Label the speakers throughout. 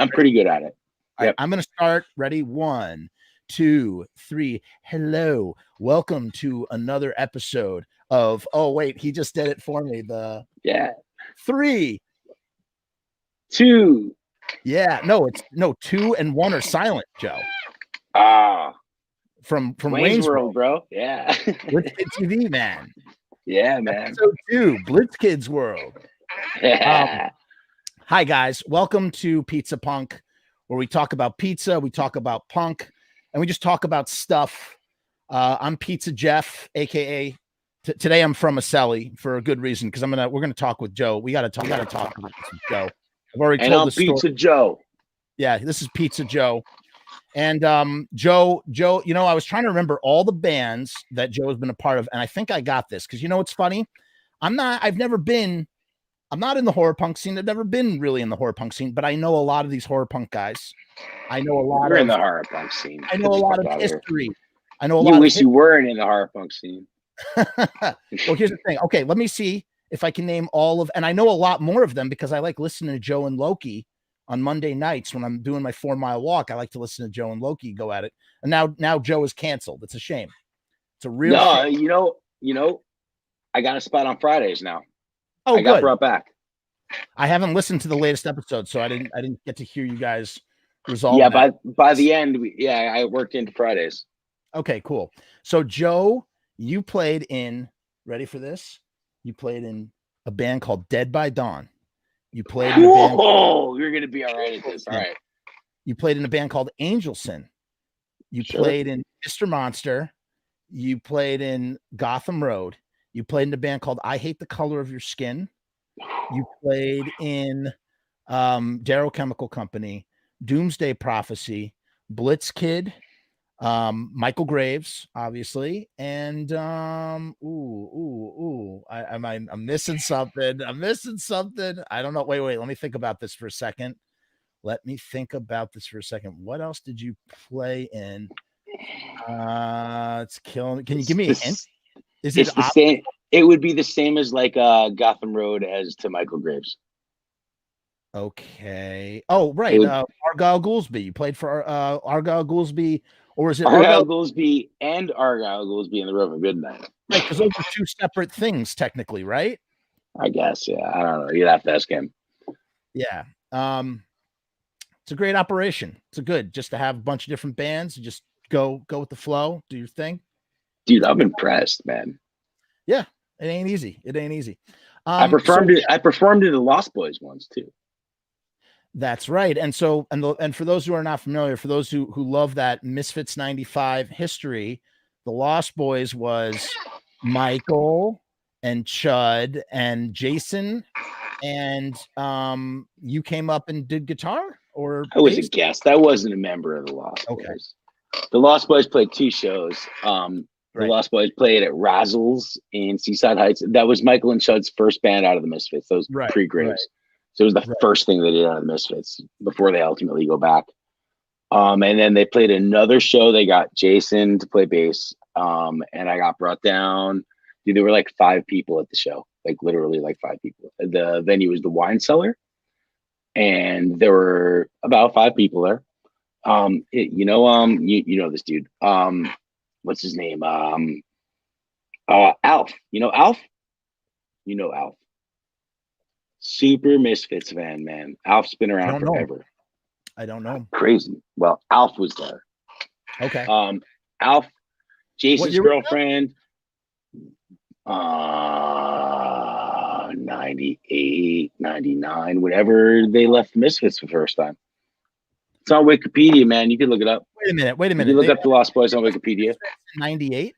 Speaker 1: I'm pretty good at it.
Speaker 2: All right, I'm going to start. Ready? 1, 2, 3. Hello. Welcome to another episode of, oh, wait, he just did it for me. 3.
Speaker 1: 2.
Speaker 2: Yeah, no, 2 and 1 are silent, Joe. From
Speaker 1: Wayne's World, bro. Yeah.
Speaker 2: Blitzkid TV, man.
Speaker 1: Yeah, man.
Speaker 2: Episode 2, Blitzkid's World. Hi, guys. Welcome to Pizza Punk, where we talk about pizza, we talk about punk, and we just talk about stuff. I'm Pizza Jeff, aka today I'm from Michale for a good reason, because we're gonna talk with Joe. We gotta talk about this with Joe. I've already told the story.
Speaker 1: Pizza Joe.
Speaker 2: Yeah, this is Pizza Joe. And Joe, you know, I was trying to remember all the bands that Joe has been a part of, and I think I got this, because you know what's funny? I'm not in the horror punk scene. I've never been really in the horror punk scene, but I know a lot of these horror punk guys. I know a lot
Speaker 1: You're in the horror punk scene.
Speaker 2: I know a lot of history. I know a
Speaker 1: lot.
Speaker 2: You
Speaker 1: wish you weren't in the horror punk scene.
Speaker 2: Well, here's the thing. Okay, let me see if I can name all of, and I know a lot more of them because I like listening to Joe and Loki on Monday nights when I'm doing my 4-mile walk. I like to listen to Joe and Loki go at it. And now Joe is canceled. It's a shame. It's a real shame.
Speaker 1: You know, I got a spot on Fridays now.
Speaker 2: Oh,
Speaker 1: I got brought back.
Speaker 2: I haven't listened to the latest episode, so I didn't get to hear you guys resolve.
Speaker 1: Yeah,
Speaker 2: that.
Speaker 1: by the end, I worked into Fridays.
Speaker 2: Okay, cool. So Joe, you played in, ready for this? You played in a band called Dead by Dawn. You played in a band.
Speaker 1: Oh, you're gonna be all right at this. All right.
Speaker 2: You played in a band called Angelson. You played in Mr. Monster. You played in Gotham Road. You played in a band called I Hate the Color of Your Skin. You played in Darrow Chemical Company, Doomsday Prophecy, Blitzkid, Michael Graves, obviously, and I'm missing something. I don't know. Wait. Let me think about this for a second. What else did you play in? It's killing me. Can you give me a hint?
Speaker 1: Is it the same? It would be the same as like Gotham Road as to Michael Graves.
Speaker 2: Okay. Oh, right. Argyle Goolsby. You played for Argyle Goolsby, or is it
Speaker 1: Argyle Goolsby and Argyle Goolsby in the Room of Goodnight?
Speaker 2: Right, because those are two separate things, technically, right?
Speaker 1: I guess. Yeah. I don't know. You'd have to ask him.
Speaker 2: Yeah. It's a great operation. It's good just to have a bunch of different bands. You just go with the flow, do your thing.
Speaker 1: Dude, I'm impressed, man.
Speaker 2: Yeah, it ain't easy.
Speaker 1: I performed in the Lost Boys once too.
Speaker 2: That's right. And so, and for those who are not familiar, for those who love that Misfits 95 history, the Lost Boys was Michael and Chud and Jason, and you came up and did guitar, or
Speaker 1: I was a guest. I wasn't a member of the Lost Boys. The Lost Boys played 2 shows. The Lost Boys played at Razzles in Seaside Heights. That was Michael and Chud's first band out of the Misfits. Those pre-Graves. Right. So it was the first thing they did out of the Misfits before they ultimately go back. And then they played another show. They got Jason to play bass. And I got brought down. Dude, there were like 5 people at the show. Like literally like 5 people. The venue was the Wine Cellar. And there were about 5 people there. You know this dude. What's his name? Alf. You know Alf? You know Alf. Super Misfits fan, man. Alf's been around forever.
Speaker 2: I don't know.
Speaker 1: Crazy. Well, Alf was there.
Speaker 2: Okay.
Speaker 1: Alf, Jason's girlfriend. 98, 99, whenever they left Misfits for the first time. It's on Wikipedia, man. You can look it up.
Speaker 2: Wait a minute.
Speaker 1: You look up the Lost Boys on Wikipedia.
Speaker 2: 98?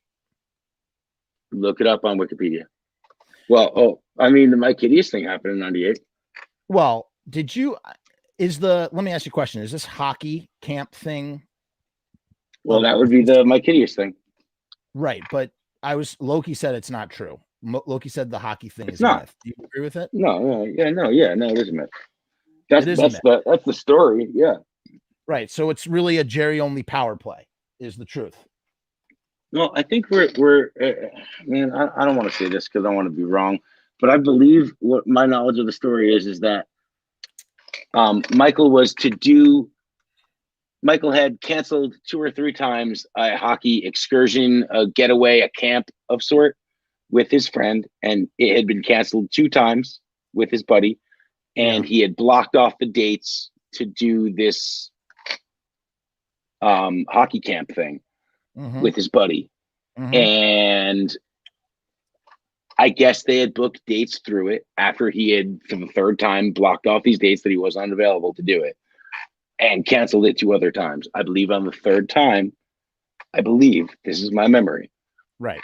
Speaker 1: Look it up on Wikipedia. Well, the Mike Hideous thing happened in 98.
Speaker 2: Well, let me ask you a question. Is this hockey camp thing?
Speaker 1: Well, that would be the Mike Hideous thing.
Speaker 2: Right, but Loki said it's not true. Loki said the hockey thing is
Speaker 1: not.
Speaker 2: A myth. Do you agree with it?
Speaker 1: No, it is a myth. That's the story, yeah.
Speaker 2: Right, so it's really a Jerry only power play, is the truth.
Speaker 1: No, I think we're man, I don't want to say this because I want to be wrong, but I believe what my knowledge of the story is that Michael had canceled 2 or 3 times a hockey excursion, a getaway, a camp of sort with his friend, and it had been canceled 2 times with his buddy, and he had blocked off the dates to do this hockey camp thing with his buddy. And I guess they had booked dates through it after he had, for the 3rd time, blocked off these dates that he was unavailable to do it, and canceled it 2 other times. I believe on the 3rd time, this is my memory,
Speaker 2: right?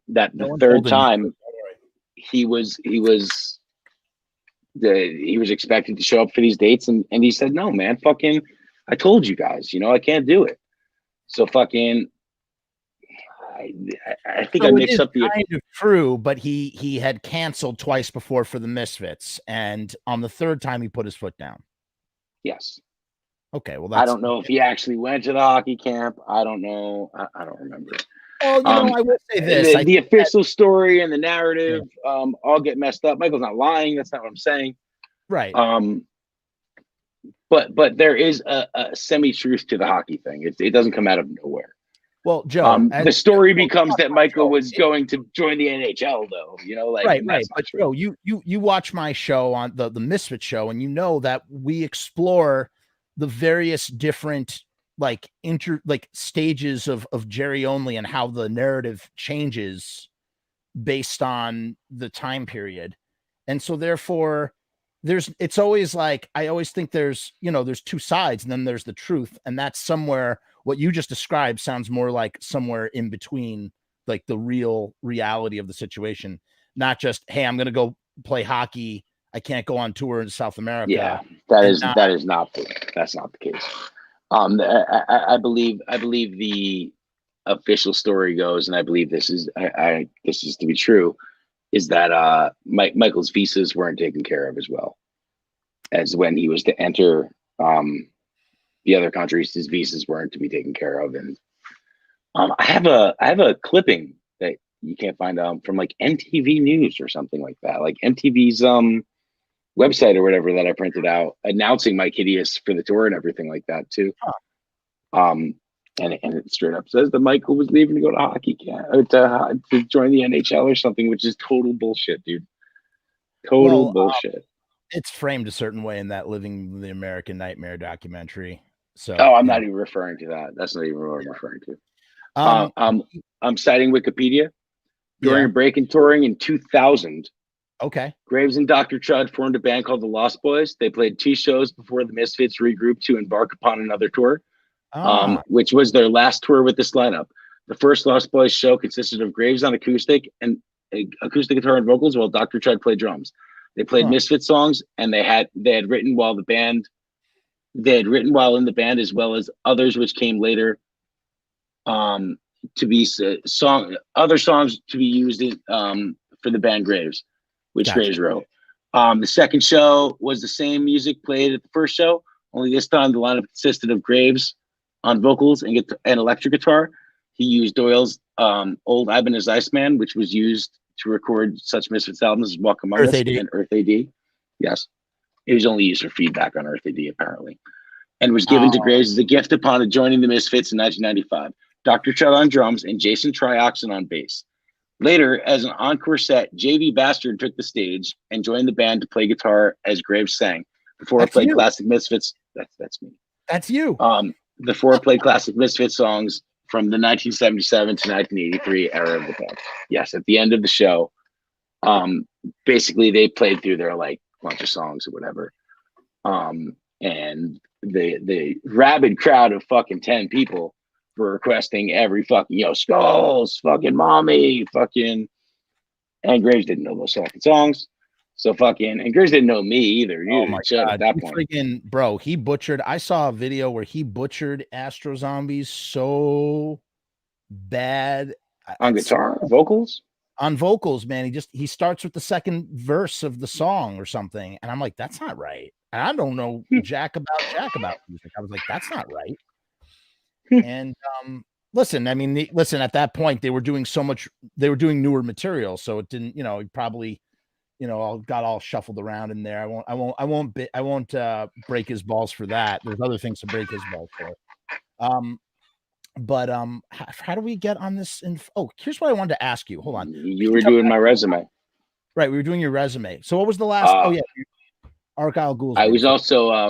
Speaker 1: That the 3rd time he was expected to show up for these dates, and he said, no, man, fucking, I told you guys, I can't do it. So fucking, I think I mixed up the
Speaker 2: kind of true, but he had canceled twice before for the Misfits, and on the 3rd time he put his foot down.
Speaker 1: Yes.
Speaker 2: Okay. Well,
Speaker 1: I don't know if he actually went to the hockey camp. I don't know. I don't remember.
Speaker 2: Well, I will say this:
Speaker 1: the official story and the narrative all get messed up. Michael's not lying. That's not what I'm saying.
Speaker 2: Right.
Speaker 1: But there is a semi-truth to the hockey thing. It doesn't come out of nowhere.
Speaker 2: Well, Joe,
Speaker 1: the story becomes that Michael was going to join the NHL, though.
Speaker 2: Right. But Joe, you watch my show on the Misfit show, and you know that we explore the various different stages of Jerry Only and how the narrative changes based on the time period. And so therefore it's always like, I always think there's 2 sides, and then there's the truth. And that's somewhere, what you just described sounds more like somewhere in between, like the real reality of the situation, not just, hey, I'm going to go play hockey, I can't go on tour in South America.
Speaker 1: Yeah, that's not the case. I believe the official story goes, and I believe this is to be true, is that Michael's visas weren't taken care of as well as when he was to enter the other countries. His visas weren't to be taken care of, and I have a clipping that you can't find from like MTV News or something like that, like MTV's website or whatever, that I printed out announcing Mike Hideous for the tour and everything like that too. And it straight up says that Michael was leaving to go to hockey camp or to join the NHL or something, which is total bullshit, dude. Total bullshit.
Speaker 2: It's framed a certain way in that Living the American Nightmare documentary. So
Speaker 1: I'm not even referring to that. That's not even what I'm referring to. I'm citing Wikipedia. During a break in touring in 2000, Graves and Dr. Chud formed a band called the Lost Boys. They played 2 shows before the Misfits regrouped to embark upon another tour, which was their last tour with this lineup. The first Lost Boys show consisted of Graves on acoustic guitar and vocals, while Dr. Chud played drums. They played Misfit songs, and they had written while in the band, as well as others which came later, to be other songs to be used for the band Graves, which Graves wrote. The second show was the same music played at the first show, only this time the lineup consisted of Graves on vocals and electric guitar. He used Doyle's old Ibanez Iceman, which was used to record such Misfits albums as Walk Among Us and Earth AD. Yes. It was only used for feedback on Earth AD, apparently. And was given to Graves as a gift upon joining the Misfits in 1995. Dr. Chud on drums and Jason Trioxin on bass. Later, as an encore set, J.V. Bastard took the stage and joined the band to play guitar as Graves sang. Before I played classic Misfits, that's me.
Speaker 2: That's you.
Speaker 1: Before I played classic Misfits songs from the 1977 to 1983 era of the band. Yes, at the end of the show, basically they played through their like bunch of songs or whatever. And the rabid crowd of fucking 10 people were requesting every fucking Skulls, fucking Mommy, fucking, and Graves didn't know those fucking songs. So and Graves didn't know me either.
Speaker 2: Oh my God.
Speaker 1: At that point.
Speaker 2: Freaking, bro, he butchered. I saw a video where he butchered Astro Zombies so bad.
Speaker 1: On guitar, vocals?
Speaker 2: On vocals, man. He starts with the second verse of the song or something. And I'm like, that's not right. And I don't know jack about music. I was like, that's not right. And listen, at that point they were doing newer material. So it didn't, he probably got all shuffled around in there. I won't break his balls for that. There's other things to break his balls for. But how do we get on this? Here's what I wanted to ask you. Hold on.
Speaker 1: You were doing my resume.
Speaker 2: Right, we were doing your resume. So what was the last? Argyle Ghouls.
Speaker 1: I was also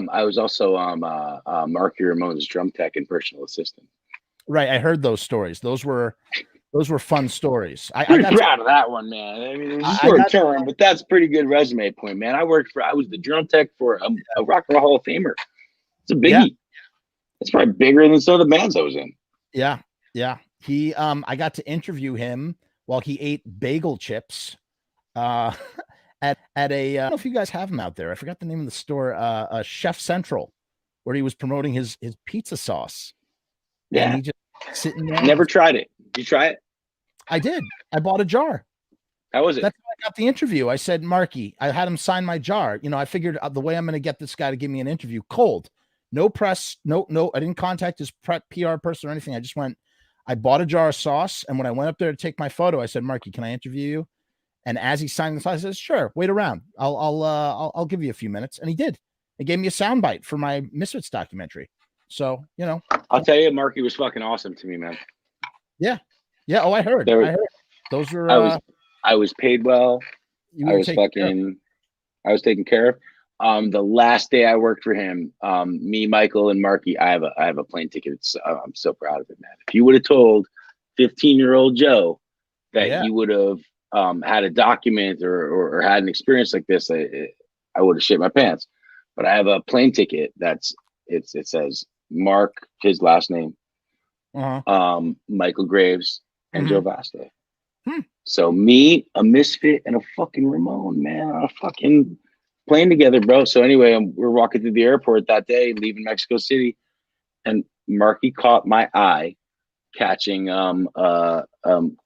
Speaker 1: Marky Ramone's drum tech and personal assistant.
Speaker 2: Right, I heard those stories. Those were fun stories.
Speaker 1: I'm proud of that one, man. I mean, it was short term, but that's a pretty good resume point, man. I was the drum tech for a Rock and Roll Hall of Famer. It's a biggie. Yeah. It's probably bigger than some of the bands I was in.
Speaker 2: Yeah. He, I got to interview him while he ate bagel chips, at a, I don't know if you guys have him out there. I forgot the name of the store, Chef Central, where he was promoting his pizza sauce.
Speaker 1: Yeah.
Speaker 2: And he just sitting there.
Speaker 1: Never tried it. Did you try it?
Speaker 2: I did. I bought a jar.
Speaker 1: How was it?
Speaker 2: That's how I got the interview. I said, Marky, I had him sign my jar. I figured the way I'm going to get this guy to give me an interview, cold, no press, no, I didn't contact his PR person or anything. I bought a jar of sauce. And when I went up there to take my photo, I said, Marky, can I interview you? And as he signed the sauce, I said, sure, wait around. I'll give you a few minutes. And he did. He gave me a soundbite for my Misfits documentary. So,
Speaker 1: I'll tell you, Marky was fucking awesome to me, man.
Speaker 2: Yeah. Yeah. Oh, I heard. Those were,
Speaker 1: I was paid well. I was taken care of. The last day I worked for him, me, Michael, and Marky, I have a plane ticket. I'm so proud of it, man. If you would have told 15-year-old Joe that you would have had a document or had an experience like this, I would have shit my pants. But I have a plane ticket it says Mark, his last name, Michael Graves, and Joe Vasta. So me, a Misfit, and a fucking Ramone, man, on a fucking plane together, bro. So anyway, we're walking through the airport that day, leaving Mexico City, and Marky caught my eye catching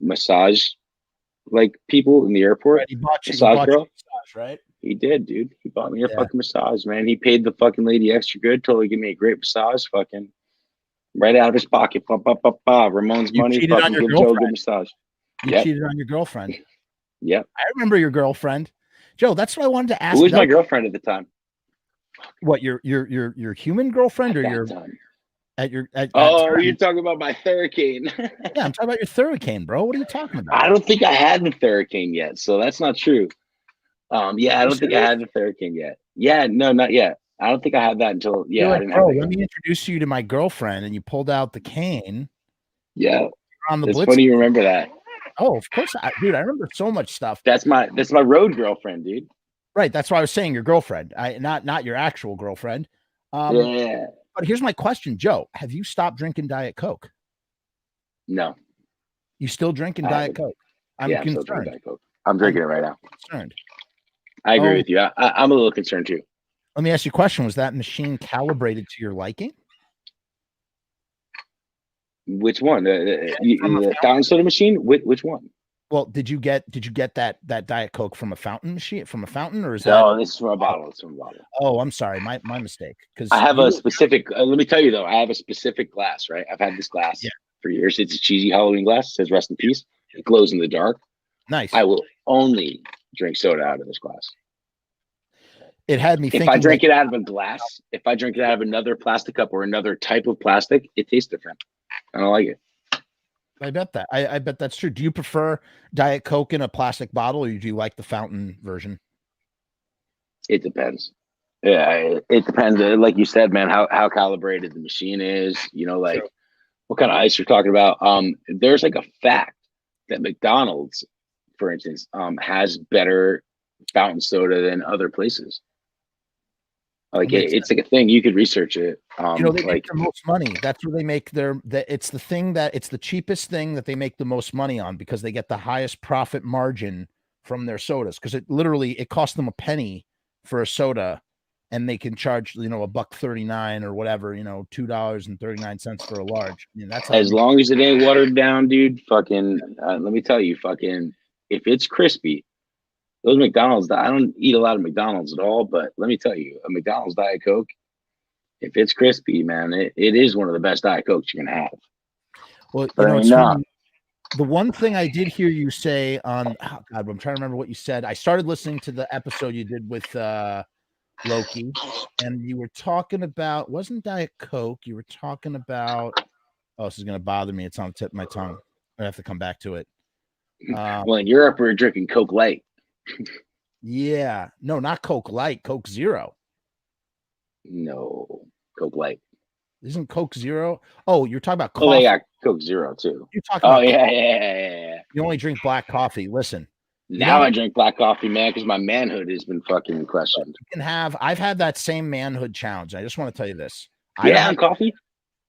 Speaker 1: massage like people in the airport.
Speaker 2: Right, he bought
Speaker 1: girl.
Speaker 2: Massage, right?
Speaker 1: He did, dude. He bought me a fucking massage, man. He paid the fucking lady extra good, totally give me a great massage, fucking right out of his pocket. Ramone's money, fucking give Joe a good massage.
Speaker 2: You cheated on your girlfriend.
Speaker 1: Yep.
Speaker 2: I remember your girlfriend. Joe, that's what I wanted to ask.
Speaker 1: Who was my girlfriend at the time?
Speaker 2: What, your human girlfriend or your
Speaker 1: time.
Speaker 2: You're
Speaker 1: talking about my Thurricane.
Speaker 2: Yeah, I'm talking about your Thurricane, bro. What are you talking about?
Speaker 1: I don't think I had the Thurricane yet, so that's not true. I don't think I had the Thurricane yet. Yeah, no, not yet. I don't think I had that until I didn't have
Speaker 2: let me introduce you to my girlfriend, and you pulled out the cane.
Speaker 1: Yeah.
Speaker 2: On the
Speaker 1: It's funny you remember that.
Speaker 2: Oh, of course, dude. I remember so much stuff.
Speaker 1: That's my road girlfriend, dude.
Speaker 2: Right. That's why I was saying your girlfriend. Not your actual girlfriend.
Speaker 1: Yeah.
Speaker 2: But here's my question, Joe. Have you stopped drinking Diet Coke?
Speaker 1: No.
Speaker 2: You still drinking Diet Coke? I'm concerned.
Speaker 1: I'm still drinking Diet Coke. I'm drinking it right now.
Speaker 2: Concerned.
Speaker 1: I agree with you. I'm a little concerned too.
Speaker 2: Let me ask you a question. Was that machine calibrated to your liking?
Speaker 1: Which one? The fountain soda machine? Which one?
Speaker 2: Well, did you get that Diet Coke from a fountain machine, from a fountain, or is that?
Speaker 1: No, this is from a bottle. It's from a bottle.
Speaker 2: Oh, I'm sorry, my mistake. Because
Speaker 1: I have a specific. Let me tell you though, I have a specific glass. Right, I've had this glass for years. It's a cheesy Halloween glass. It says "Rest in Peace." It glows in the dark.
Speaker 2: Nice.
Speaker 1: I will only drink soda out of this glass.
Speaker 2: It had me thinking.
Speaker 1: If I drink it out of a glass, if I drink it out of another plastic cup or another type of plastic, it tastes different. I don't like it.
Speaker 2: I bet that. I bet that's true. Do you prefer Diet Coke in a plastic bottle, or do you like the fountain version?
Speaker 1: It depends. Yeah, it depends. Like you said, man, how calibrated the machine is. What kind of ice you're talking about. There's like a fact that McDonald's, for instance, has better fountain soda than other places. Like it's like a thing. You could research it.
Speaker 2: They make the most money. That's where they make it's the cheapest thing that they make the most money on, because they get the highest profit margin from their sodas. Because it costs them a penny for a soda, and they can charge $1.39 or whatever, $2.39 for a large. That's
Speaker 1: as long as it ain't watered down, dude. Fucking let me tell you, fucking if it's crispy. Those McDonald's, I don't eat a lot of McDonald's at all, but let me tell you, a McDonald's Diet Coke, if it's crispy, man, it is one of the best Diet Cokes you can have.
Speaker 2: Well, The one thing I did hear you say on, oh God, I'm trying to remember what you said. I started listening to the episode you did with Loki, and you were talking about, wasn't Diet Coke? You were talking about, oh, this is going to bother me. It's on the tip of my tongue. I have to come back to it.
Speaker 1: Well, in Europe, we're drinking Coke Light.
Speaker 2: Yeah. No, not Coke Light, Coke Zero.
Speaker 1: No, Coke Light.
Speaker 2: Isn't Coke Zero? Oh, you're talking about coffee.
Speaker 1: Oh, they got Coke Zero too.
Speaker 2: You're talking about
Speaker 1: yeah.
Speaker 2: You only drink black coffee. Listen.
Speaker 1: Now I drink black coffee, man, because my manhood has been fucking questioned.
Speaker 2: You can have, I've had that same manhood challenge. I just want to tell you this.
Speaker 1: On coffee?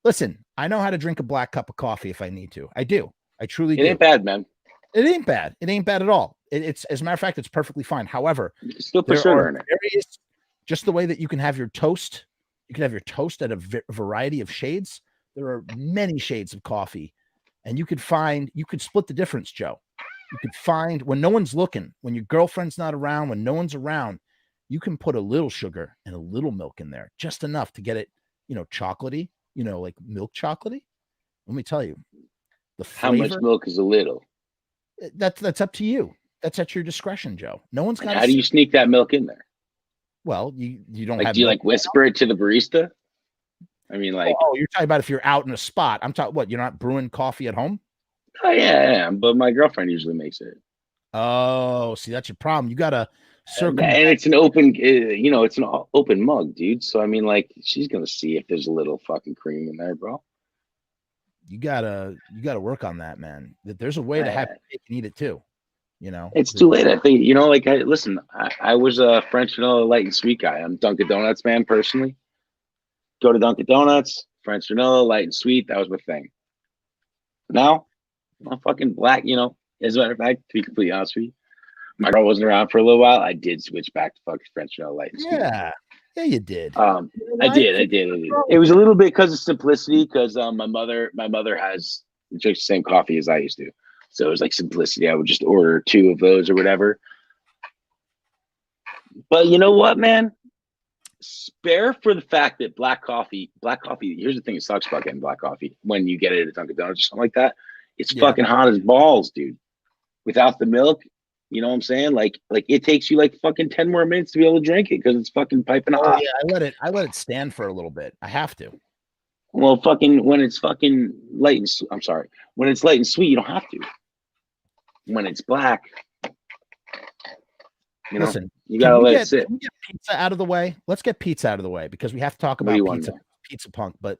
Speaker 2: Listen, I know how to drink a black cup of coffee if I need to. I do. I truly do.
Speaker 1: It ain't bad, man.
Speaker 2: It ain't bad. It ain't bad at all. It's, as a matter of fact, it's perfectly fine. However,
Speaker 1: you can still put sugar in it.
Speaker 2: Just the way that you can have your toast, you can have your toast at a variety of shades. There are many shades of coffee, and you could split the difference, Joe. You could find, when no one's looking, when your girlfriend's not around, when no one's around, you can put a little sugar and a little milk in there, just enough to get it, chocolatey, like milk chocolatey. Let me tell you, the flavor.
Speaker 1: How much milk is a little?
Speaker 2: That's up to you. That's at your discretion, Joe. No one's got.
Speaker 1: How do you sneak that milk in there?
Speaker 2: Well, you don't have.
Speaker 1: Do you whisper it to the barista? I mean,
Speaker 2: oh, you're talking about if you're out in a spot. I'm talking, what, you're not brewing coffee at home?
Speaker 1: Oh yeah, but my girlfriend usually makes it.
Speaker 2: Oh, see, that's your problem. You gotta
Speaker 1: and it's an open, it's an open mug, dude. So I mean, she's gonna see if there's a little fucking cream in there, bro.
Speaker 2: You gotta work on that, man. That there's a way to have it and eat it too.
Speaker 1: It's too late. I think I was a French vanilla light and sweet guy. I'm Dunkin' Donuts man personally. Go to Dunkin' Donuts, French vanilla light and sweet. That was my thing. Now I'm fucking black. As a matter of fact, to be completely honest with you, my girl wasn't around for a little while. I did switch back to fucking French vanilla light and sweet.
Speaker 2: Yeah, you did.
Speaker 1: I did. It was a little bit because of simplicity. Because my mother drinks the same coffee as I used to. So it was like simplicity. I would just order 2 of those or whatever. But you know what, man? Spare for the fact that black coffee, here's the thing that sucks about getting black coffee when you get it at Dunkin' Donuts or something like that. It's fucking hot as balls, dude. Without the milk, you know what I'm saying? It takes you fucking 10 more minutes to be able to drink it because it's fucking piping hot.
Speaker 2: Yeah, I let it stand for a little bit. I have to.
Speaker 1: Well, when it's fucking light and I'm sorry. When it's light and sweet, you don't have to. When it's black,
Speaker 2: listen,
Speaker 1: you gotta let it sit.
Speaker 2: Can we get pizza out of the way? Let's get pizza out of the way because we have to talk about pizza punk. But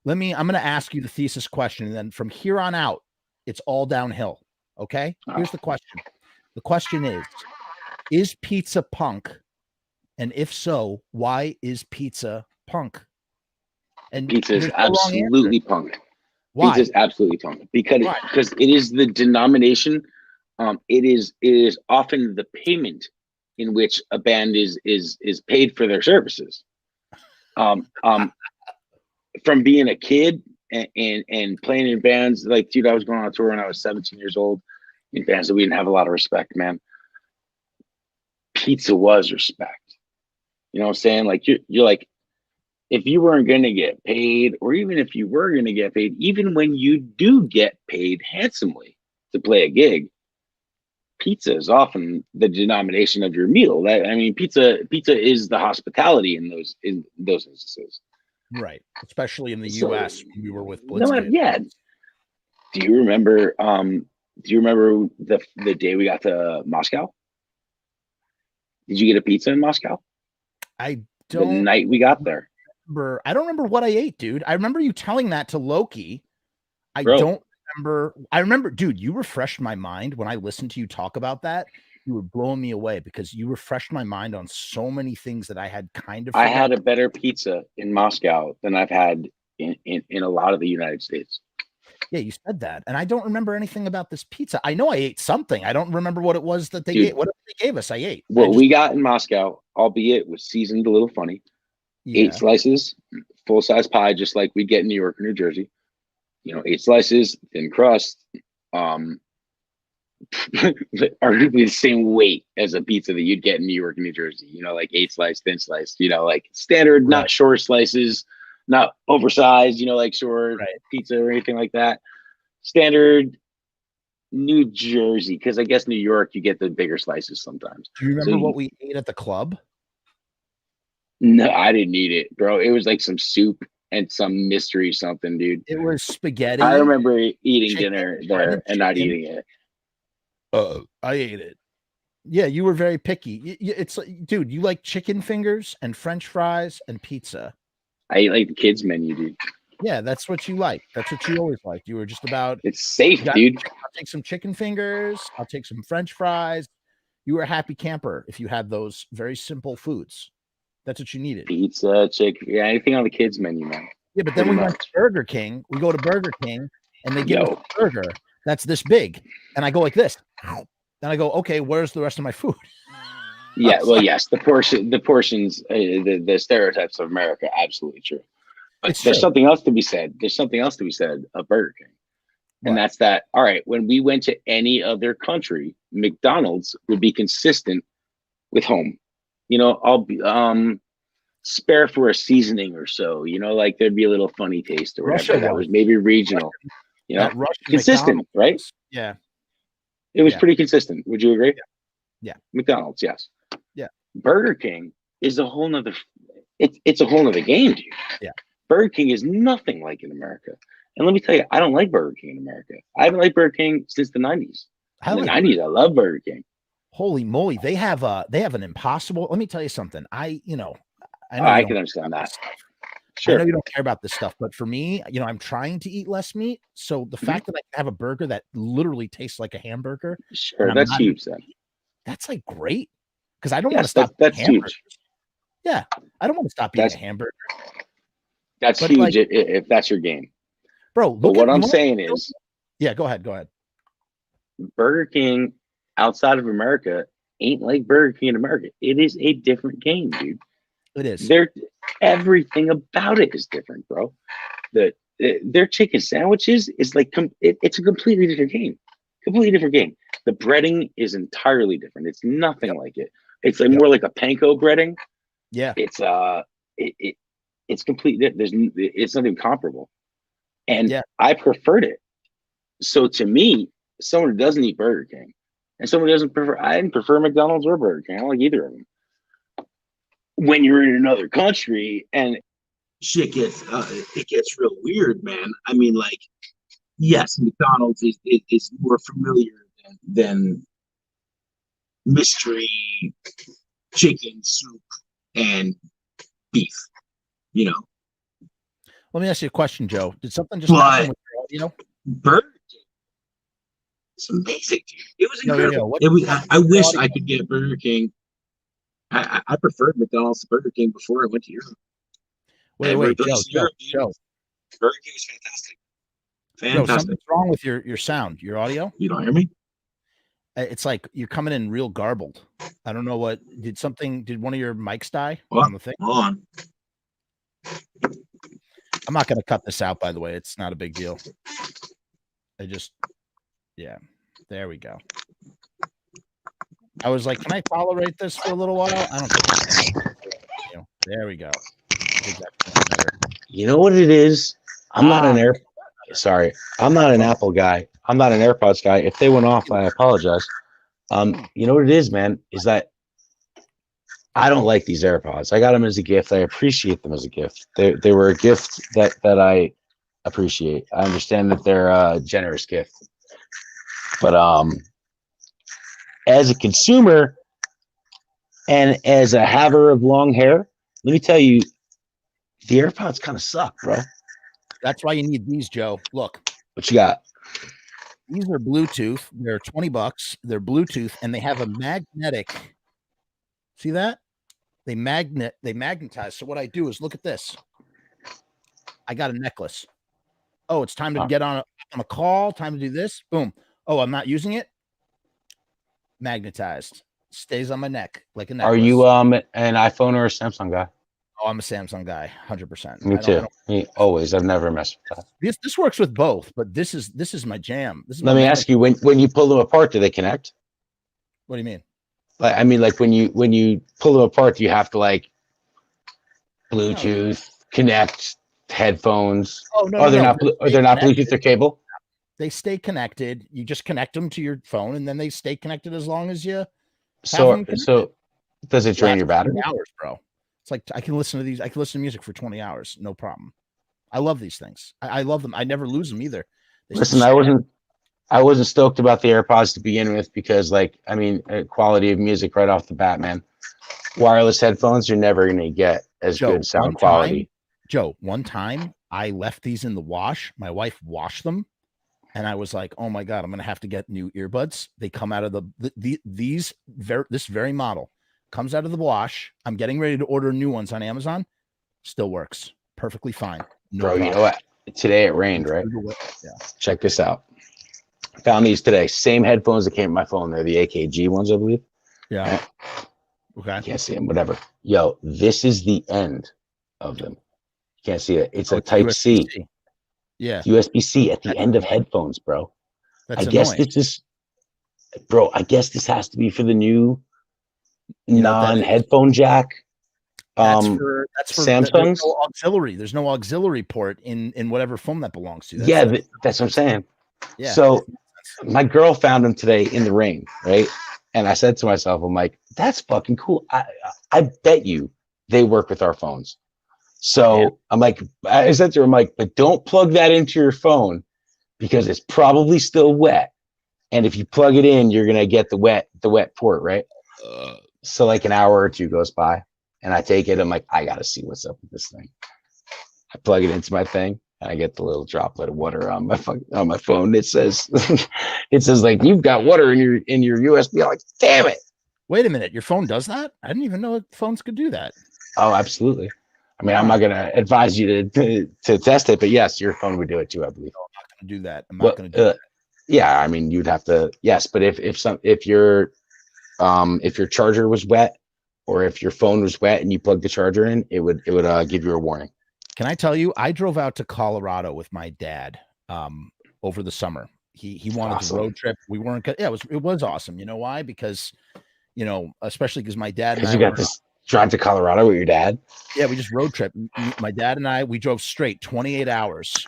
Speaker 2: I'm going to ask you the thesis question, and then from here on out, it's all downhill. Okay. Here's the question. The question is pizza punk? And if so, why is pizza punk? And
Speaker 1: pizza is absolutely punk.
Speaker 2: Why?
Speaker 1: Pizza is absolutely punk because it is the denomination. It is often the payment in which a band is paid for their services. From being a kid and playing in bands, dude, I was going on a tour when I was 17 years old in bands that we didn't have a lot of respect, man. Pizza was respect. You know what I'm saying? You're like, if you weren't going to get paid, or even if you were going to get paid, even when you do get paid handsomely to play a gig, pizza is often the denomination of your meal. Pizza is the hospitality in those instances.
Speaker 2: Right. Especially in the US when we were with Blitzkid.
Speaker 1: Do you remember the day we got to Moscow? Did you get a pizza in Moscow?
Speaker 2: I don't.
Speaker 1: The night we got there.
Speaker 2: I don't remember what I ate, dude. I remember you telling that to Loki. I don't remember. I remember, dude, you refreshed my mind when I listened to you talk about that. You were blowing me away because you refreshed my mind on so many things that I had kind of forgotten.
Speaker 1: I had a better pizza in Moscow than I've had in a lot of the United States.
Speaker 2: Yeah, you said that. And I don't remember anything about this pizza. I know I ate something. I don't remember what it was that they gave. Whatever they gave us, I ate.
Speaker 1: What we got in Moscow, albeit was seasoned a little funny. 8 slices, full-size pie, just like we get in New York or New Jersey. 8 slices, thin crust, arguably the same weight as a pizza that you'd get in New York and New Jersey. 8 slice, thin slice, standard, not short slices, not oversized, short pizza or anything like that. Standard, New Jersey, because I guess New York, you get the bigger slices sometimes.
Speaker 2: Do you remember what we ate at the club?
Speaker 1: No, I didn't eat it, bro. It was like some soup and some mystery something, dude.
Speaker 2: It was spaghetti.
Speaker 1: I remember eating dinner there and not eating it.
Speaker 2: I ate it. Yeah, you were very picky. It's like, dude, you like chicken fingers and French fries and pizza.
Speaker 1: I eat like the kids menu, dude.
Speaker 2: Yeah, that's what you like. That's what you always liked. You were just about.
Speaker 1: It's safe, dude.
Speaker 2: I'll take some chicken fingers. I'll take some French fries. You were a happy camper if you had those very simple foods. That's what you needed.
Speaker 1: Pizza, chicken, yeah, anything on the kids menu, man.
Speaker 2: Yeah, but then we went to Burger King. We go to Burger King, and they give us a burger that's this big, and I go like this. Then I go, okay, where's the rest of my food?
Speaker 1: Yeah, well, yes, the portions, the stereotypes of America, absolutely true. But there's something else to be said. There's something else to be said of Burger King, and that's that. All right, when we went to any other country, McDonald's would be consistent with home. You know, I'll be spare for a seasoning or so. You know, like there'd be a little funny taste or whatever. That was maybe regional. You know, consistent, right?
Speaker 2: Yeah.
Speaker 1: It was pretty consistent. Would you agree?
Speaker 2: Yeah.
Speaker 1: McDonald's, yes.
Speaker 2: Yeah.
Speaker 1: Burger King is a whole nother. It's a whole nother game, dude.
Speaker 2: Yeah.
Speaker 1: Burger King is nothing like in America. And let me tell you, I don't like Burger King in America. I haven't liked Burger King since the 90s. In the 90s, I love Burger King.
Speaker 2: Holy moly, they have an impossible. Let me tell you something. I know
Speaker 1: I can understand that. Sure.
Speaker 2: I know you don't care about this stuff, but for me, you know, I'm trying to eat less meat. So the fact that I have a burger that literally tastes like a hamburger,
Speaker 1: sure, that's huge. Then
Speaker 2: that's like great because I don't want to stop.
Speaker 1: That's huge.
Speaker 2: Yeah, I don't want to stop eating a hamburger.
Speaker 1: That's huge, like, if that's your game,
Speaker 2: bro.
Speaker 1: But what I'm saying is,
Speaker 2: yeah, go ahead.
Speaker 1: Burger King outside of America ain't like Burger King in America. It is a different game, dude.
Speaker 2: It is.
Speaker 1: Everything about it is different, bro. Their chicken sandwiches is like it's a completely different game. Completely different game. The breading is entirely different. It's nothing like it. It's like more like a panko breading.
Speaker 2: Yeah.
Speaker 1: It's it's completely. It's not even comparable. And I preferred it. So to me, someone who doesn't eat Burger King and someone who doesn't prefer, I didn't prefer McDonald's or Burger King. I don't like either of them. When you're in another country and shit gets it gets real weird, man. I mean, like, yes, McDonald's is more familiar than mystery chicken soup and beef, you know.
Speaker 2: Let me ask you a question, Joe. Did something just happen with your audio?
Speaker 1: Burger King. It's amazing. It was incredible. I wish I could get Burger King. I preferred McDonald's to Burger King before I went to Europe.
Speaker 2: Wait, Joe.
Speaker 1: Burger King is fantastic.
Speaker 2: Joe, something's wrong with your sound, your audio.
Speaker 1: You don't hear me?
Speaker 2: It's like you're coming in real garbled. I don't know what did one of your mics die on the thing?
Speaker 1: Hold on.
Speaker 2: I'm not going to cut this out, by the way. It's not a big deal. There we go. I was like, can I tolerate this for a little while? I don't think there we go.
Speaker 1: You know what it is? I'm not an Apple guy. I'm not an AirPods guy. If they went off, I apologize. You know what it is, man, is that I don't like these AirPods. I got them as a gift. I appreciate them as a gift. They were a gift that I appreciate. I understand that they're a generous gift. But as a consumer and as a haver of long hair, let me tell you, the AirPods kind of suck, bro.
Speaker 2: That's why you need these, Joe. Look.
Speaker 1: What you got?
Speaker 2: These are Bluetooth. They're $20. They're Bluetooth, and they have a magnetic. See that? They magnetize. So what I do is look at this. I got a necklace. Oh, it's time to get on a call. Time to do this. Boom. Oh, I'm not using it. Magnetized. Stays on my neck like a necklace.
Speaker 1: Are you an iPhone or a Samsung guy?
Speaker 2: Oh, I'm a Samsung guy, 100%.
Speaker 1: Me too. Me always. I've never messed with that.
Speaker 2: This works with both, but this is my jam.
Speaker 1: Let me ask you: when you pull them apart, do they connect?
Speaker 2: What do you mean?
Speaker 1: I mean, like when you pull them apart, do you have to like Bluetooth connect headphones?
Speaker 2: Oh no,
Speaker 1: they're not Bluetooth or cable.
Speaker 2: They stay connected. You just connect them to your phone, and then they stay connected as long as you have them connected.
Speaker 3: So does it drain your battery?
Speaker 2: 20 hours, bro. It's like I can listen to these. I can listen to music for 20 hours, no problem. I love these things. I love them. I never lose them either.
Speaker 3: Listen, I wasn't stoked about the AirPods to begin with because, like, I mean, quality of music right off the bat, man. Wireless headphones, you're never going to get as good sound quality.
Speaker 2: Joe, one time I left these in the wash. My wife washed them, and I was like, "Oh my god, I'm going to have to get new earbuds." They come out of this very model comes out of the wash. I'm getting ready to order new ones on Amazon. Still works perfectly fine. No
Speaker 3: Bro,
Speaker 2: problem.
Speaker 3: you know what? Today it rained, right?
Speaker 2: Yeah.
Speaker 3: Check this out. Found these today. Same headphones that came with my phone. They're the AKG ones, I believe.
Speaker 2: Yeah.
Speaker 3: Right?
Speaker 2: Okay.
Speaker 3: You can't see them. Whatever. Yo, this is the end of them. You can't see it. It's a Type-C.
Speaker 2: Yeah.
Speaker 3: USB-C at the end of headphones, bro.
Speaker 2: That's
Speaker 3: I guess
Speaker 2: annoying.
Speaker 3: this is, bro. I guess this has to be for the new non-headphone jack.
Speaker 2: That's for
Speaker 3: Samsung's.
Speaker 2: There's no auxiliary port in whatever phone that belongs to.
Speaker 3: That's what I'm saying.
Speaker 2: Yeah.
Speaker 3: So my girl found them today in the rain, right? And I said to myself, I'm like, that's fucking cool. I bet you they work with our phones. So I'm like, I said to her, I'm like, but don't plug that into your phone because it's probably still wet. And if you plug it in, you're gonna get the wet port, right? So like an hour or two goes by, and I take it. I'm like, I gotta see what's up with this thing. I plug it into my thing, and I get the little droplet of water on my phone. It says, like, you've got water in your USB. I'm like, damn it!
Speaker 2: Wait a minute, your phone does that? I didn't even know phones could do that.
Speaker 3: Oh, absolutely. I mean, I'm not gonna advise you to test it, but yes, your phone would do it too, I believe.
Speaker 2: No, I'm not gonna do that. I'm not gonna do that.
Speaker 3: Yeah, I mean, you'd have to. Yes, but if your charger was wet, or if your phone was wet and you plugged the charger in, it would give you a warning.
Speaker 2: Can I tell you? I drove out to Colorado with my dad over the summer. He wanted to road trip. We weren't. Yeah, it was awesome. You know why? Because especially because my dad.
Speaker 3: Because you got this drive to Colorado with your dad.
Speaker 2: Yeah, we just road trip. My dad and I, we drove straight 28 hours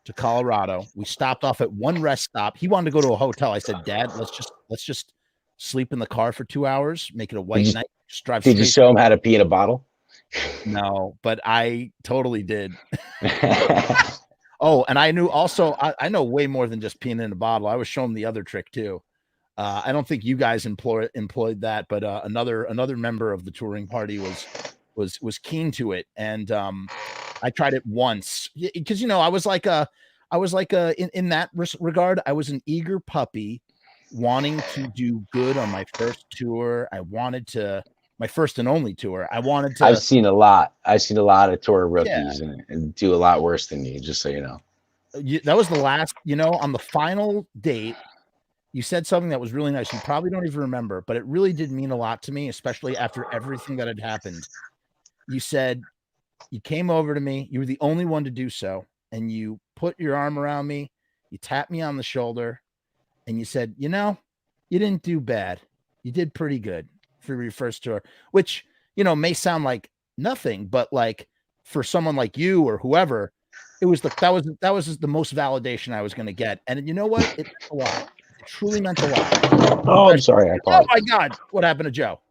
Speaker 2: to Colorado. We stopped off at one rest stop. He wanted to go to a hotel. I said, Dad, let's just sleep in the car for 2 hours, make it a white night. Just drive.
Speaker 3: Did you show him how to pee in a bottle?
Speaker 2: No, but I totally did. Oh, and I knew also, I know way more than just peeing in a bottle. I was showing the other trick too. I don't think you guys employed that, but another member of the touring party was keen to it, and I tried it once because I was like in that regard, I was an eager puppy wanting to do good on my first tour. I wanted to. My first and only tour. I wanted to.
Speaker 3: I've seen a lot of tour rookies and do a lot worse than you, just so you know.
Speaker 2: That was the last, on the final date, you said something that was really nice. You probably don't even remember, but it really did mean a lot to me, especially after everything that had happened. You said, you came over to me. You were the only one to do so. And you put your arm around me. You tapped me on the shoulder. And you said, you didn't do bad. You did pretty good for your first tour, which may sound like nothing, but like for someone like you or whoever, it was that was the most validation I was going to get. And you know what? It meant a lot. It truly meant a lot.
Speaker 3: Oh, I'm sorry. I apologize.
Speaker 2: Oh my God, what happened to Joe?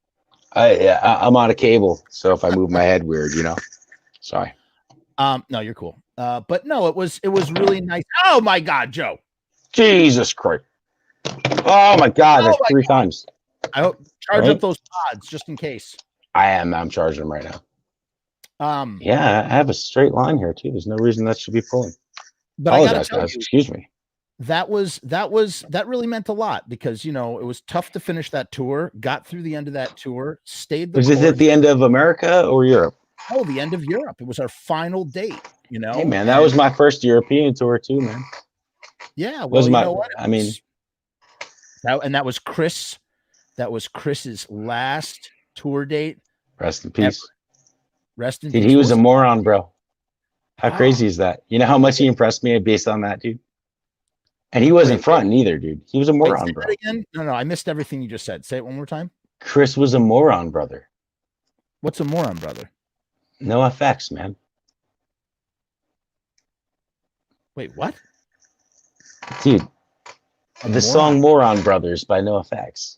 Speaker 3: I'm on a cable, so if I move my head weird, sorry.
Speaker 2: No, you're cool. But no, it was really nice. Oh my God, Joe.
Speaker 3: Jesus Christ. Oh my God, that's three times.
Speaker 2: I hope charge up those pods just in case.
Speaker 3: I'm charging them right now. Yeah, I have a straight line here too. There's no reason that should be pulling.
Speaker 2: But I gotta tell you,
Speaker 3: excuse me.
Speaker 2: That really meant a lot because it was tough to finish that tour. Got through the end of that tour, stayed.
Speaker 3: Was it at the end of America or Europe?
Speaker 2: Oh, the end of Europe. It was our final date.
Speaker 3: Hey man, that was my first European tour too, man.
Speaker 2: Yeah, well, that was Chris. That was Chris's last tour date.
Speaker 3: Rest in peace.
Speaker 2: Ever. Rest in
Speaker 3: peace.
Speaker 2: Dude,
Speaker 3: he was a moron, bro. How crazy is that? You know how much he impressed me based on that, dude? And he wasn't fronting either, dude. He was a moron, bro.
Speaker 2: Again? No, I missed everything you just said. Say it one more time.
Speaker 3: Chris was a moron, brother.
Speaker 2: What's a moron, brother?
Speaker 3: No effects, man.
Speaker 2: Wait, what?
Speaker 3: Dude, the song Moron Brothers by NoFX.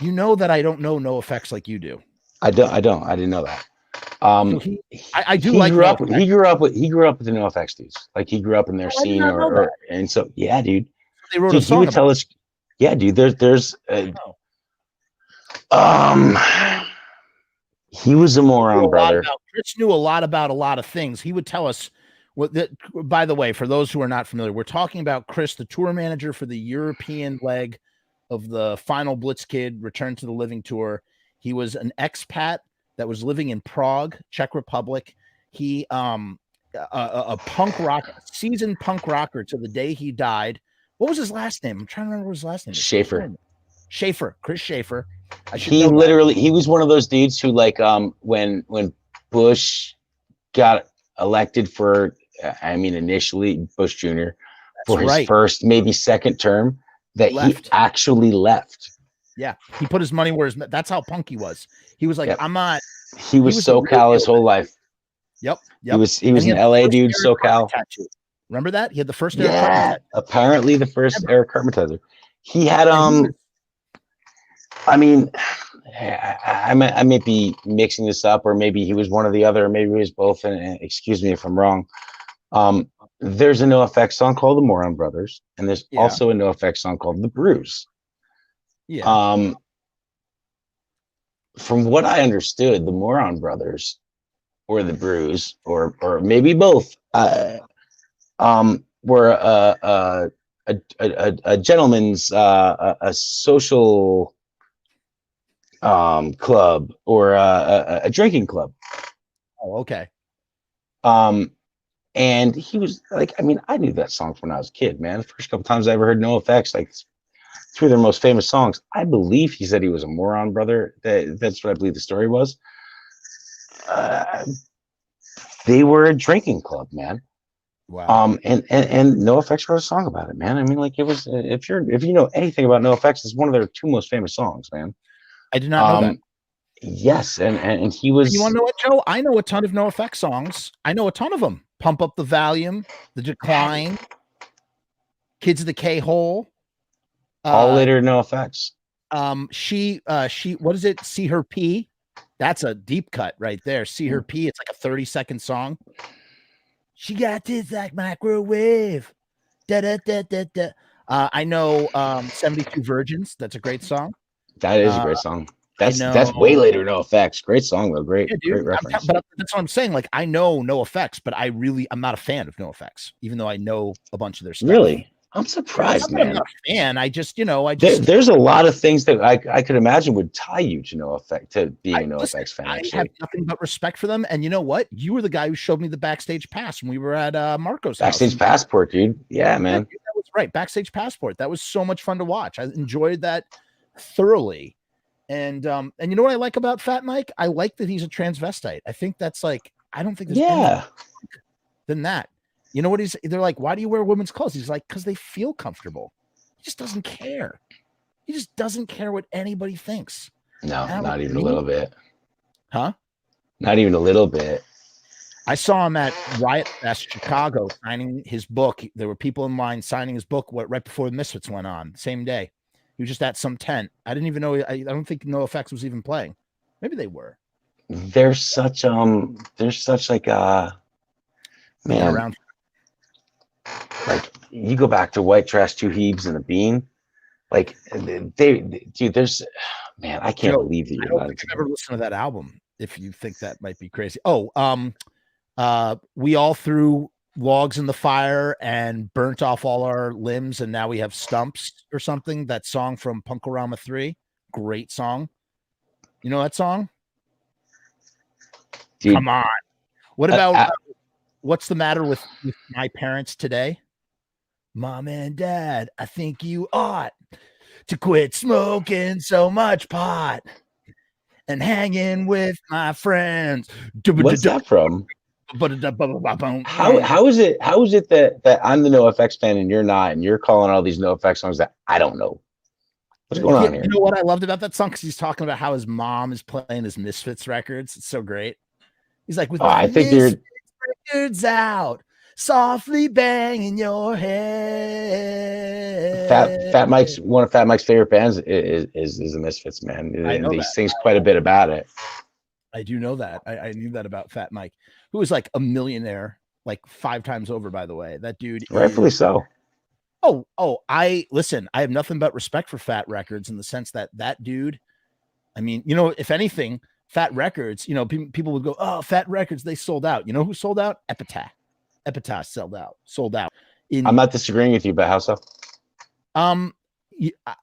Speaker 2: You know that I don't know NoFX like you do.
Speaker 3: I didn't know that.
Speaker 2: So I do like
Speaker 3: grew up. He grew up with the NoFX dudes. Like he grew up in their scene, and so yeah, dude.
Speaker 2: They wrote a song.
Speaker 3: He would tell us, yeah, dude. There's he was a moron brother.
Speaker 2: Chris knew a lot about a lot of things. He would tell us what. By the way, for those who are not familiar, we're talking about Chris, the tour manager for the European leg of the final Blitzkid Return to the Living tour. He was an expat that was living in Prague, Czech Republic. He a punk rock, seasoned punk rocker to the day he died. What was his last name? I'm trying to remember what his last name is. Schaefer, Chris Schaefer.
Speaker 3: He was one of those dudes who, like, when Bush got elected for, initially Bush Jr. for his first, maybe second term, that he actually left.
Speaker 2: Yeah, he put his money where that's how punk he was. He was like, I'm not.
Speaker 3: He was SoCal his whole life. Yep. He was an LA dude, SoCal.
Speaker 2: Remember that? He had the first Eric Cartman tattoo.
Speaker 3: Apparently the first Eric Cartman tattoo. He had I may be mixing this up, or maybe he was one or the other, or maybe he was both, and excuse me if I'm wrong. There's a NoFX song called The Moron Brothers, and there's also a NoFX song called The Bruise. Yeah. From what I understood, the Moron Brothers, or the Bruise, or maybe both, were a gentleman's a social club, or a drinking club.
Speaker 2: Oh, okay.
Speaker 3: And he was like, I knew that song from when I was a kid, man. The first couple times I ever heard NoFX, like, two of their most famous songs. I believe he said he was a moron brother. That's what I believe the story was. They were a drinking club, man.
Speaker 2: Wow.
Speaker 3: And NoFX wrote a song about it, man. It was, if you know anything about NoFX, it's one of their two most famous songs, man.
Speaker 2: I did not know that.
Speaker 3: Yes, and he was.
Speaker 2: You want to know what, Joe? I know a ton of NoFX songs. I know a ton of them. Pump Up the Volume, The Decline, Kids of the K-Hole.
Speaker 3: All later NoFX.
Speaker 2: She what is it? See Her Pee. That's a deep cut right there. See Her Pee. It's like a 30-second song. She got this like microwave. Da, da, da, da, da. I know 72 Virgins. That's a great song.
Speaker 3: That is a great song. That's way later NoFX. Great song though. Great reference.
Speaker 2: But that's what I'm saying. Like, I know NoFX, but I'm not a fan of NoFX, even though I know a bunch of their stuff.
Speaker 3: Really? I'm surprised, man.
Speaker 2: I'm not a fan. I just
Speaker 3: there's a lot of things that I could imagine would tie you to NoFX, to being a NoFX fan.
Speaker 2: I have nothing but respect for them. And you know what? You were the guy who showed me the backstage pass when we were at Marco's
Speaker 3: Backstage
Speaker 2: house.
Speaker 3: Passport, dude. Yeah, man.
Speaker 2: That was right. Backstage Passport. That was so much fun to watch. I enjoyed that thoroughly. And you know what I like about Fat Mike? I like that he's a transvestite. I think that's like, I don't think there's anything than that. You know what they're like, why do you wear women's clothes? He's like, because they feel comfortable. He just doesn't care. He just doesn't care what anybody thinks.
Speaker 3: No, not even a little bit.
Speaker 2: Huh?
Speaker 3: Not even a little bit.
Speaker 2: I saw him at Riot Fest Chicago signing his book. There were people in line signing his book right before the Misfits went on, same day. He was just at some tent. I didn't even know. I don't think NoFX was even playing. Maybe they were.
Speaker 3: There's such like man.
Speaker 2: Around.
Speaker 3: Like, you go back to White Trash, Two Heaves, and a Bean. Like, dude, there's, man, I can't believe that you're not.
Speaker 2: I've never listened to that album. If you think that might be crazy. Oh, we all threw logs in the fire and burnt off all our limbs, and now we have stumps or something. That song from Punkorama 3, great song. You know that song? Dude, come on. What about what's the matter with my parents today? Mom and Dad, I think you ought to quit smoking so much pot and hanging with my friends.
Speaker 3: What's that from? How is it that I'm the NoFX fan and you're not, and you're calling all these NoFX songs that I don't know? What's going on here?
Speaker 2: You know what I loved about that song? Because he's talking about how his mom is playing his Misfits records. It's so great. He's like, with
Speaker 3: I think you're
Speaker 2: records out, softly banging your head.
Speaker 3: Fat Mike's one of Fat Mike's favorite bands is the Misfits, man.
Speaker 2: I know
Speaker 3: He
Speaker 2: that.
Speaker 3: sings quite a bit about it.
Speaker 2: I do know that. I knew that about Fat Mike, who is like a millionaire, like 5 times over, by the way. That dude
Speaker 3: Rightfully so.
Speaker 2: I listen, I have nothing but respect for Fat Records in the sense that dude, I mean, if anything, Fat Records, people would go, oh, Fat Records, they sold out. You know who sold out? Epitaph sold out.
Speaker 3: I'm not disagreeing with you, but how so?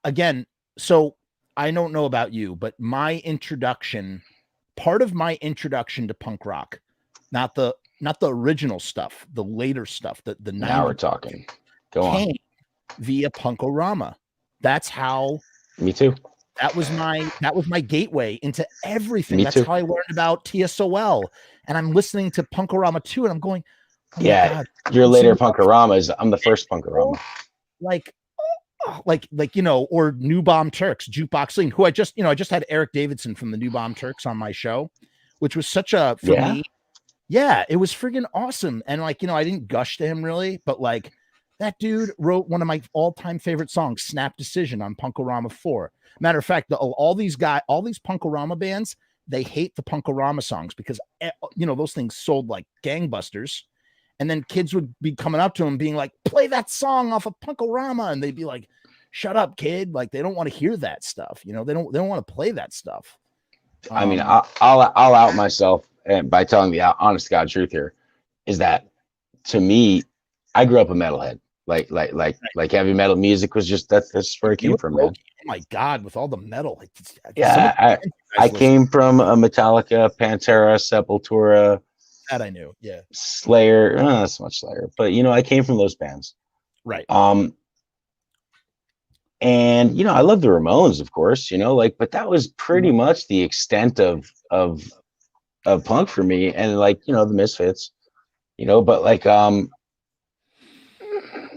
Speaker 2: Again, so I don't know about you, but part of my introduction to punk rock, not the original stuff, the later stuff, the
Speaker 3: now we're talking. Go on.
Speaker 2: Via Punkorama. That's how.
Speaker 3: Me too.
Speaker 2: That was my gateway into everything.
Speaker 3: Me
Speaker 2: That's
Speaker 3: too.
Speaker 2: how I learned about TSOL. And I'm listening to Punkorama 2 and I'm going, oh
Speaker 3: yeah,
Speaker 2: my God,
Speaker 3: your later Punkaramas. I'm the first Punkorama.
Speaker 2: Like or New Bomb Turks, Jukebox Lean, who I just had Eric Davidson from the New Bomb Turks on my show, which was such a me. Yeah, it was friggin' awesome. And I didn't gush to him really, but that dude wrote one of my all-time favorite songs, Snap Decision, on Punkorama 4. Matter of fact, all these Punkorama bands, they hate the Punkorama songs because those things sold like gangbusters. And then kids would be coming up to him being like, play that song off of Punkorama. And they'd be like, shut up, kid. Like, they don't want to hear that stuff. They don't want to play that stuff.
Speaker 3: I mean, I'll out myself by telling the honest to God truth here is that to me, I grew up a metalhead. Like heavy metal music was just that's where it came from, man.
Speaker 2: Oh my God, with all the metal.
Speaker 3: I came from a Metallica, Pantera, Sepultura.
Speaker 2: That I knew, yeah.
Speaker 3: Slayer, not so much Slayer, but I came from those bands.
Speaker 2: Right.
Speaker 3: And I love the Ramones, of course, but that was pretty much the extent of punk for me. And the Misfits, but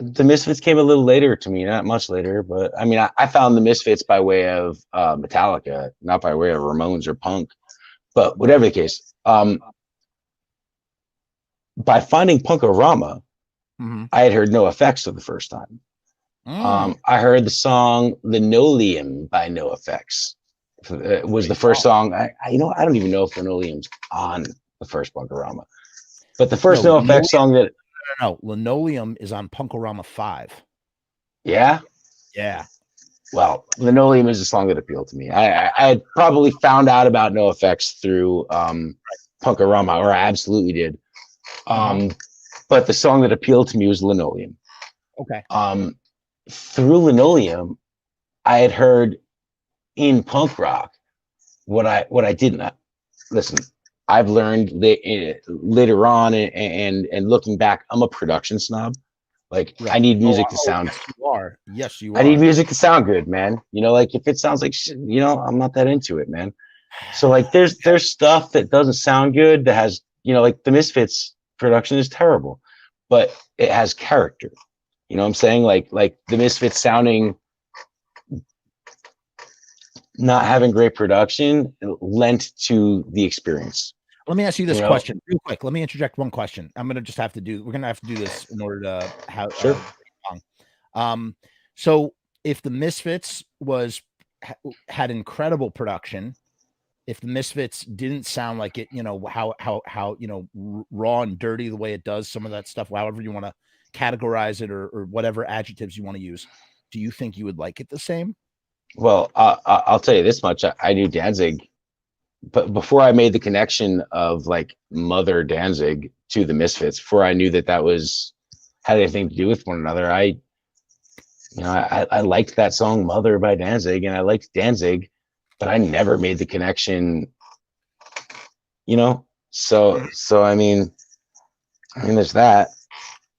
Speaker 3: the Misfits came a little later to me, not much later, but I mean, I found the Misfits by way of Metallica, not by way of Ramones or punk, but whatever the case, by finding Punkorama, I had heard NoFX for the first time. I heard the song Linoleum by NoFX. It was the first song. I don't even know if Linoleum's on the first Punkorama, but the first NoFX song that.
Speaker 2: No, Linoleum is on Punkorama 5.
Speaker 3: Yeah?
Speaker 2: Yeah.
Speaker 3: Well, Linoleum is a song that appealed to me. I had probably found out about NoFX through Punkorama, or I absolutely did. But the song that appealed to me was Linoleum.
Speaker 2: Okay.
Speaker 3: Through Linoleum, I had heard in punk rock what I didn't listen. I've learned later on and looking back, I'm a production snob. Right. I need music to sound.
Speaker 2: Yes, you are.
Speaker 3: I need music to sound good, man. If it sounds like shit, I'm not that into it, man. So there's stuff that doesn't sound good that has, the Misfits production is terrible, but it has character. You know what I'm saying? Like the Misfits sounding not having great production lent to the experience.
Speaker 2: Let me ask you this question real quick. Let me interject one question. We're going to have to do this in order to have
Speaker 3: sure.
Speaker 2: So if the Misfits had incredible production, if the Misfits didn't sound like it, how raw and dirty the way it does some of that stuff, however you want to categorize it or whatever adjectives you want to use, do you think you would like it the same?
Speaker 3: Well, I'll tell you this much. I knew Danzig. But before I made the connection of Mother Danzig to the Misfits, before I knew that had anything to do with one another, I liked that song Mother by Danzig, and I liked Danzig, but I never made the connection, so I mean there's that.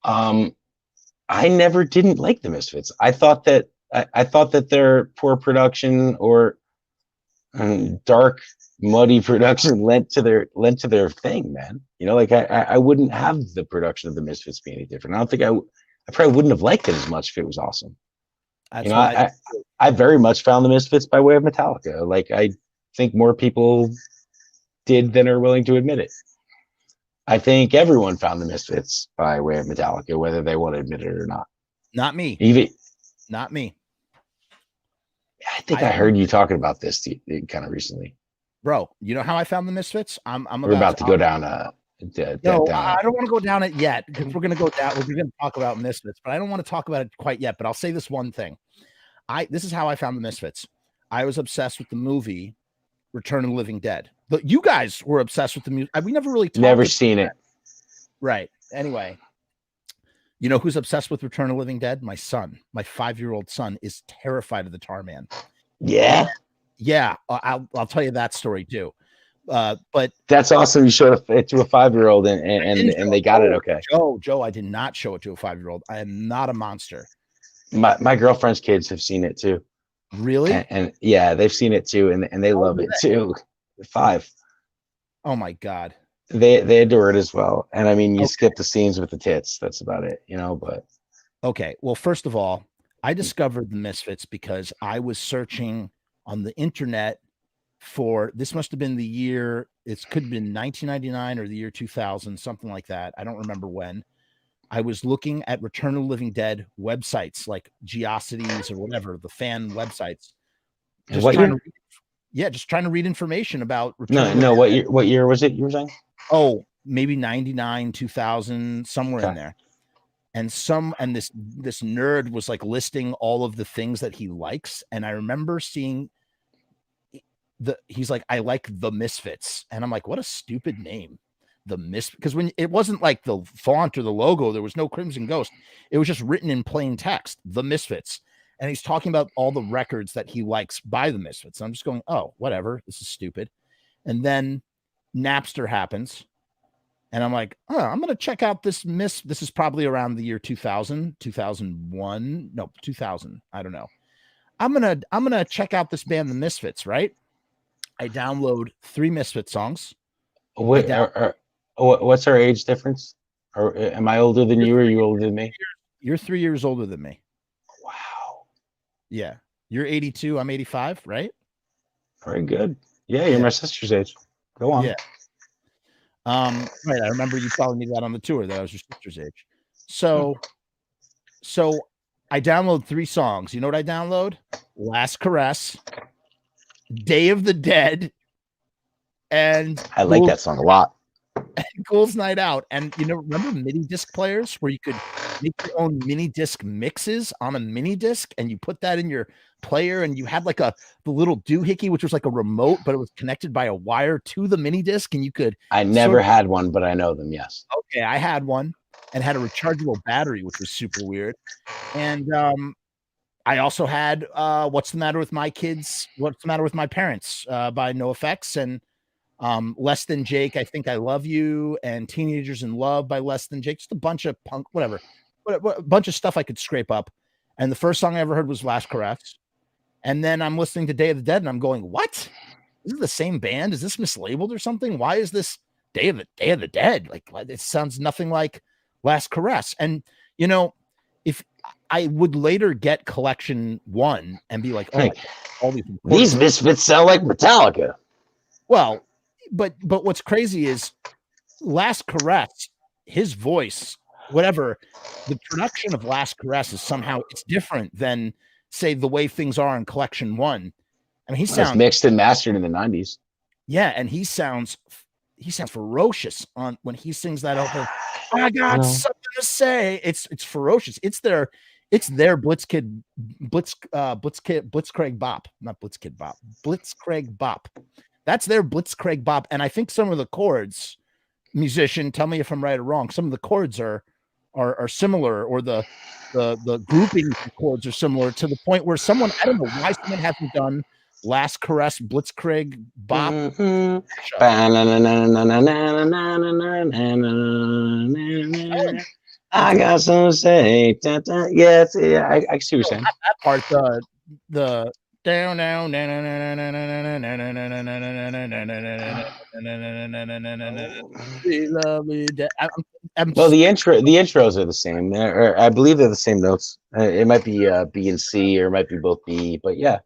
Speaker 3: I never didn't like the Misfits. I thought that their poor production or dark, muddy production lent to their thing, man. I wouldn't have the production of the Misfits be any different. I don't think I probably wouldn't have liked it as much if it was awesome. I very much found the Misfits by way of Metallica. I think more people did than are willing to admit it. I think everyone found the Misfits by way of Metallica, whether they want to admit it or not.
Speaker 2: Not me.
Speaker 3: Even
Speaker 2: not me.
Speaker 3: I think I heard you talking about this kind of recently.
Speaker 2: Bro, you know how I found the Misfits?
Speaker 3: We're about to go down
Speaker 2: no, I don't want to go down it yet because we're going to go down. We're going to talk about Misfits, but I don't want to talk about it quite yet. But I'll say this one thing. This is how I found the Misfits. I was obsessed with the movie Return of the Living Dead. But you guys were obsessed with the music. We never really
Speaker 3: never seen it.
Speaker 2: Right. Anyway, you know who's obsessed with Return of the Living Dead? My son. My 5-year-old son is terrified of the Tar Man.
Speaker 3: Yeah.
Speaker 2: Yeah. I'll tell you that story too. But
Speaker 3: that's awesome. You showed it to a 5-year-old and they got it okay.
Speaker 2: Joe, I did not show it to a 5-year-old. I am not a monster.
Speaker 3: My girlfriend's kids have seen it too.
Speaker 2: Really?
Speaker 3: And yeah, they've seen it too, and they love it too. 5.
Speaker 2: Oh my God.
Speaker 3: They adore it as well. And I mean, you skip the scenes with the tits. That's about it, but
Speaker 2: okay. Well, first of all, I discovered the Misfits because I was searching on the internet for, this must have been the year, it could have been 1999 or the year 2000, something like that. I don't remember when. I was looking at Return of the Living Dead websites like Geocities or whatever, the fan websites. Just trying to read information about Return.
Speaker 3: No, what year was it you were saying?
Speaker 2: Oh, maybe 99, 2000, somewhere in there. And this nerd was like listing all of the things that he likes. And I remember seeing he's like, I like the Misfits. And I'm like, what a stupid name. The Misfits, because when it wasn't like the font or the logo, there was no Crimson Ghost. It was just written in plain text, the Misfits. And he's talking about all the records that he likes by the Misfits. And I'm just going, oh, whatever. This is stupid. And then Napster happens. And I'm like, oh, I'm going to check out this This is probably around the year 2000, 2001. No, 2000. I don't know. I'm going to check out this band, the Misfits, right? I download 3 Misfit songs.
Speaker 3: What's our age difference? Or am I older than you, or are you older than me?
Speaker 2: You're 3 years older than me.
Speaker 3: Wow.
Speaker 2: Yeah. You're 82. I'm 85, right?
Speaker 3: Very good. Yeah, you're my sister's age. Go on.
Speaker 2: Yeah. Right. I remember you telling me that on the tour that I was your sister's age. So I download 3 songs. You know what I download? Last Caress, Day of the Dead, and
Speaker 3: I like that song a lot.
Speaker 2: Ghouls Night Out. And remember mini disc players where you could make your own mini disc mixes on a mini disc, and you put that in your player, and you had like the little doohickey, which was like a remote, but it was connected by a wire to the mini disc, and you could.
Speaker 3: I never had one, but I know them. Yes.
Speaker 2: Okay, I had one and had a rechargeable battery, which was super weird. And I also had What's the Matter with My Kids? What's the Matter with My Parents? By NoFX, and Less Than Jake, I Think I Love You, and Teenagers in Love by Less Than Jake. Just a bunch of punk, whatever, a bunch of stuff I could scrape up. And the first song I ever heard was Last Caress. And then I'm listening to Day of the Dead, and I'm going, what? Is it the same band? Is this mislabeled or something? Why is this Day of the Dead? Like, it sounds nothing like Last Caress. And if I would later get Collection 1 and be like, oh, all
Speaker 3: these Misfits sound like Metallica.
Speaker 2: Well, but what's crazy is Last Caress, his voice, whatever, the production of Last Caress is somehow it's different than, say, the way things are in Collection 1. I mean, he sounds
Speaker 3: mixed and mastered in the 90s.
Speaker 2: Yeah, and he sounds ferocious on when he sings that over. I got something to say. It's ferocious. It's their Blitzkid Blitzkrieg Bop, not Blitzkid Bop. Blitzkrieg Bop. That's their Blitzkrieg Bop. And I think some of the chords, musician, tell me if I'm right or wrong, some of the chords are similar, or the grouping of chords are similar, to the point where someone, I don't know why someone hasn't done Last Caress Blitzkrieg Bop.
Speaker 3: I got something to say. Yeah, I see what you're saying.
Speaker 2: That part, the down.
Speaker 3: Well, the intros are the same. I believe they're the same notes. It might be B and C, or it might be both B, but yeah,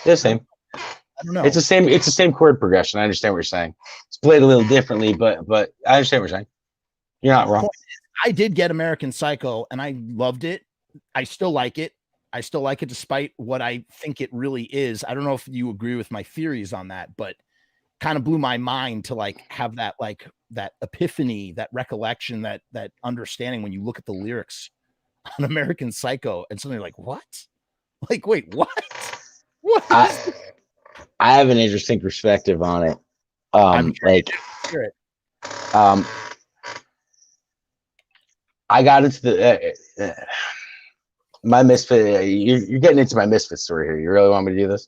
Speaker 3: they're the same.
Speaker 2: I don't know.
Speaker 3: It's the same chord progression. I understand what you're saying. It's played a little differently, but I understand what you're saying. You're not wrong.
Speaker 2: I did get American Psycho, and I loved it. I still like it. Despite what I think it really is. I don't know if you agree with my theories on that, but kind of blew my mind to like have that epiphany, that recollection, that understanding when you look at the lyrics on American Psycho, and suddenly like, what? Like, wait, what? What?
Speaker 3: I have an interesting perspective on it. I got into the my misfit. You're getting into my misfit story here. You really want me to do this?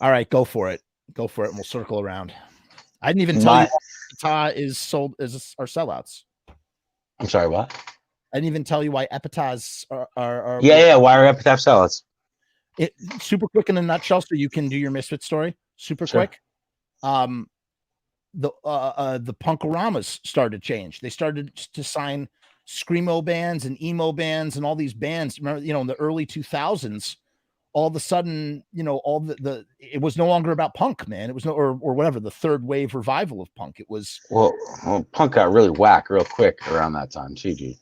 Speaker 2: All right, go for it. And we'll circle around. I didn't even tell you Epitaph is sold are sellouts.
Speaker 3: I'm sorry, what?
Speaker 2: I didn't even tell you why Epitaphs are.
Speaker 3: Yeah. Why are Epitaph sellouts?
Speaker 2: It super quick in a nutshell, so you can do your misfit story super quick. The Punkaramas started to change. They started to sign screamo bands and emo bands and all these bands. Remember, in the early 2000s, all of a sudden, all it was no longer about punk, man. It was or whatever, the third wave revival of punk. It was
Speaker 3: well, punk got really whack real quick around that time too, dude.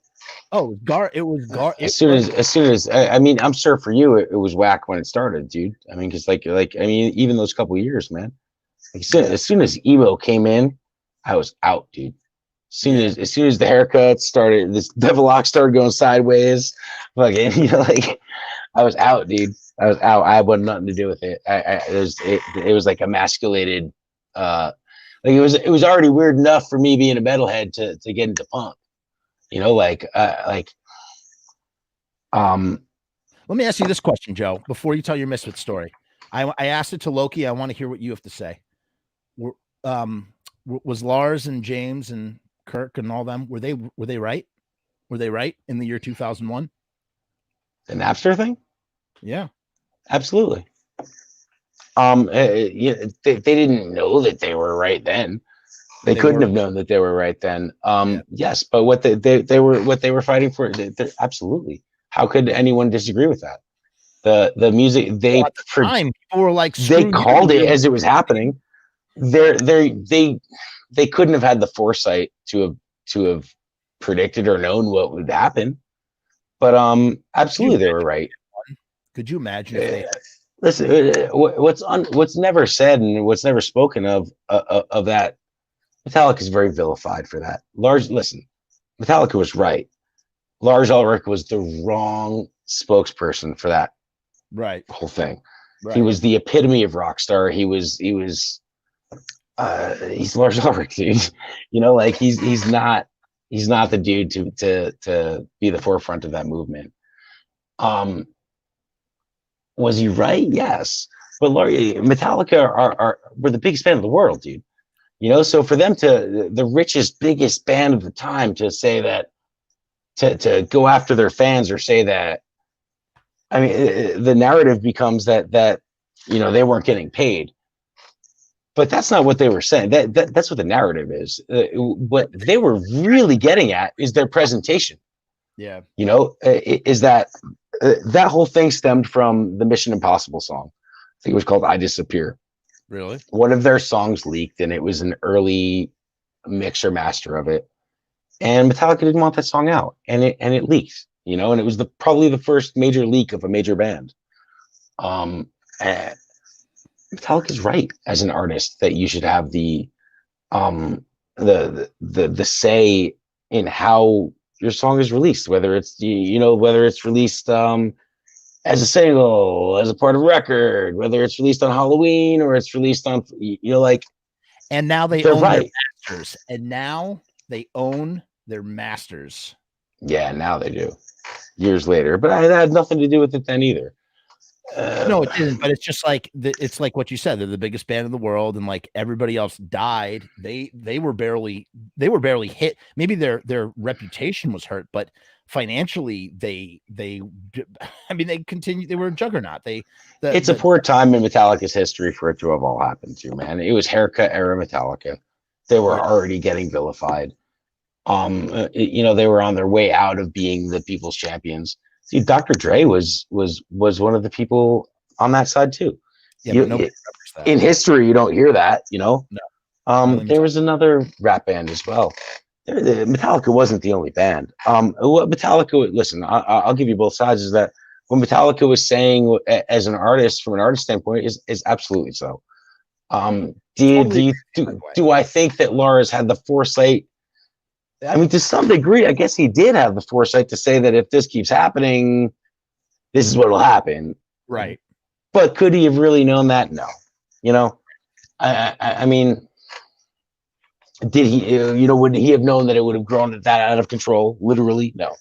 Speaker 2: Oh, it was
Speaker 3: as soon as I mean, I'm sure for you it was whack when it started, dude. I mean, because even those couple of years, man. As soon as emo came in, I was out, dude. As soon as the haircuts started, this Devil Lock started going sideways, I was out, dude. I was out. I had nothing to do with it. It was like emasculated. It was already weird enough for me being a metalhead to get into punk. Let
Speaker 2: me ask you this question, Joe, before you tell your misfit story. I asked it to Loki. I want to hear what you have to say. Was Lars and James and Kirk and all them, were they right? Were they right in the year 2001?
Speaker 3: The Napster thing?
Speaker 2: Yeah,
Speaker 3: absolutely. They didn't know that they were right then. They couldn't have known that they were right then. Yes, but what they were fighting for, absolutely. How could anyone disagree with that? The music
Speaker 2: at the time, people were like,
Speaker 3: they called it as it was happening. They couldn't have had the foresight to have predicted or known what would happen. But absolutely, they were right.
Speaker 2: Could you imagine if they?
Speaker 3: Listen, what's never said and what's never spoken of that. Metallica is very vilified for that. Metallica was right. Lars Ulrich was the wrong spokesperson for that whole thing. Right. He was the epitome of rock star. He's Lars Ulrich, dude. He's not the dude to be the forefront of that movement. Was he right? Yes. But Metallica were the biggest band of the world, dude. So for them the richest, biggest band of the time to say that, to go after their fans or say that, I mean, the narrative becomes that they weren't getting paid, but that's not what they were saying. That's what the narrative is. What they were really getting at is their presentation.
Speaker 2: Yeah.
Speaker 3: Is that whole thing stemmed from the Mission Impossible song. I think it was called "I Disappear."
Speaker 2: Really?
Speaker 3: One of their songs leaked, and it was an early mixer master of it. And Metallica didn't want that song out, and it leaked. And it was probably the first major leak of a major band. Metallica's right as an artist that you should have the say in how your song is released, whether it's released as a single, as a part of a record, whether it's released on Halloween or it's released on,
Speaker 2: and now they own their masters. And now they own their masters.
Speaker 3: Yeah, now they do. Years later, but I had nothing to do with it then either.
Speaker 2: No, it didn't. But it's just like it's like what you said. They're the biggest band in the world, and like everybody else died. They were barely hit. Maybe their reputation was hurt, but financially they continued. They were a juggernaut. It's
Speaker 3: a poor time in Metallica's history for it to have all happened to, man. It was haircut era Metallica. They were already getting vilified. They were on their way out of being the people's champions. See, Dr. Dre was one of the people on that side too.
Speaker 2: Yeah,
Speaker 3: in history, you don't hear that,
Speaker 2: No.
Speaker 3: There was another rap band as well. Metallica wasn't the only band. What Metallica, listen, I'll give you both sides, is that what Metallica was saying as an artist, from an artist standpoint, is absolutely so. Do I think that Lars had the foresight? I mean, to some degree, I guess he did have the foresight to say that if this keeps happening, this is what will happen.
Speaker 2: Right.
Speaker 3: But could he have really known that? No. You know, I mean, did he, would he have known that it would have grown that out of control? Literally, no.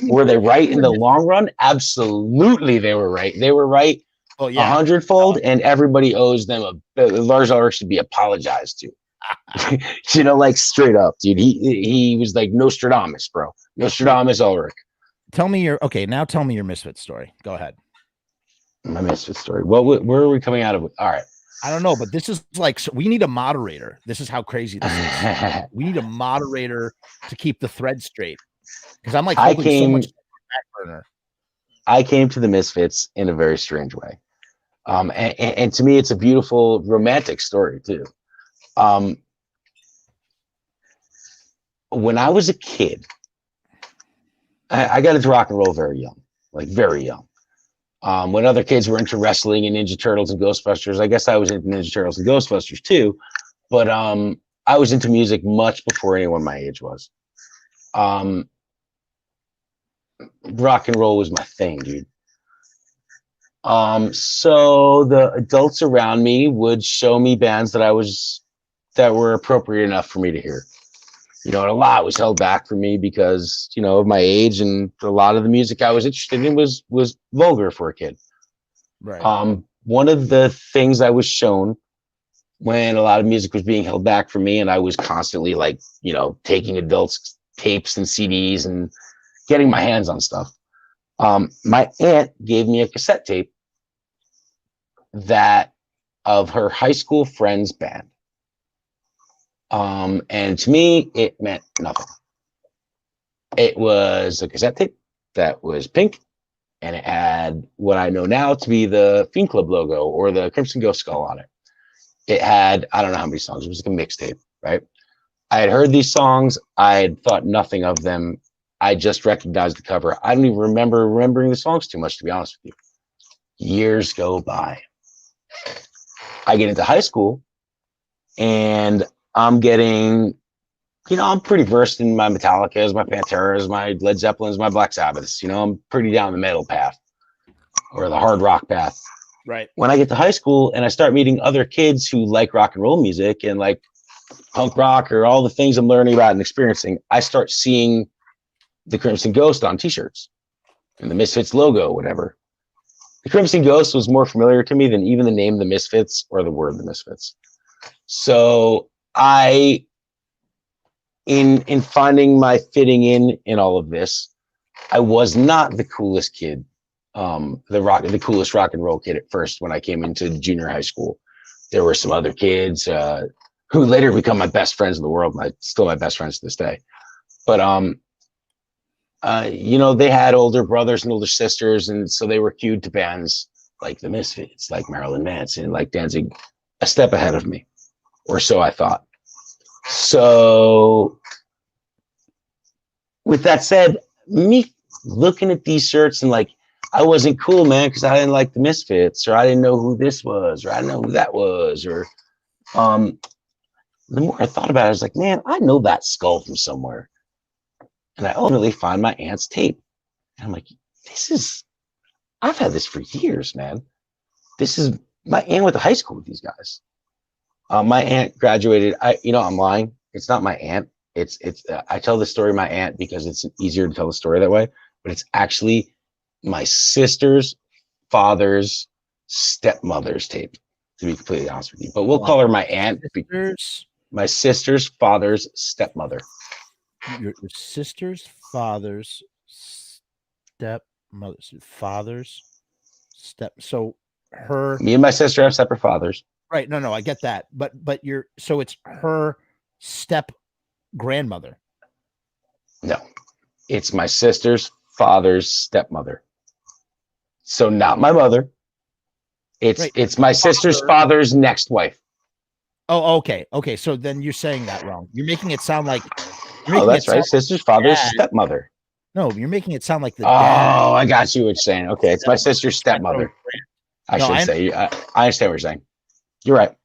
Speaker 3: Were they right in the long run? Absolutely, they were right. They were right 100-fold, and everybody owes them Lars Ulrich should be apologized to. Like straight up, dude. He was like Nostradamus, bro. Nostradamus Ulrich.
Speaker 2: Tell me your Misfit story. Go ahead.
Speaker 3: My Misfit story. Well, where are we coming out of? All right.
Speaker 2: I don't know, but this is like, so we need a moderator. This is how crazy this is. We need a moderator to keep the thread straight. Because I'm like, so much back burner.
Speaker 3: I came to the Misfits in a very strange way. And to me, it's a beautiful romantic story too. When I was a kid, I got into rock and roll very young, like very young. When other kids were into wrestling and Ninja Turtles and Ghostbusters, I guess I was into Ninja Turtles and Ghostbusters too. But I was into music much before anyone my age was. Rock and roll was my thing, dude. So the adults around me would show me bands that were appropriate enough for me to hear. And a lot was held back from me because, of my age, and a lot of the music I was interested in was vulgar for a kid.
Speaker 2: Right.
Speaker 3: One of the things I was shown when a lot of music was being held back from me, and I was constantly taking adults' tapes and CDs and getting my hands on stuff. My aunt gave me a cassette tape of her high school friend's band. And to me, it meant nothing. It was a cassette tape that was pink, and it had what I know now to be the Fiend Club logo or the Crimson Ghost skull on it. It had, I don't know how many songs. It was like a mixtape, right? I had heard these songs. I had thought nothing of them. I just recognized the cover. I don't even remembering the songs too much, to be honest with you. Years go by. I get into high school, and I'm getting, I'm pretty versed in my Metallicas, my Panteras, my Led Zeppelins, my Black Sabbaths. I'm pretty down the metal path or the hard rock path.
Speaker 2: Right.
Speaker 3: When I get to high school and I start meeting other kids who like rock and roll music and like punk rock or all the things I'm learning about and experiencing, I start seeing the Crimson Ghost on T-shirts and the Misfits logo, whatever. The Crimson Ghost was more familiar to me than even the name the Misfits or the word the Misfits. So in finding my fitting in all of this, I was not the coolest kid, the coolest rock and roll kid at first when I came into junior high school. There were some other kids who later become my best friends in the world. Still my best friends to this day. But they had older brothers and older sisters, and so they were cued to bands like the Misfits, like Marilyn Manson, like Danzig, a step ahead of me, or so I thought. So with that said, me looking at these shirts and like, I wasn't cool, man, because I didn't like the Misfits, or I didn't know who this was, or I didn't know who that was, or the more I thought about it, I was like, man, I know that skull from somewhere. And I ultimately find my aunt's tape. And I'm like, I've had this for years, man. My aunt went to high school with these guys. My aunt graduated. I'm lying. It's not my aunt. I tell the story of my aunt because it's easier to tell the story that way, but it's actually my sister's father's stepmother's tape, to be completely honest with you. But we'll call her my aunt. My sister's father's stepmother.
Speaker 2: Your sister's father's stepmother. So
Speaker 3: me and my sister have separate fathers.
Speaker 2: Right. No, I get that. But so it's her step grandmother.
Speaker 3: No, it's my sister's father's stepmother. So not my mother. It's my sister's father's next wife.
Speaker 2: Oh, okay. Okay. So then you're saying that wrong. You're making it sound like.
Speaker 3: Oh, that's right. Sister's father's stepmother.
Speaker 2: No, you're making it sound like the
Speaker 3: dad. Oh, I got you what you're saying. Okay. It's my sister's stepmother. I understand what you're saying. You're right.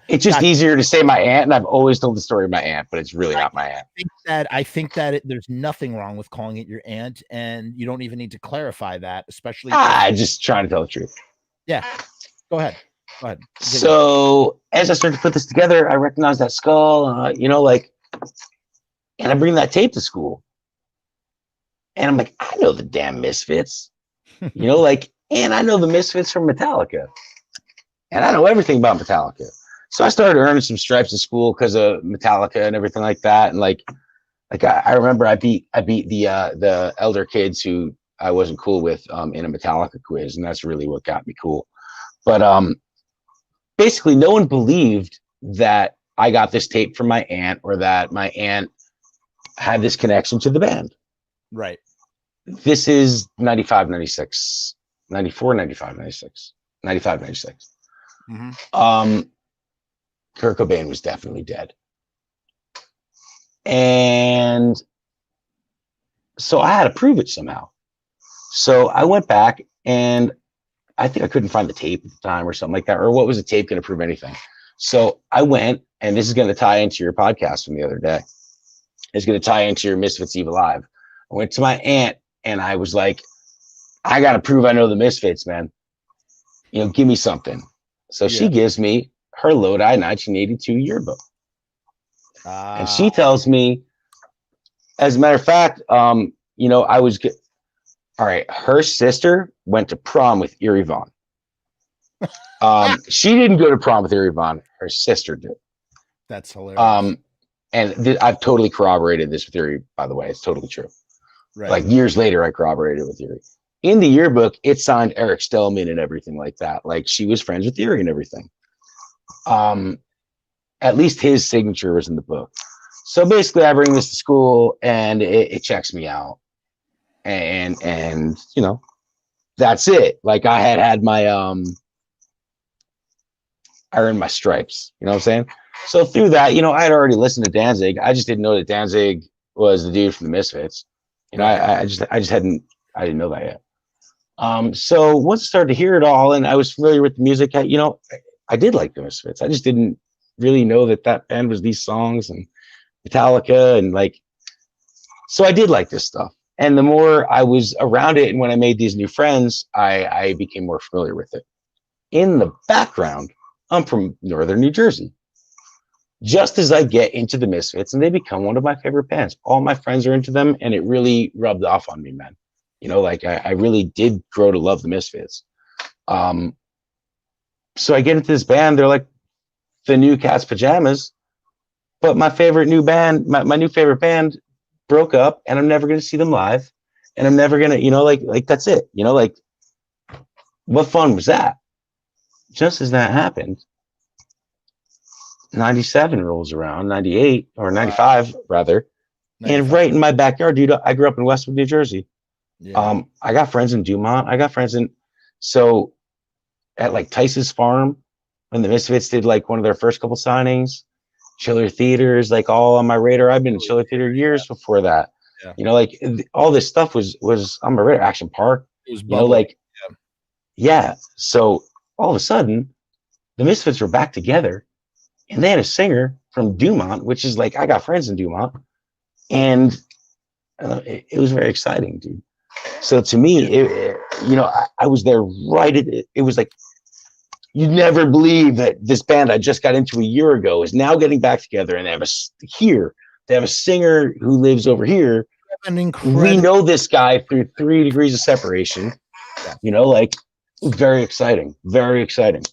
Speaker 3: It's just easier to say my aunt, and I've always told the story of my aunt, but it's really not my aunt.
Speaker 2: I think that there's nothing wrong with calling it your aunt, and you don't even need to clarify that, especially.
Speaker 3: I'm just trying to tell the truth.
Speaker 2: Yeah. Go ahead.
Speaker 3: So as I started to put this together, I recognized that skull, and I bring that tape to school, and I'm like, I know the damn Misfits, and I know the Misfits from Metallica, and I know everything about Metallica. So I started earning some stripes at school because of Metallica and everything like that. And I remember I beat the elder kids who I wasn't cool with in a Metallica quiz, and that's really what got me cool. But basically, no one believed that I got this tape from my aunt or that my aunt had this connection to the band.
Speaker 2: Right.
Speaker 3: This is 95, 96, 94, 95, 96, 95, 96. Mm-hmm. Kurt Cobain was definitely dead. And so I had to prove it somehow. So I went back, and I think I couldn't find the tape at the time or something like that, or what was the tape going to prove anything? So I went, and this is going to tie into your podcast from the other day. It's going to tie into your Misfits Eve Alive. I went to my aunt, and I was like, I got to prove I know the Misfits, man. Give me something. So she gives me her Lodi 1982 yearbook. And she tells me, as a matter of fact, all right, her sister went to prom with Eerie Von. She didn't go to prom with Eerie Von. Her sister did.
Speaker 2: That's hilarious.
Speaker 3: And I've totally corroborated this with Eerie, by the way. It's totally true. Right. Like years later, I corroborated it with Eerie. In the yearbook, it signed Eric Stellman and everything like that. Like she was friends with Eerie and everything. At least his signature was in the book. So basically, I bring this to school, and it checks me out. And that's it. Like I had my I earned my stripes. You know what I'm saying? So through that, I had already listened to Danzig. I just didn't know that Danzig was the dude from the Misfits. I didn't know that yet. So once I started to hear it all, and I was familiar with the music, I did like the Misfits. I just didn't really know that band was these songs and Metallica, and so I did like this stuff. And the more I was around it, and when I made these new friends, I became more familiar with it. In the background, I'm from northern New Jersey. Just as I get into the Misfits, and they become one of my favorite bands. All my friends are into them, and it really rubbed off on me, man. I really did grow to love the Misfits. So I get into this band. They're like the new Cat's Pajamas, but my favorite new band, my new favorite band, broke up, and I'm never going to see them live, and I'm never going to, that's it. What fun was that? Just as that happened, 97 rolls around, 98 or 95 rather, 95. And right in my backyard, dude. I grew up in Westwood, New Jersey. Yeah. I got friends in Dumont. I got friends so at Tice's farm, when the Misfits did one of their first couple signings, Chiller Theaters, all on my radar. I've been in Chiller Theater years before that. Yeah. All this stuff was on my radar. Action Park. It was yeah. So all of a sudden, the Misfits were back together, and they had a singer from Dumont, which is I got friends in Dumont, and it was very exciting, dude. So to me, I was there right at it. It was you never believe that this band I just got into a year ago is now getting back together, and they have a singer who lives over here. We know this guy through 3 degrees of separation. Yeah. Very exciting, very exciting.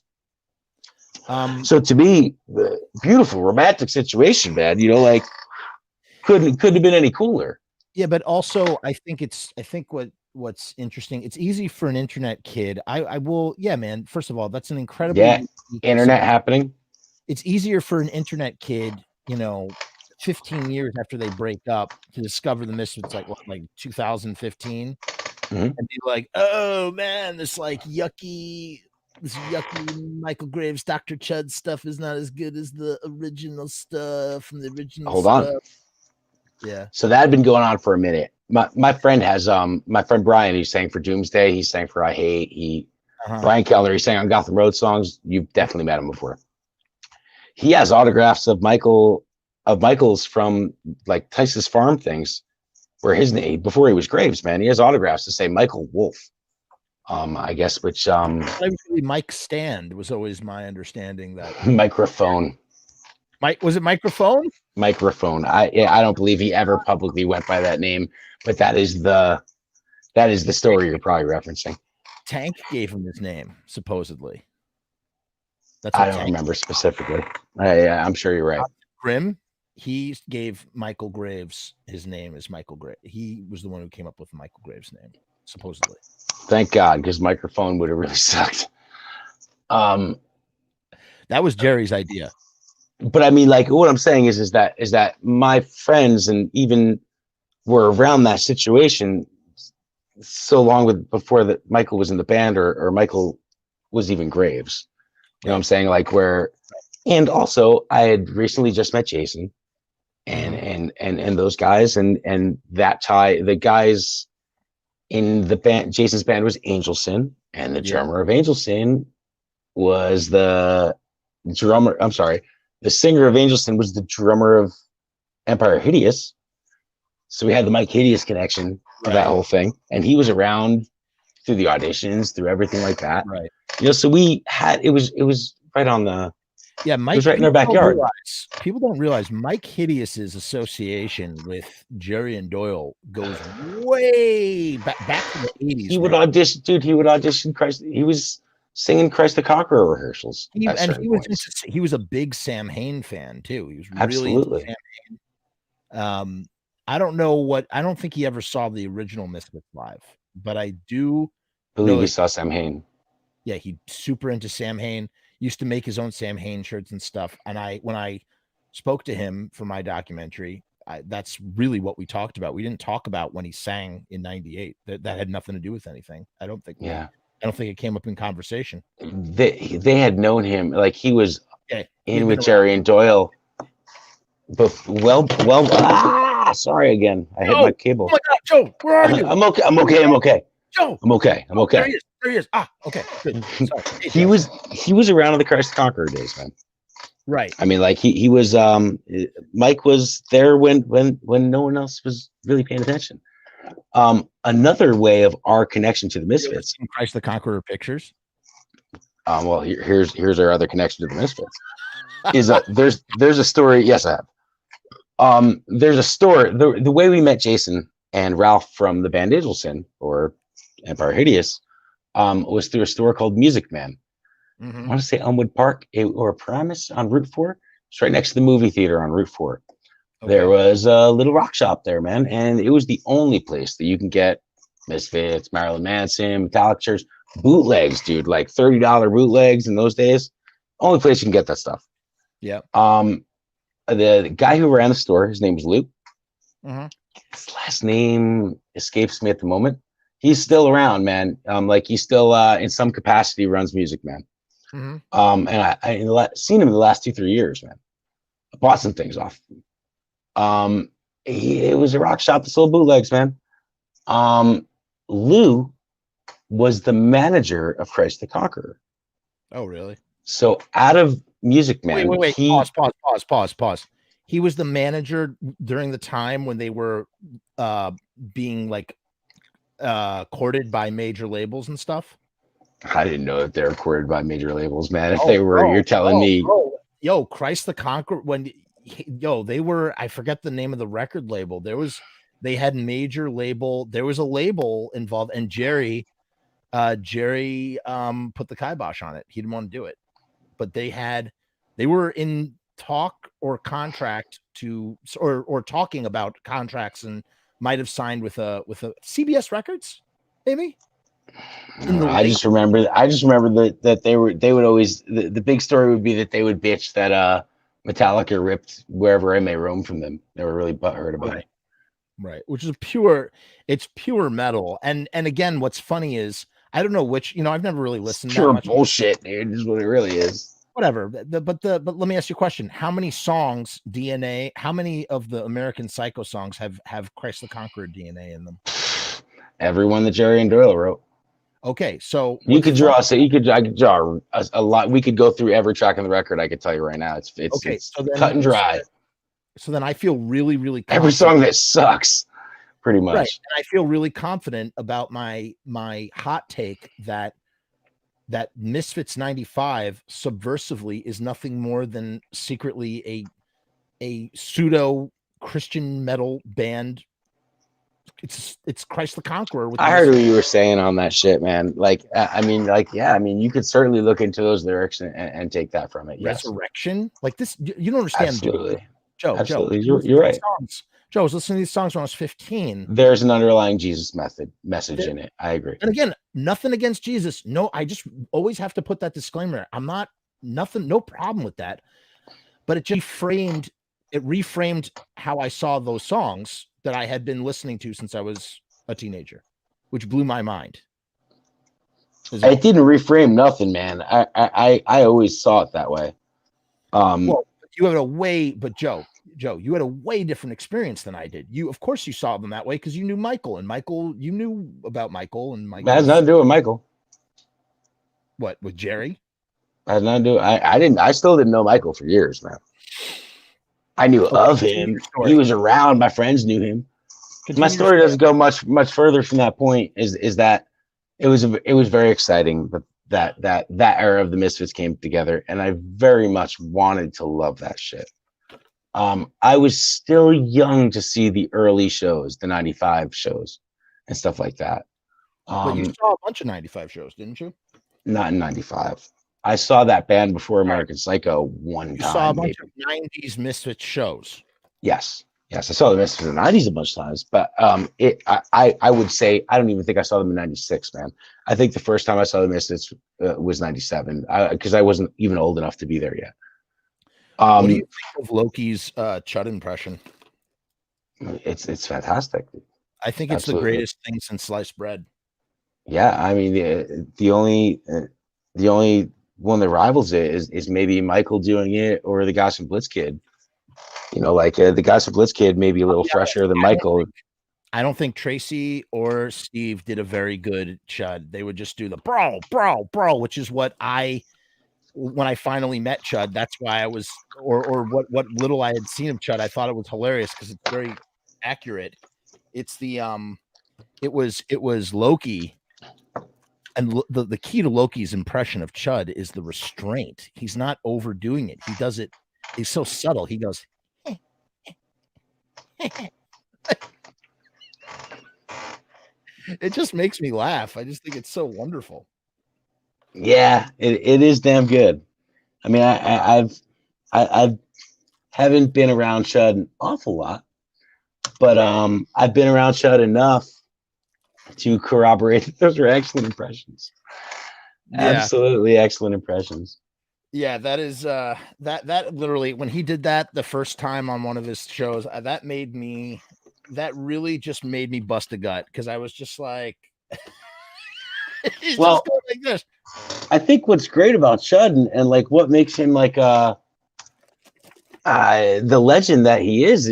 Speaker 3: So to me, the beautiful romantic situation, man. Couldn't have been any cooler.
Speaker 2: Yeah, but also I think what's interesting, it's easy for an internet kid. Man, first of all, that's an incredible
Speaker 3: internet happening.
Speaker 2: It's easier for an internet kid, 15 years after they break up, to discover the Misfits, 2015, and be like, oh man, this yucky this yucky Michael Graves, Dr. Chud stuff is not as good as the original stuff from the original
Speaker 3: Hold
Speaker 2: stuff.
Speaker 3: on.
Speaker 2: Yeah.
Speaker 3: So that had been going on for a minute. My friend has my friend Brian, he sang for Doomsday, he sang for I Hate, Brian Keller, he sang on Gotham Road songs. You've definitely met him before. He has autographs of Michael's from like Tice's Farm things, where his name before he was Graves, man. He has autographs to say Michael Wolf. I guess which
Speaker 2: Mike Stand was always my understanding that
Speaker 3: microphone.
Speaker 2: Mike, was it microphone?
Speaker 3: Microphone. I don't believe he ever publicly went by that name, but that is the story you're probably referencing.
Speaker 2: Tank gave him his name, supposedly.
Speaker 3: I don't remember specifically. I'm sure you're right.
Speaker 2: Grimm, he gave Michael Graves his name as Michael Graves. He was the one who came up with Michael Graves' name, supposedly.
Speaker 3: Thank God, because microphone would have really sucked.
Speaker 2: That was Jerry's idea.
Speaker 3: But I mean, like, what I'm saying is that my friends and even were around that situation so long before that Michael was in the band or Michael was even Graves. You know what I'm saying? Like and also I had recently just met Jason and those guys and that the guys in the band, Jason's band was Angel Sin, and the drummer of Angel Sin was the singer of Angel Sin was the drummer of Empire Hideous. So we had the Mike Hideous connection to that whole thing. And he was around through the auditions, through everything like that.
Speaker 2: Right.
Speaker 3: You know, so we had, it was right on the,
Speaker 2: Mike,
Speaker 3: it was right in our backyard.
Speaker 2: People don't realize Mike Hideous's association with Jerry and Doyle goes way back to the 80s.
Speaker 3: He would audition, dude. He would audition Christ. He was singing Christ the Conqueror rehearsals.
Speaker 2: He was a big Sam Hain fan too. He was really
Speaker 3: absolutely
Speaker 2: into Sam Hain. I don't think he ever saw the original Misfits live, but I do
Speaker 3: believe he saw Sam Hain.
Speaker 2: Yeah, he's super into Sam Hain. Used to make his own Sam Hain shirts and stuff. And when I spoke to him for my documentary, that's really what we talked about. We didn't talk about when he sang in '98. That had nothing to do with anything. I don't think it came up in conversation.
Speaker 3: They had known him, like he was in with Jerry and Doyle. But sorry again. I hit my cable.
Speaker 2: Oh my God, Joe, where are you?
Speaker 3: I'm okay.
Speaker 2: Joe,
Speaker 3: I'm okay.
Speaker 2: There he is. Okay, good. Sorry.
Speaker 3: He was around in the Christ the Conqueror days, man.
Speaker 2: Right.
Speaker 3: I mean, like he was Mike was there when no one else was really paying attention. Another way of our connection to the Misfits.
Speaker 2: Christ the Conqueror pictures.
Speaker 3: Well, here's our other connection to the Misfits. There's a story. Yes, I have. There's a story. The way we met Jason and Ralph from the band Angel Sin or Empire Hideous was through a store called Music Man. I want to say Elmwood Park or Frumess on Route 4. It's right next to the movie theater on Route 4. Okay. There was a little rock shop there, man, and it was the only place that you can get Misfits, Marilyn Manson, Metallica shirts, bootlegs, dude, like $30 bootlegs in those days. Only place you can get that stuff.
Speaker 2: Yeah.
Speaker 3: The guy who ran the store, his name was Luke. His last name escapes me at the moment. He's still around, man. Like he's still in some capacity runs Music Man. And I seen him in the last 2-3 years, man. I bought some things off him. It was a rock shop that sold bootlegs, man. Lou was the manager of Christ the Conqueror.
Speaker 2: Oh, really?
Speaker 3: So out of Music Man,
Speaker 2: wait. Pause. He was the manager during the time when they were being like courted by major labels and stuff.
Speaker 3: I didn't know that they were courted by major labels, man. If they were, you're telling me.
Speaker 2: Yo, Christ the Conqueror, they were, I forget the name of the record label. They had major label. There was a label involved, and Jerry put the kibosh on it. He didn't want to do it, but they were in talk or contract or talking about contracts and might have signed with a CBS Records, maybe. I just remember that they would always the big story would be that they would bitch that Metallica ripped Wherever I May Roam from them. They were really butthurt about it. Right, which is pure metal. And again, what's funny is I don't know which, I've never really listened
Speaker 3: Pure
Speaker 2: that much.
Speaker 3: bullshit, dude. Is what it really is.
Speaker 2: Whatever. But let me ask you a question. How many songs DNA, how many of the American Psycho songs have Christ the Conqueror DNA in them?
Speaker 3: Everyone that Jerry and Doyle wrote.
Speaker 2: Okay, so
Speaker 3: I could draw a lot. We could go through every track on the record. I could tell you right now. It's so then, cut and dry.
Speaker 2: So then I feel really, really
Speaker 3: confident. Every song that sucks, pretty much. Right.
Speaker 2: And I feel really confident about my hot take that Misfits 95 subversively is nothing more than secretly a pseudo Christian metal band. It's Christ the Conqueror.
Speaker 3: I heard what you were saying on that shit, man. You could certainly look into those lyrics and take that from it.
Speaker 2: Resurrection, yes. Like this, you don't understand.
Speaker 3: Absolutely.
Speaker 2: Joe.
Speaker 3: Absolutely. You're right.
Speaker 2: Joe, I was listening to these songs when I was 15.
Speaker 3: There's an underlying Jesus message in it. I agree.
Speaker 2: And again, nothing against Jesus. No, I just always have to put that disclaimer. I'm not no problem with that. But it just reframed how I saw those songs that I had been listening to since I was a teenager, which blew my mind.
Speaker 3: It didn't reframe nothing, man. I always saw it that way.
Speaker 2: Well, you had Joe, you had a way different experience than I did. Of course you saw them that way because you knew Michael, and you knew about Michael, and Michael.
Speaker 3: That has nothing to do with Michael.
Speaker 2: What, with Jerry?
Speaker 3: That has nothing to do. I still didn't know Michael for years, man. I knew of him. He was around. My friends knew him. My story doesn't go much further from that point. Is that it was very exciting that era of the Misfits came together, and I very much wanted to love that shit. I was still young to see the early shows, the 95 shows and stuff like that.
Speaker 2: But you saw a bunch of 95 shows, didn't you?
Speaker 3: Not in 95. I saw that band before American Psycho one time.
Speaker 2: You saw a bunch of 90s Misfits shows.
Speaker 3: Yes. I saw the Misfits in the 90s a bunch of times, but I would say I don't even think I saw them in 96, man. I think the first time I saw the Misfits was 97 because I wasn't even old enough to be there yet.
Speaker 2: What do you think of Loki's Chud impression?
Speaker 3: It's fantastic.
Speaker 2: I think it's the greatest thing since sliced bread.
Speaker 3: Yeah, I mean the only one that rivals it is maybe Michael doing it or the guys from Blitzkid. The guys from Blitzkid may be a little fresher than Michael.
Speaker 2: I don't think Tracy or Steve did a very good Chud. They would just do the bro, which is what when I finally met Chud, that's why I was, or what little I had seen of Chud, I thought it was hilarious because it's very accurate. It's it was Loki. And the key to Loki's impression of Chud is the restraint. He's not overdoing it. He does it. He's so subtle. He goes, it just makes me laugh. I just think it's so wonderful.
Speaker 3: Yeah, it is damn good. I mean, I haven't been around Chud an awful lot, but I've been around Chud enough to corroborate those are excellent impressions. Yeah. Absolutely excellent impressions.
Speaker 2: Yeah, that is that literally when he did that the first time on one of his shows, that really just made me bust a gut because I was just like, he's just going like this.
Speaker 3: I think what's great about Chud and like what makes him like the legend that he is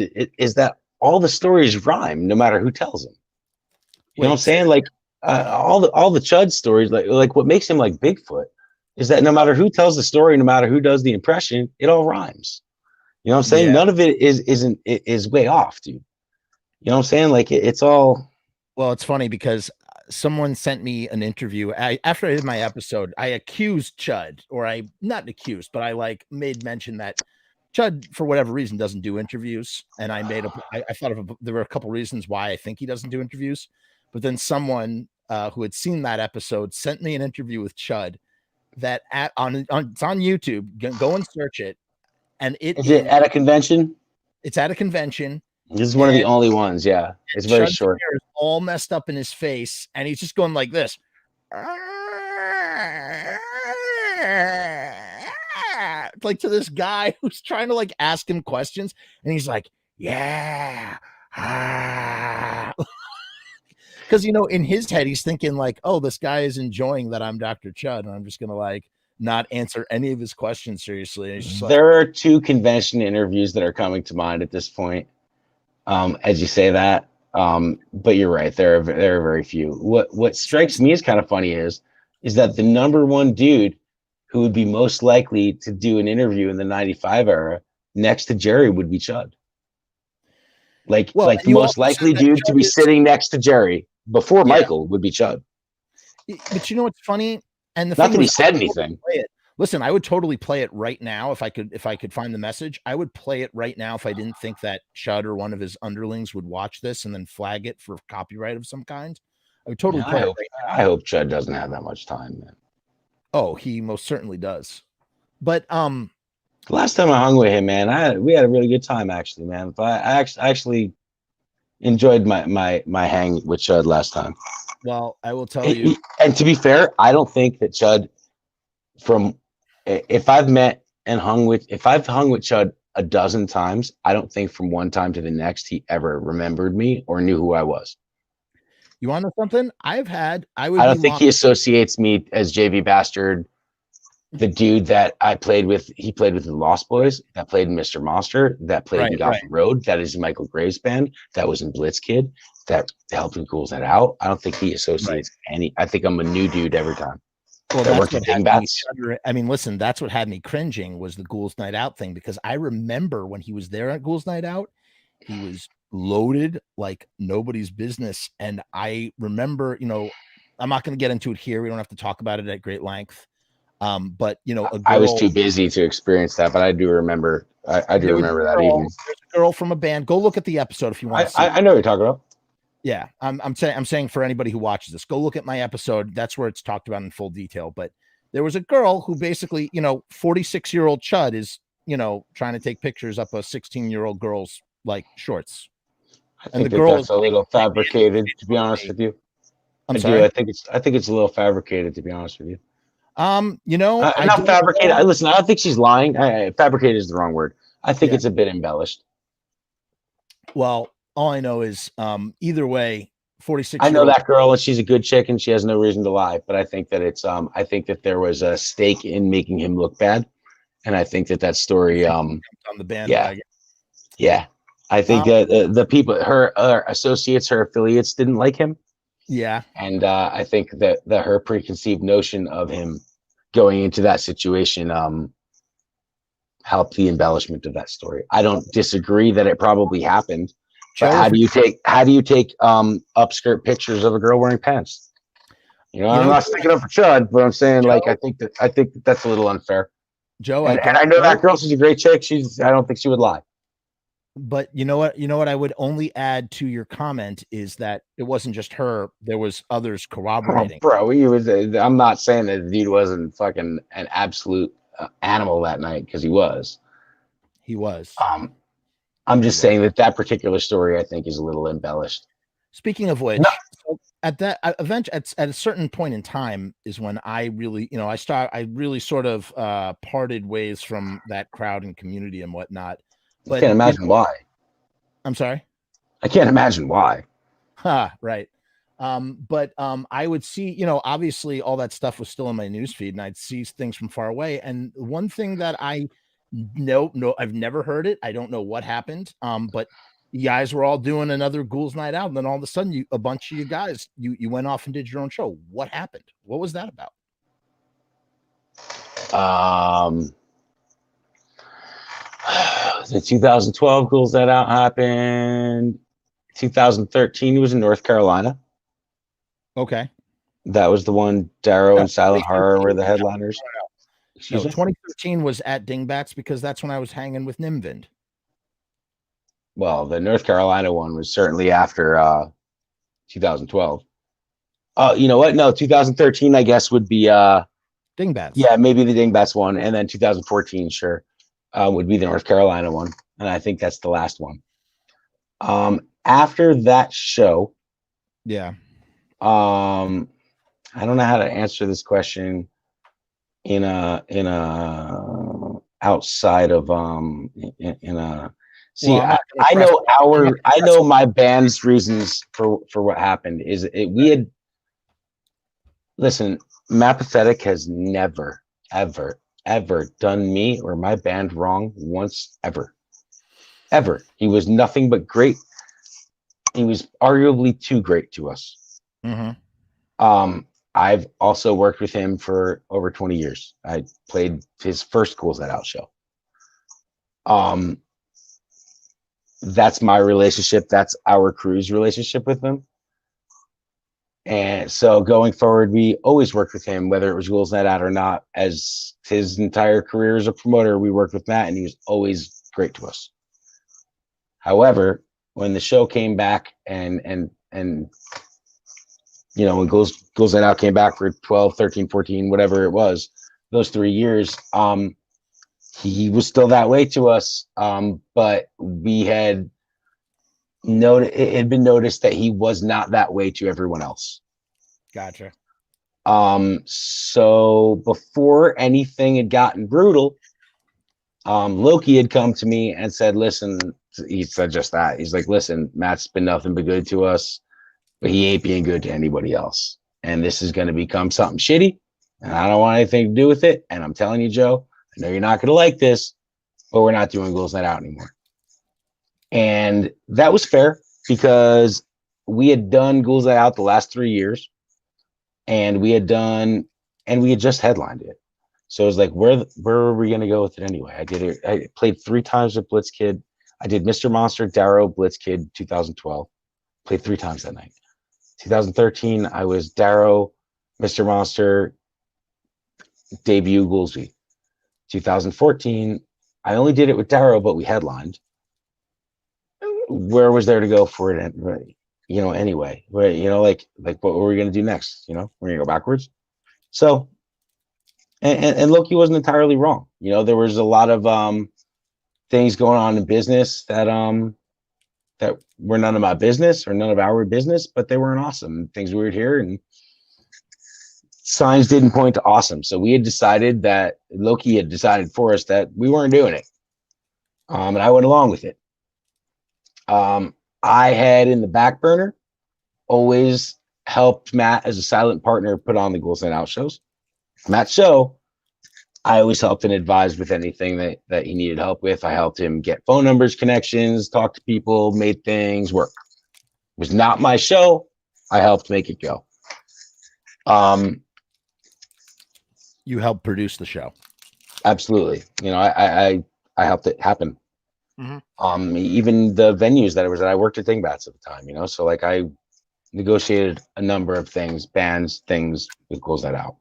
Speaker 3: that all the stories rhyme no matter who tells them. You know what I'm saying? Like all the Chud stories, like what makes him like Bigfoot is that no matter who tells the story, no matter who does the impression, it all rhymes. You know what I'm saying? Yeah. None of it is way off, dude. You know what I'm saying? Like it's all.
Speaker 2: Well, it's funny because someone sent me an interview after I did my episode. I accused Chud, or I not accused, but I made mention that Chud, for whatever reason, doesn't do interviews. And I thought there were a couple reasons why I think he doesn't do interviews. But then someone who had seen that episode sent me an interview with Chud that it's on YouTube. Go and search it. And
Speaker 3: is it at a convention?
Speaker 2: It's at a convention.
Speaker 3: This is one of the only ones. Yeah, it's very
Speaker 2: Chud's
Speaker 3: short.
Speaker 2: Hair is all messed up in his face, and he's just going like this. Like to this guy who's trying to ask him questions, and he's like, yeah. because in his head he's thinking like, oh, this guy is enjoying that I'm Dr. Chud, and I'm just gonna like not answer any of his questions seriously. And it's just
Speaker 3: there are 2 convention interviews that are coming to mind at this point. As you say that, but you're right. There are very few. What strikes me as kind of funny is that the number 1 dude who would be most likely to do an interview in the 95 era next to Jerry would be Chud. Like the most likely dude to be sitting next to Jerry before Michael would be Chud.
Speaker 2: But what's funny? And
Speaker 3: not that he said anything.
Speaker 2: Listen, I would totally play it right now if I could find the message. I would play it right now if I didn't think that Chud or one of his underlings would watch this and then flag it for copyright of some kind. I would totally play it right now.
Speaker 3: I hope Chud doesn't have that much time, man.
Speaker 2: Oh, he most certainly does. But
Speaker 3: last time I hung with him, man, we had a really good time actually, man. But I actually enjoyed my hang with Chud last time.
Speaker 2: Well, I will tell you.
Speaker 3: And to be fair, I don't think that Chud if I've hung with Chud a dozen times, I don't think from one time to the next he ever remembered me or knew who I was.
Speaker 2: You want to know something? I don't
Speaker 3: think he associates me as JV Bastard, the dude that I played with. He played with the Lost Boys, that played in Mr. Monster, that played in Gotham Road, that is Michael Graves' band, that was in Blitzkid, that helped him Ghouls Night Out. I don't think he associates any. I think I'm a new dude every time.
Speaker 2: Well, that's what had me, I mean, listen, that's what had me cringing was the Ghouls Night Out thing, because I remember when he was there at Ghouls Night Out, he was loaded like nobody's business. And I remember, I'm not going to get into it here. We don't have to talk about it at great length. But
Speaker 3: I was too busy to experience that, but I do remember. I do remember that evening.
Speaker 2: There's a girl from a band. Go look at the episode if you want to see.
Speaker 3: I know what you're talking about.
Speaker 2: Yeah, I'm saying for anybody who watches this, go look at my episode. That's where it's talked about in full detail. But there was a girl who basically, 46-year-old Chud is, trying to take pictures up a 16-year-old girl's like shorts.
Speaker 3: And the girl is a little fabricated, to be honest with you.
Speaker 2: I'm sorry.
Speaker 3: I think it's a little fabricated, to be honest with you.
Speaker 2: Not
Speaker 3: fabricated. Listen, I don't think she's lying. Fabricated is the wrong word. I think it's a bit embellished.
Speaker 2: Well, all I know is either way, 46.
Speaker 3: I know that girl, and she's a good chick, and she has no reason to lie. But I think that I think that there was a stake in making him look bad, and I think that story on
Speaker 2: the bandwagon.
Speaker 3: Yeah. I think that the people, her associates, her affiliates, didn't like him.
Speaker 2: Yeah,
Speaker 3: and I think that her preconceived notion of him going into that situation helped the embellishment of that story. I don't disagree that it probably happened. But how do you take upskirt pictures of a girl wearing pants? I'm not sticking up for Chud, but I'm saying Joe, I think that's a little unfair.
Speaker 2: Joe,
Speaker 3: and I know that girl. She's a great chick. I don't think she would lie.
Speaker 2: But you know what I would only add to your comment is that it wasn't just her. There was others corroborating.
Speaker 3: Bro, I'm not saying that the dude wasn't fucking an absolute animal that night, because he was.
Speaker 2: He was.
Speaker 3: I'm just saying that particular story, I think, is a little embellished.
Speaker 2: Speaking of which, so at that event, at a certain point in time is when I really, I really sort of parted ways from that crowd and community and whatnot. But
Speaker 3: I can't imagine why.
Speaker 2: I'm sorry?
Speaker 3: I can't imagine why.
Speaker 2: Right. But I would see, obviously all that stuff was still in my newsfeed, and I'd see things from far away. And one thing that I've never heard it. I don't know what happened. But you guys were all doing another Ghouls Night Out, and then all of a sudden, a bunch of you guys, you went off and did your own show. What happened? What was that about? The 2012 Ghouls Night Out happened. 2013 was in North Carolina. Okay. That was the one. Darrow and Silent Horror were the headliners. No, 2013 was at Dingbats, because that's when I was hanging with Nimvind. Well, the North Carolina one was certainly after 2012. You know what? No, 2013, I guess, would be Dingbats. Yeah, maybe the Dingbats one. And then 2014, sure, would be the North Carolina one. And I think that's the last one. After that show, yeah. I don't know how to answer this question in a outside of in a
Speaker 3: See, well, I know my band's reasons for what happened is we had. Listen, Matt Pathetic has never, ever, ever done me or my band wrong once ever. Ever. He was nothing but great. He was arguably too great to us.
Speaker 2: Mm-hmm.
Speaker 3: I've also worked with him for over 20 years. I played his first Ghouls That Out show. That's my relationship. That's our crew's relationship with him. And so going forward, we always worked with him, whether it was Ghouls That Out or not. As his entire career as a promoter, we worked with Matt, and he was always great to us. However, when the show came back and you know, when Ghouls That Out came back for 12, 13, 14, whatever it was, those 3 years, he was still that way to us. But we had it had been noticed that he was not that way to everyone else.
Speaker 2: Gotcha.
Speaker 3: So before anything had gotten brutal, Loki had come to me and said, listen, he said just that. He's like, listen, Matt's been nothing but good to us, but he ain't being good to anybody else. And this is going to become something shitty. And I don't want anything to do with it. And I'm telling you, Joe, I know you're not going to like this, but we're not doing Ghouls That Out anymore. And that was fair because we had done Ghouls That Out the last 3 years. And we had just headlined it. So it was like, where were we going to go with it anyway? I played 3 times with Blitzkid. I did Mr. Monster, Darrow, Blitzkid, 2012. Played 3 times that night. 2013, I was Darrow, Mr. Monster, debut Goolsby. 2014, I only did it with Darrow, but we headlined. Where was there to go for it? You know, anyway, where, you know, like what were we going to do next? You know, we're going to go backwards. So, and Loki wasn't entirely wrong. You know, there was a lot of things going on in business that were none of my business or none of our business, but they weren't awesome. Things we would hear and signs didn't point to awesome. So we had decided that Loki had decided for us that we weren't doing it. And I went along with it. I had in the back burner always helped Matt as a silent partner put on the Ghouls That Out shows. Matt's show, I always helped and advised with anything that he needed help with. I helped him get phone numbers, connections, talk to people, made things work. It was not my show. I helped make it go.
Speaker 2: You helped produce the show.
Speaker 3: Absolutely. You know, I helped it happen.
Speaker 2: Mm-hmm.
Speaker 3: Even the venues that I worked at Dingbats at the time, you know, so like I negotiated a number of things, bands, things with Ghouls That Out.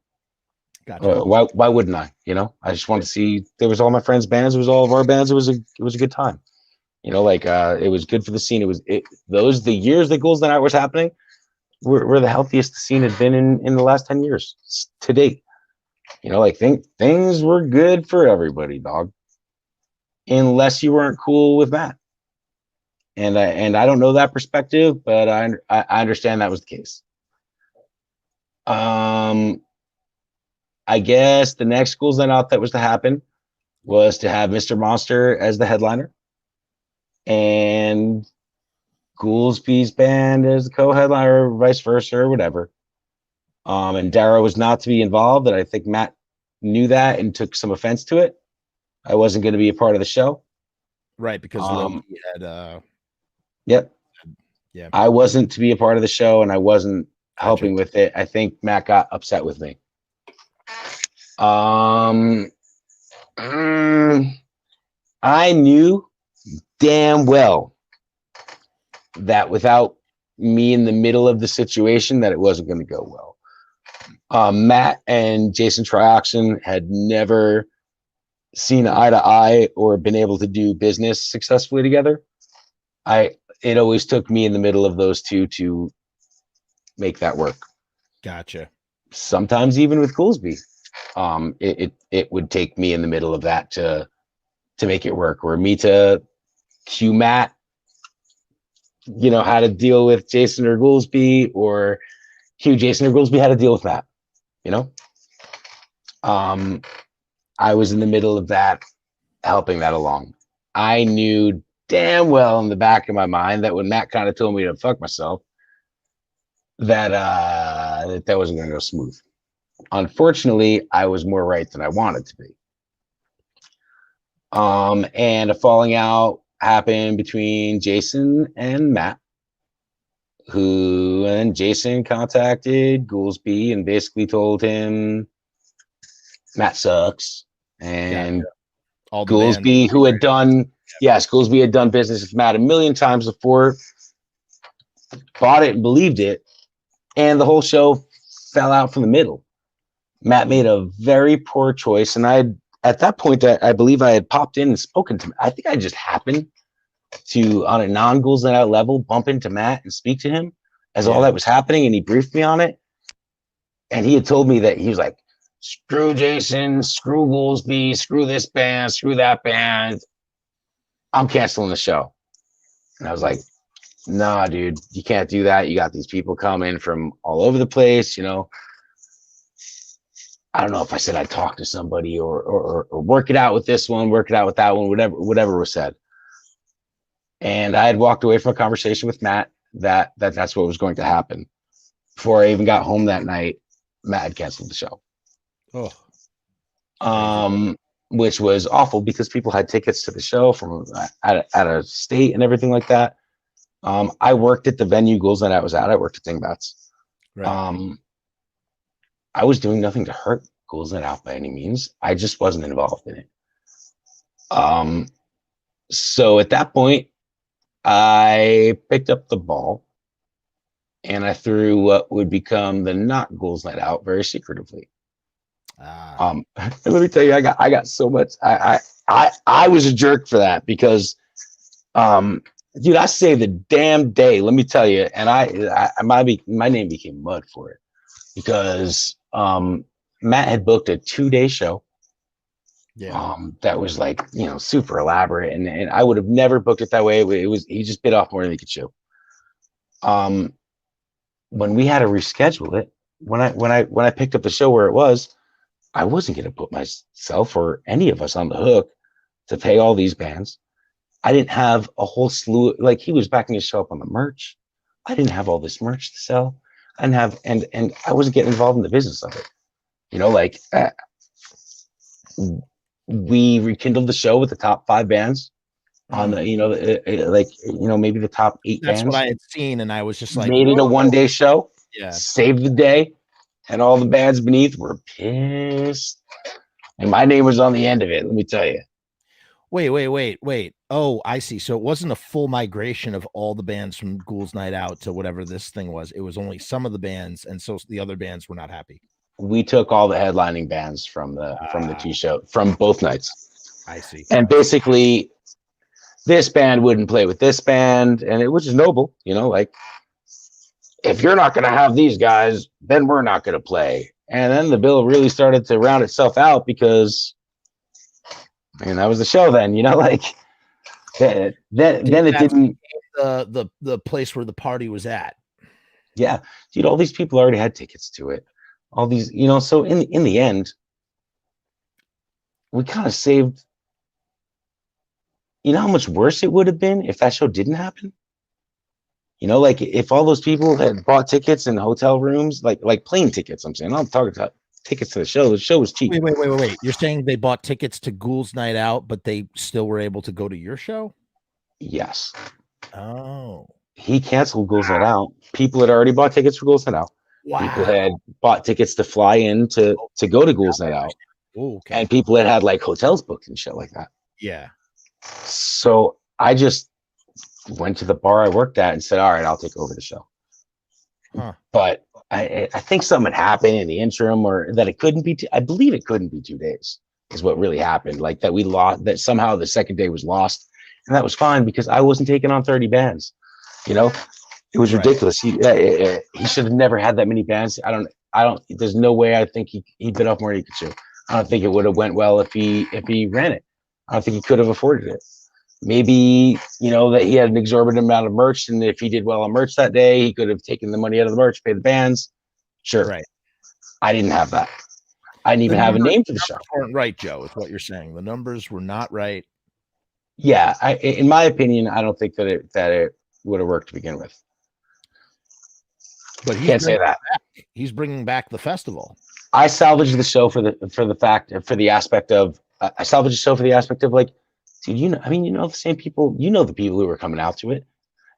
Speaker 2: Gotcha.
Speaker 3: Why wouldn't I? You know, I just wanted to see. There was all my friends' bands. It was all of our bands. It was a good time. You know, like it was good for the scene. The years that Ghouls That Out was happening were the healthiest the scene had been in the last 10 years to date. You know, like things were good for everybody, dog. Unless you weren't cool with Matt. And I don't know that perspective, but I understand that was the case. I guess the next Ghouls That Out that was to happen was to have Mr. Monster as the headliner and Goolsby's band as the co-headliner, or vice versa, or whatever. And Darrow was not to be involved, and I think Matt knew that and took some offense to it. I wasn't going to be a part of the show.
Speaker 2: Right, because Loki had
Speaker 3: Yep.
Speaker 2: Yeah.
Speaker 3: I wasn't to be a part of the show and I wasn't helping with it. I think Matt got upset with me. I knew damn well that without me in the middle of the situation that it wasn't going to go well. Matt and Jason Trioxin had never seen eye to eye or been able to do business successfully together. It always took me in the middle of those two to make that work.
Speaker 2: Gotcha.
Speaker 3: Sometimes even with Goolsby, it would take me in the middle of that to make it work, or me to cue Matt, you know, how to deal with Jason or Goolsby, or cue Jason or Goolsby how to deal with Matt, you know? I was in the middle of that, helping that along. I knew damn well in the back of my mind that when Matt kind of told me to fuck myself, that that wasn't going to go smooth. Unfortunately, I was more right than I wanted to be. And a falling out happened between Jason and Matt, and Jason contacted Goolsby and basically told him Matt sucks. And Goolsby, who had done, Goolsby had done business with Matt a million times before, bought it and believed it, and the whole show fell out from the middle. Matt made a very poor choice, and at that point, I believe I had popped in and spoken to him. I think I just happened to, on a non-Ghouls Night Out level, bump into Matt and speak to him as all that was happening, and he briefed me on it. And he had told me that he was like, screw Jason, screw Goolsby, screw this band, screw that band. I'm canceling the show. And I was like, nah, dude, you can't do that. You got these people coming from all over the place, you know. I don't know if I said I'd talk to somebody or work it out with this one, work it out with that one, whatever was said. And I had walked away from a conversation with Matt that's what was going to happen. Before I even got home that night, Matt had canceled the show. Which was awful because people had tickets to the show from out of state and everything like that. I worked at the venue Ghouls Night Out was at. I worked at Dingbats. Right. I was doing nothing to hurt Ghouls Night Out by any means. I just wasn't involved in it. So at that point, I picked up the ball and I threw what would become the not Ghouls Night Out very secretively. And let me tell you, I got so much. I was a jerk for that because, dude, I saved the damn day. Let me tell you, and my name became mud for it because Matt had booked a 2-day show. That was like, you know, super elaborate, and I would have never booked it that way. He just bit off more than he could chew. When we had to reschedule it, when I picked up the show where it was, I wasn't going to put myself or any of us on the hook to pay all these bands. I didn't have a whole slew, like he was backing his show up on the merch. I didn't have all this merch to sell. I didn't have, and I wasn't getting involved in the business of it. You know, like we rekindled the show with the top 5 bands on the, you know, like, you know, maybe the top 8 bands.
Speaker 2: That's what I had seen, and I was just like,
Speaker 3: made it a 1-day show. Saved the day. And all the bands beneath were pissed. And my name was on the end of it, let me tell you.
Speaker 2: Wait. Oh, I see. So it wasn't a full migration of all the bands from Ghouls Night Out to whatever this thing was. It was only some of the bands, and so the other bands were not happy.
Speaker 3: We took all the headlining bands from the T-show from both nights.
Speaker 2: I see.
Speaker 3: And basically, this band wouldn't play with this band, and which is noble, you know, like, if you're not going to have these guys, then we're not going to play. And then the bill really started to round itself out because, I mean, that was the show then, you know, like, then it didn't.
Speaker 2: The place where the party was at.
Speaker 3: Yeah. Dude, all these people already had tickets to it. All these, you know, so in the end, we kind of saved, you know how much worse it would have been if that show didn't happen? You know, like if all those people had bought tickets in hotel rooms, like plane tickets, I'm saying, I'm talking about tickets to the show. The show was cheap.
Speaker 2: Wait. You're saying they bought tickets to Ghouls Night Out, but they still were able to go to your show?
Speaker 3: Yes.
Speaker 2: Oh.
Speaker 3: He canceled Ghouls Night Out. People had already bought tickets for Ghouls Night Out. Wow. People had bought tickets to fly in to go to Ghouls Night Out.
Speaker 2: Okay.
Speaker 3: And people had like hotels booked and shit like that.
Speaker 2: Yeah.
Speaker 3: So I just went to the bar I worked at and said, all right, I'll take over the show. But I think something had happened in the interim, or that it couldn't be, I believe it couldn't be 2 days is what really happened. Like that we lost, that somehow the second day was lost. And that was fine because I wasn't taking on 30 bands. You know, it was ridiculous. He should have never had that many bands. I don't, there's no way I think he bit off more than he could chew. I don't think it would have went well if he ran it. I don't think he could have afforded it. Maybe, you know, that he had an exorbitant amount of merch, and if he did well on merch that day, he could have taken the money out of the merch, paid the bands. Sure.
Speaker 2: Right.
Speaker 3: I didn't have that. I didn't even have a name for the show.
Speaker 2: Weren't right, Joe, is what you're saying. The numbers were not right.
Speaker 3: Yeah, in my opinion, I don't think that it would have worked to begin with.
Speaker 2: But
Speaker 3: Can't say that.
Speaker 2: He's bringing back the festival.
Speaker 3: I salvaged the show for the aspect of like, dude, the same people, the people who were coming out to it.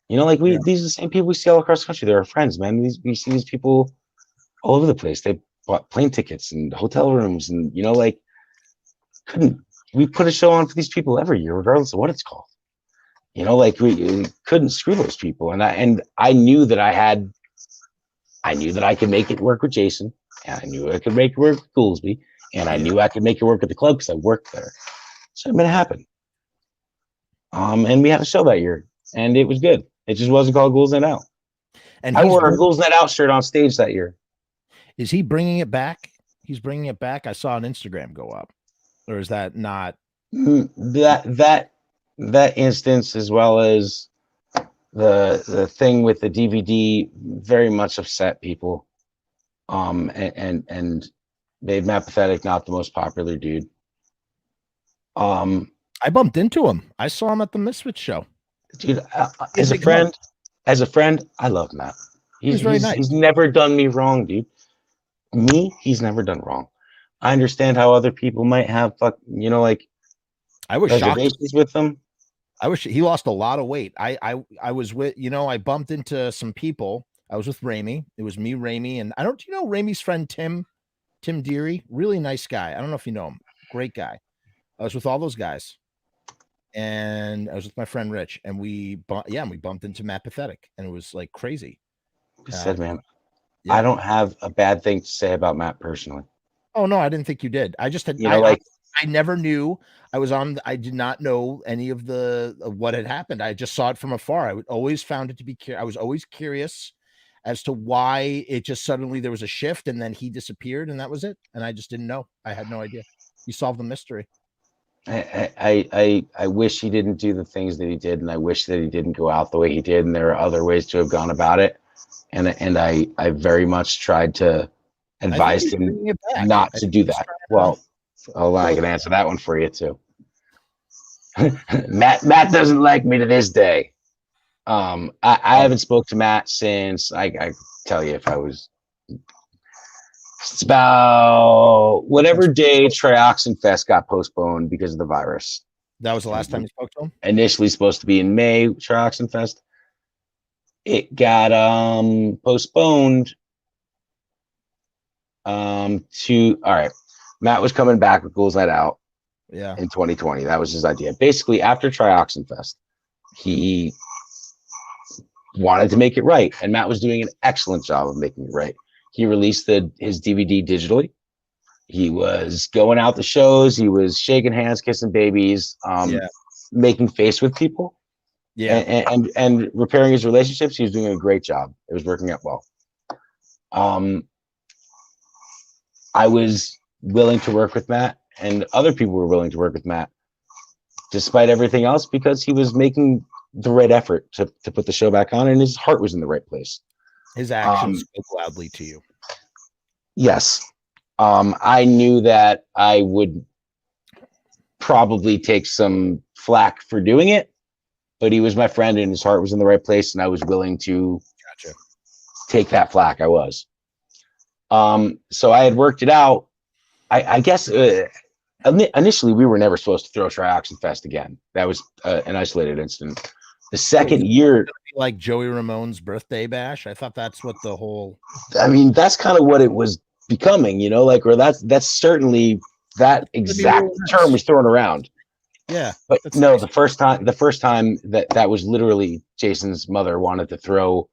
Speaker 3: Like these are the same people we see all across the country. They're our friends, man. We see these people all over the place. They bought plane tickets and hotel rooms, and like, we put a show on for these people every year, regardless of what it's called. Like we couldn't screw those people, and I knew that I could make it work with Jason, and I knew I could make it work with Goolsby, and I knew I could make it work at the club because I worked there. So it made it happen. And we had a show that year, and it was good. It just wasn't called Ghouls Night Out. And I wore a Ghouls Night Out shirt on stage that year.
Speaker 2: Is he bringing it back? He's bringing it back. I saw an Instagram go up, or is that not
Speaker 3: that instance, as well as the thing with the DVD, very much upset people. And made Matt Pathetic not the most popular dude.
Speaker 2: I bumped into him. I saw him at the Misfits show.
Speaker 3: Dude, as a friend, I love Matt. He's very nice. He's never done me wrong, dude. He's never done wrong. I understand how other people might have like,
Speaker 2: I was shocked
Speaker 3: with them.
Speaker 2: He lost a lot of weight. I was with, I bumped into some people. I was with Ramey. It was me, Ramey, and Ramey's friend Tim Deary, really nice guy. I don't know if you know him. Great guy. I was with all those guys, and I was with my friend Rich, and we bumped into Matt Pathetic, and it was like crazy.
Speaker 3: I said, man, yeah. I don't have a bad thing to say about Matt personally.
Speaker 2: Oh no, I didn't think you did. I just had, I never knew. I did not know any of what had happened. I just saw it from afar. I always found it to be. I was always curious as to why it just suddenly there was a shift, and then he disappeared, and that was it. And I just didn't know. I had no idea. You solved the mystery.
Speaker 3: I wish he didn't do the things that he did, and I wish that he didn't go out the way he did. And there are other ways to have gone about it. And I very much tried to advise him not to do that. Well, I can answer that one for you too. Matt doesn't like me to this day. I haven't spoke to Matt since I tell you if I was. It's about whatever day Trioxin Fest got postponed because of the virus.
Speaker 2: That was the last time you spoke to him?
Speaker 3: Initially supposed to be in May, Trioxin Fest. It got postponed to all right. Matt was coming back with Ghouls Night Out in 2020. That was his idea. Basically, after Trioxin Fest, he wanted to make it right, and Matt was doing an excellent job of making it right. He released his DVD digitally. He was going out to shows. He was shaking hands, kissing babies, making face with people, and repairing his relationships. He was doing a great job. It was working out well. I was willing to work with Matt, and other people were willing to work with Matt, despite everything else, because he was making the right effort to put the show back on, and his heart was in the right place.
Speaker 2: His actions spoke loudly to you.
Speaker 3: Yes. I knew that I would probably take some flack for doing it, but he was my friend and his heart was in the right place, and I was willing to take that flack. I was. So I had worked it out. I guess initially we were never supposed to throw Trioxin Fest again. That was an isolated incident. The second year,
Speaker 2: like Joey Ramone's birthday bash. I thought that's what the whole.
Speaker 3: I mean, that's kind of what it was becoming, or that's certainly that exact term was thrown around.
Speaker 2: Yeah,
Speaker 3: but no, nice. the first time that was literally Jason's mother wanted to throw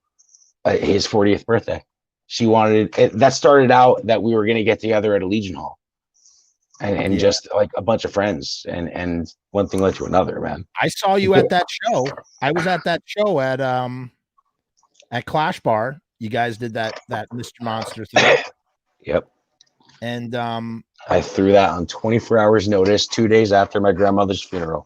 Speaker 3: his 40th birthday. She wanted it. That started out that we were going to get together at a Legion Hall. And just like a bunch of friends, and one thing led to another, man.
Speaker 2: I saw you at that show. I was at that show at Clash Bar. You guys did that Mr. Monster thing.
Speaker 3: Yep.
Speaker 2: And
Speaker 3: I threw that on 24 hours notice, 2 days after my grandmother's funeral.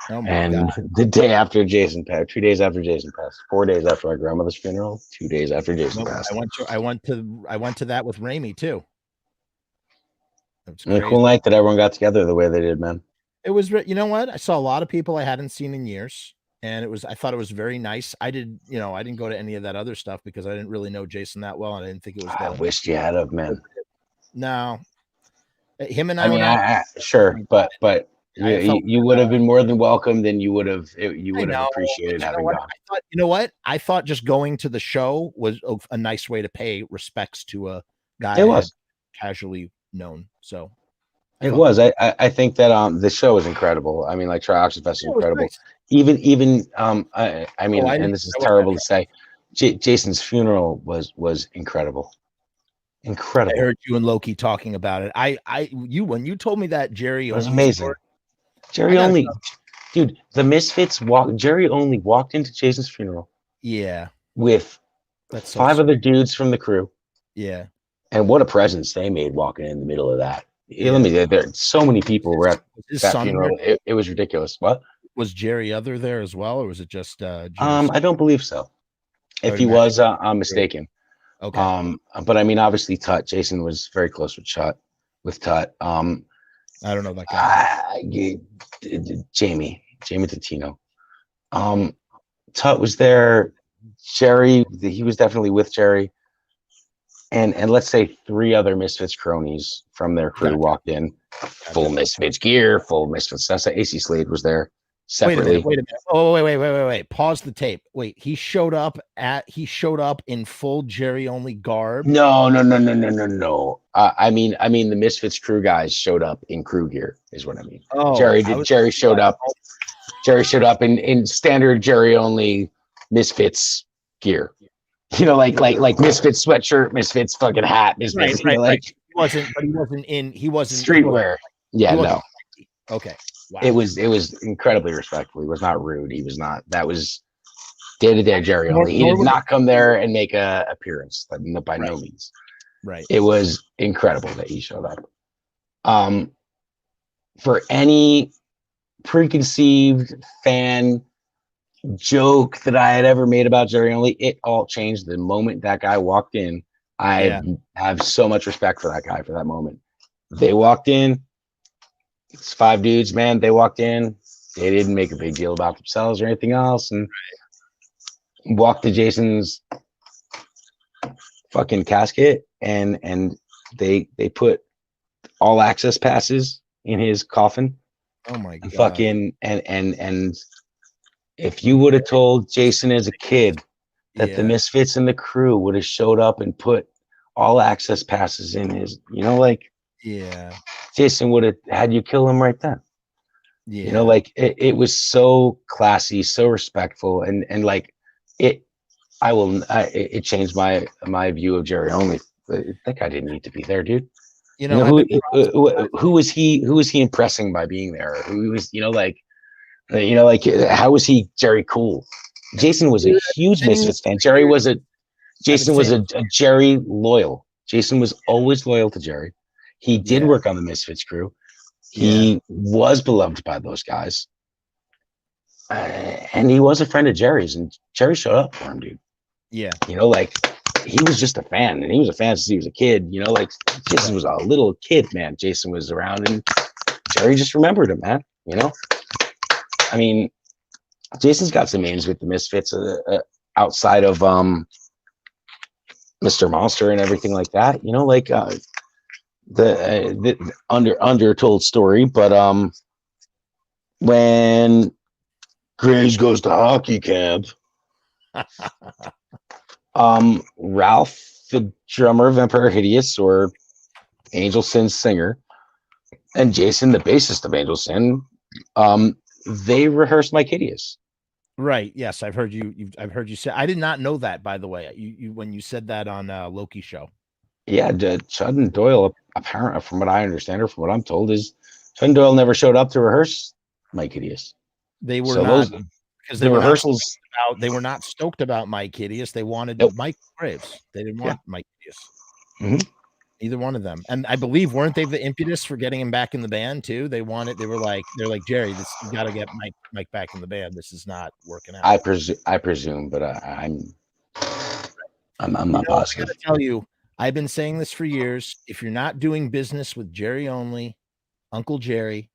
Speaker 2: Oh my
Speaker 3: and
Speaker 2: God.
Speaker 3: The day after Jason passed, 2 days after Jason passed, 4 days after my grandmother's funeral, 2 days after Jason passed.
Speaker 2: I went to that with Ramey too.
Speaker 3: It was a cool night that everyone got together the way they did, man.
Speaker 2: It was, you know what? I saw a lot of people I hadn't seen in years, and I thought it was very nice. I didn't go to any of that other stuff because I didn't really know Jason that well, and I didn't think it was.
Speaker 3: I wished you had of, man.
Speaker 2: No, him and
Speaker 3: I mean, sure, but you would have been more than welcome. Then you would have appreciated having gone.
Speaker 2: You know what? I thought just going to the show was a nice way to pay respects to a guy.
Speaker 3: It was
Speaker 2: casually known, so.
Speaker 3: It was. I think that the show was incredible. I mean, like Trioxin Fest was incredible. Nice. Even I mean, and this is terrible to say, Jason's funeral was incredible. Incredible.
Speaker 2: I heard you and Loki talking about it. When you told me that Jerry,
Speaker 3: it was amazing. Jerry only, dude. The Misfits Jerry only walked into Jason's funeral.
Speaker 2: Yeah.
Speaker 3: With 5 other dudes from the crew.
Speaker 2: Yeah.
Speaker 3: And what a presence they made walking in the middle of that. Yeah. Let me. There, so many people were at that funeral. It was ridiculous. What
Speaker 2: was Jerry Other there as well, or was it just?
Speaker 3: I don't believe so. If he was, I'm mistaken.
Speaker 2: Okay.
Speaker 3: But I mean, obviously, Jason was very close with Tut.
Speaker 2: I don't know that guy.
Speaker 3: Jamie Totino. Tut was there. Jerry, he was definitely with Jerry. And let's say 3 other Misfits cronies from their crew walked in, full Misfits gear, full Misfits. That's AC Slade was there separately.
Speaker 2: Wait a minute. Oh, wait. Pause the tape. Wait, he showed up in full Jerry only garb.
Speaker 3: No. I mean the Misfits crew guys showed up in crew gear, is what I mean.
Speaker 2: Oh,
Speaker 3: Jerry showed up. Jerry showed up in standard Jerry only Misfits gear. You know, like Misfits sweatshirt, Misfits fucking hat, Misfits.
Speaker 2: Right. He wasn't
Speaker 3: streetwear. Yeah, no.
Speaker 2: Okay. Wow.
Speaker 3: It was incredibly respectful. He was not rude. He was not. That was day-to-day Jerry only. He did not come there and make a appearance. By no means.
Speaker 2: Right.
Speaker 3: It was incredible that he showed up. For any preconceived fan joke that I had ever made about Jerry only, it all changed the moment that guy walked in. I have so much respect for that guy for that moment. They walked in. It's 5 dudes, man. They walked in. They didn't make a big deal about themselves or anything else, and walked to Jason's fucking casket, and they put all access passes in his coffin.
Speaker 2: Oh my god!
Speaker 3: Fucking and if you would have told Jason as a kid that the Misfits and the crew would have showed up and put all access passes in his, Jason would have had you kill him right then. Yeah. You know, like it was so classy, so respectful, and like it changed my view of Jerry only. That guy didn't need to be there, dude. Who was he impressing by being there? Who was, how was he Jerry cool? Jason was a huge Misfits fan. Jason was a Jerry loyal. Jason was always loyal to Jerry. He did work on the Misfits crew. He was beloved by those guys. And he was a friend of Jerry's, and Jerry showed up for him, dude. Yeah. You know, like he was just a fan, and he was a fan since he was a kid. You know, like Jason was a little kid, man. Jason was around, and Jerry just remembered him, man. You know, I mean, Jason's got some names with the Misfits outside of Mr. Monster and everything like that. You know, like the undertold story, but when Grange goes to hockey camp, Ralph, the drummer of Empire Hideous, or Angel Sin's singer, and Jason, the bassist of Angel Sin, they rehearsed Mike Hideous.
Speaker 2: Right. Yes, I've heard you. I've heard you say. I did not know that, by the way. You when you said that on Loki show.
Speaker 3: Yeah, Chud and Doyle, apparently, from what I understand or from what I'm told, is Chud and Doyle never showed up to rehearse Mike Hideous.
Speaker 2: They were not, because the rehearsals. They were not stoked about Mike Hideous. They wanted Mike Graves. They didn't want Mike Hideous.
Speaker 3: Mm-hmm.
Speaker 2: Either one of them. And I believe, weren't they the impetus for getting him back in the band too? They're like, Jerry, you got to get Mike back in the band. This is not working out.
Speaker 3: I presume, but I'm not positive.
Speaker 2: I got to tell you, I've been saying this for years. If you're not doing business with Jerry only, Uncle Jerry,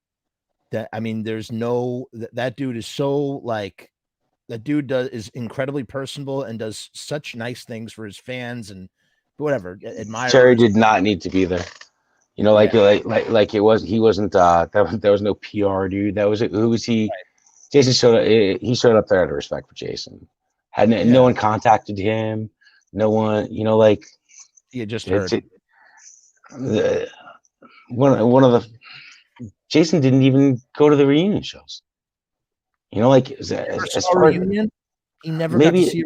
Speaker 2: That I mean, there's no that dude is so like that dude is incredibly personable and does such nice things for his fans and whatever admirers.
Speaker 3: Cherry did not need to be there. You know, like it was. He wasn't. There was no PR dude. That was it. Who was he? Right. Jason showed up. He showed up there out of respect for Jason. No one contacted him. No one. You know, like
Speaker 2: you just heard.
Speaker 3: One of the. Jason didn't even go to the reunion shows. You know, like as
Speaker 2: reunion. He never got to see.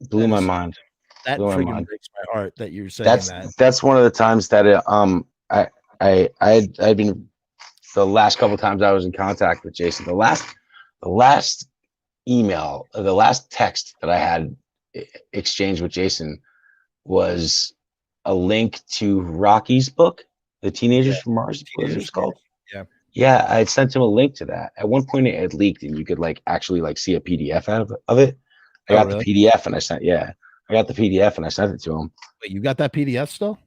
Speaker 3: Blew my mind.
Speaker 2: That freaking breaks my heart that you're saying that.
Speaker 3: That's one of the times that I'd been the last couple of times I was in contact with Jason. The last email, the last text that I had exchanged with Jason was a link to Rocky's book, The Teenagers from Mars. What it was called? Yeah, I had sent him a link to that. At one point, it had leaked, and you could like actually like see a PDF out of it. I got the PDF, and I got the PDF and I sent it to him.
Speaker 2: Wait, you got that PDF still?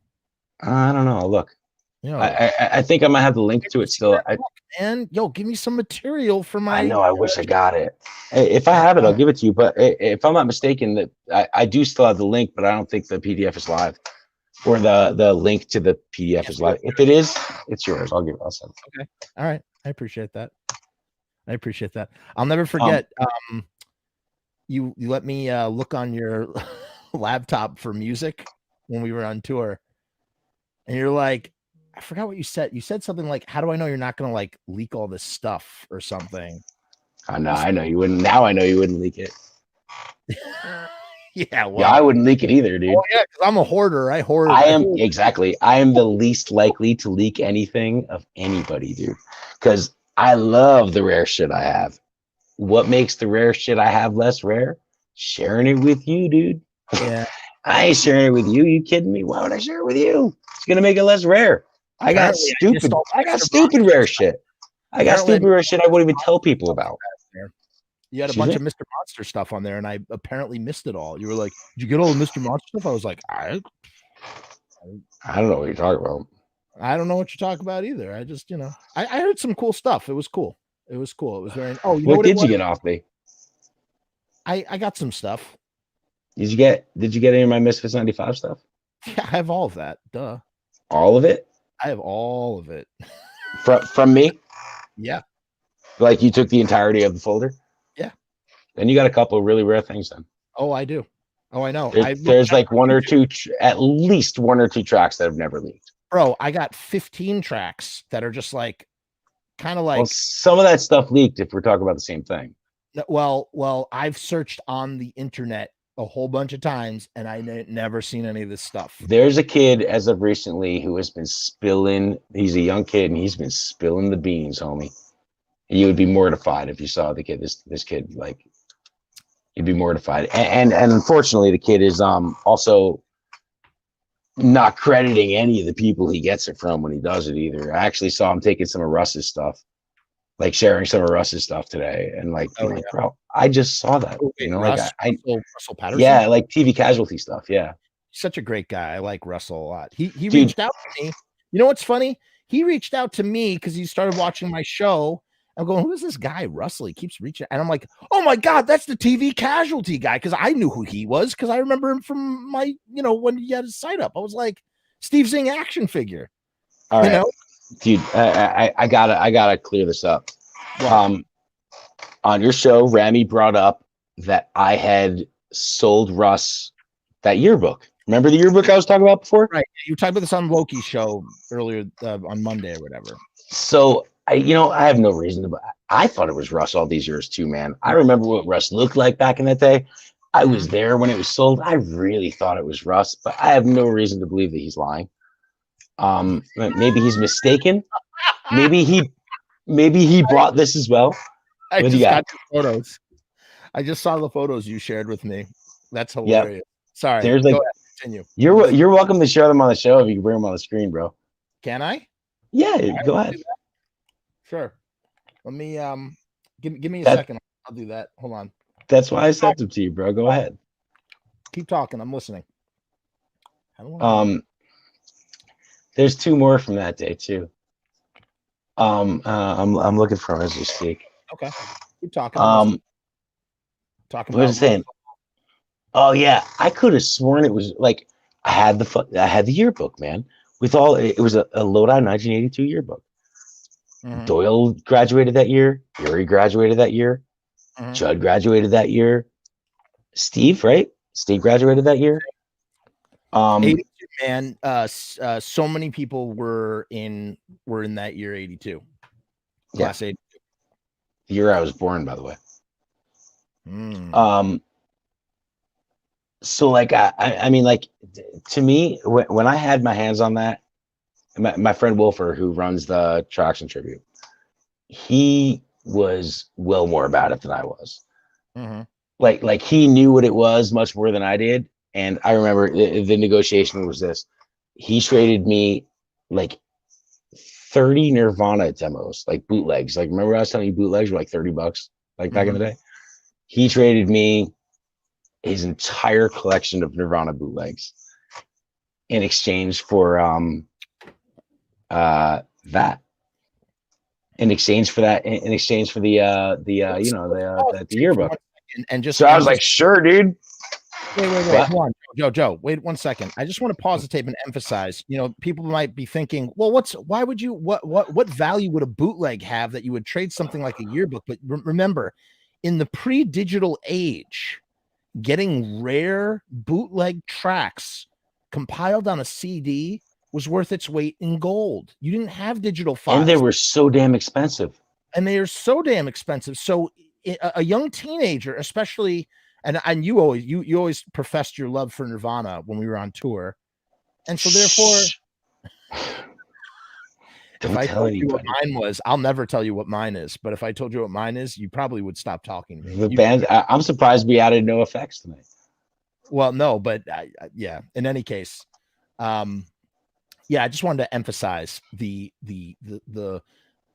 Speaker 3: I don't know. Look, I think I might have the link to it still.
Speaker 2: And give me some material for my.
Speaker 3: I know. I wish I got it. If I have it, I'll give it to you. But if I'm not mistaken, that I do still have the link, but I don't think the PDF is live, or the link to the PDF is live. If it is, it's yours. I'll send it.
Speaker 2: Okay. All right. I appreciate that. I'll never forget. You let me look on your laptop for music when we were on tour, and you're like, I forgot what you said. You said something like, "How do I know you're not going to like leak all this stuff or something?"
Speaker 3: I know you wouldn't. Now I know you wouldn't leak it.
Speaker 2: Yeah,
Speaker 3: I wouldn't leak it either, dude.
Speaker 2: Oh yeah, because I'm a hoarder. I hoard.
Speaker 3: Exactly. I am the least likely to leak anything of anybody, dude, because I love the rare shit I have. What makes the rare shit I have less rare? Sharing it with you, dude.
Speaker 2: Yeah.
Speaker 3: I ain't sharing it with you. You kidding me? Why would I share it with you? It's gonna make it less rare. I got stupid rare shit. I wouldn't even tell people about.
Speaker 2: You had a bunch of Mr. Monster stuff on there, and I apparently missed it all. You were like, "Did you get all the Mr. Monster stuff?" I was like, I
Speaker 3: don't know what you're talking about.
Speaker 2: I don't know what you're talking about either. I just, I heard some cool stuff. It was cool. It was very. Oh,
Speaker 3: what did you get off me?
Speaker 2: I got some stuff.
Speaker 3: Did you get any of my Misfits 95 stuff?
Speaker 2: Yeah, I have all of that. Duh.
Speaker 3: All of it?
Speaker 2: I have all of it.
Speaker 3: From me?
Speaker 2: Yeah.
Speaker 3: Like you took the entirety of the folder?
Speaker 2: Yeah.
Speaker 3: Then you got a couple of really rare things then.
Speaker 2: Oh, I do. Oh, I know.
Speaker 3: There's like one or two, at least one or two tracks that have never leaked.
Speaker 2: Bro, I got 15 tracks that are just like, kind of like.
Speaker 3: Well, some of that stuff leaked if we're talking about the same thing.
Speaker 2: Well, I've searched on the internet a whole bunch of times and I never seen any of this stuff.
Speaker 3: There's a kid as of recently who has been spilling. He's a young kid and he's been spilling the beans, homie. You would be mortified if you saw the kid. This kid, like, you'd be mortified. And unfortunately, the kid is also not crediting any of the people he gets it from when he does it either. I actually saw him taking some of Russ's stuff, like sharing some of Russ's stuff today, and like, bro, I just saw that.
Speaker 2: Russell Patterson?
Speaker 3: Yeah, like TV casualty stuff. Yeah,
Speaker 2: such a great guy. I like Russell a lot. He reached out to me. You know what's funny? He reached out to me because he started watching my show. I'm going, who is this guy, Russell? He keeps reaching, and I'm like, oh my god, that's the TV casualty guy, because I knew who he was because I remember him from my, when he had his site up. I was like, Steve Zing action figure.
Speaker 3: All right, dude, I gotta clear this up. On your show, Rami brought up that I had sold Russ that yearbook. Remember the yearbook I was talking about before?
Speaker 2: Right. You talked about this on Loki's show earlier on Monday or whatever.
Speaker 3: So I have no reason to. I thought it was Russ all these years too, man. I remember what Russ looked like back in that day. I was there when it was sold. I really thought it was Russ, but I have no reason to believe that he's lying. Maybe he's mistaken. Maybe he brought this as well.
Speaker 2: I just got the photos. I just saw the photos you shared with me. That's hilarious. Yep. Sorry.
Speaker 3: There's like,
Speaker 2: continue.
Speaker 3: You're welcome to share them on the show if you can bring them on the screen, bro.
Speaker 2: Can I?
Speaker 3: Yeah, go ahead.
Speaker 2: Sure. Let me give me a second. I'll do that. Hold on.
Speaker 3: That's why I sent them to you, bro. Go ahead.
Speaker 2: Keep talking. I'm listening.
Speaker 3: There's two more from that day too. I'm looking for him as we speak.
Speaker 2: Okay. Keep talking.
Speaker 3: Talking about saying. Oh yeah, I could have sworn it was like I had the yearbook, man. With all it was a Lodi 1982 yearbook. Doyle graduated that year. Yuri graduated that year. Judd graduated that year. Steve, right? Steve graduated that year.
Speaker 2: 82, man. So many people were in that year 82. Class 82.
Speaker 3: The year I was born, by the way. So like I mean, like to me, when I had my hands on that, my friend Wolfer, who runs the Traction Tribute, he was well more about it than I was. Like he knew what it was much more than I did. And I remember the negotiation was this: he traded me like 30 Nirvana demos, like bootlegs. Like remember I was telling you bootlegs were like $30, like back in the day. He traded me his entire collection of Nirvana bootlegs in exchange for that. In exchange for that, in exchange for the yearbook.
Speaker 2: And just
Speaker 3: so I was like, sure, dude.
Speaker 2: Wait, hold on, Joe, wait 1 second. I just want to pause the tape and emphasize, people might be thinking, well, what value would a bootleg have that you would trade something like a yearbook? But remember, in the pre-digital age, getting rare bootleg tracks compiled on a CD was worth its weight in gold. You didn't have digital files.
Speaker 3: And they were so damn expensive.
Speaker 2: So a young teenager, especially, and you always professed your love for Nirvana when we were on tour. And so therefore, if I told you what mine was, I'll never tell you what mine is. But if I told you what mine is, you probably would stop talking to me.
Speaker 3: The band, I'm surprised we added No Effects tonight.
Speaker 2: Well, no, but yeah. In any case, I just wanted to emphasize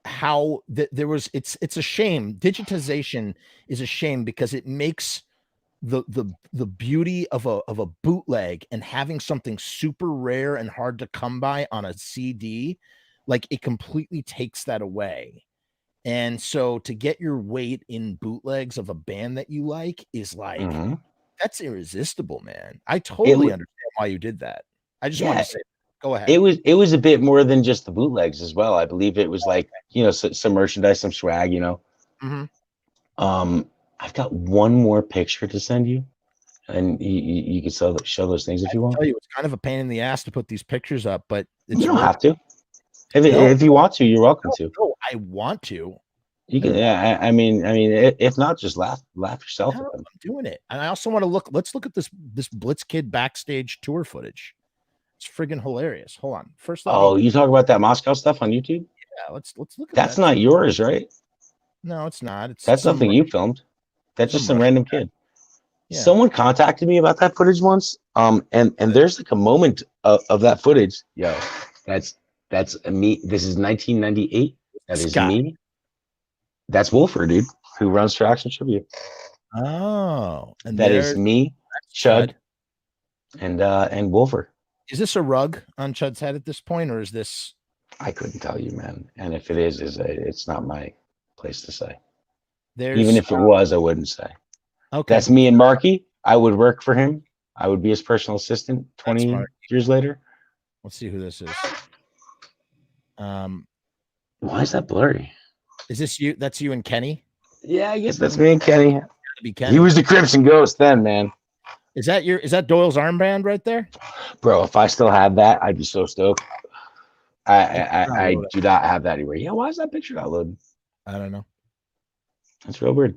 Speaker 2: how there was. It's a shame. Digitization is a shame because it makes the beauty of a bootleg and having something super rare and hard to come by on a CD, like it completely takes that away. And so to get your weight in bootlegs of a band that you like is like that's irresistible, man. I totally understand why you did that. I just wanted to say, go ahead.
Speaker 3: It was a bit more than just the bootlegs as well. I believe it was like, some merchandise, some swag, I've got one more picture to send you, and you can show those things if you want.
Speaker 2: I tell you, it's kind of a pain in the ass to put these pictures up, but
Speaker 3: you don't have to. If you want to, you're welcome to.
Speaker 2: No, I want to.
Speaker 3: You can. Yeah, I mean, if not, just laugh yourself.
Speaker 2: I'm doing it, and I also want to look. Let's look at this Blitzkid backstage tour footage. It's friggin' hilarious. Hold on. First,
Speaker 3: you talk about that Moscow stuff on YouTube?
Speaker 2: Yeah, let's look at
Speaker 3: That's not yours, right?
Speaker 2: No, it's not.
Speaker 3: That's nothing you filmed. That's just some random kid. Yeah. Someone contacted me about that footage once. And there's like a moment of that footage. Yo, that's me. This is 1998. That is me. That's Wolfer, dude, who runs Traction Tribute.
Speaker 2: Oh,
Speaker 3: and that is me, Chud, and Wolfer.
Speaker 2: Is this a rug on Chud's head at this point, or is this?
Speaker 3: I couldn't tell you, man. And if it is it's not my place to say. Even if it was, I wouldn't say.
Speaker 2: Okay,
Speaker 3: that's me and Marky. I would work for him. I would be his personal assistant 20 years later.
Speaker 2: Let's see who this is.
Speaker 3: Why is that blurry?
Speaker 2: Is this you? That's you and Kenny?
Speaker 3: Yeah, I guess that's me and Kenny. He was the Crimson Ghost then, man.
Speaker 2: Is that Doyle's armband right there?
Speaker 3: Bro, if I still had that, I'd be so stoked. I do not have that anywhere. Yeah, why is that picture not loading?
Speaker 2: I don't know.
Speaker 3: That's real weird.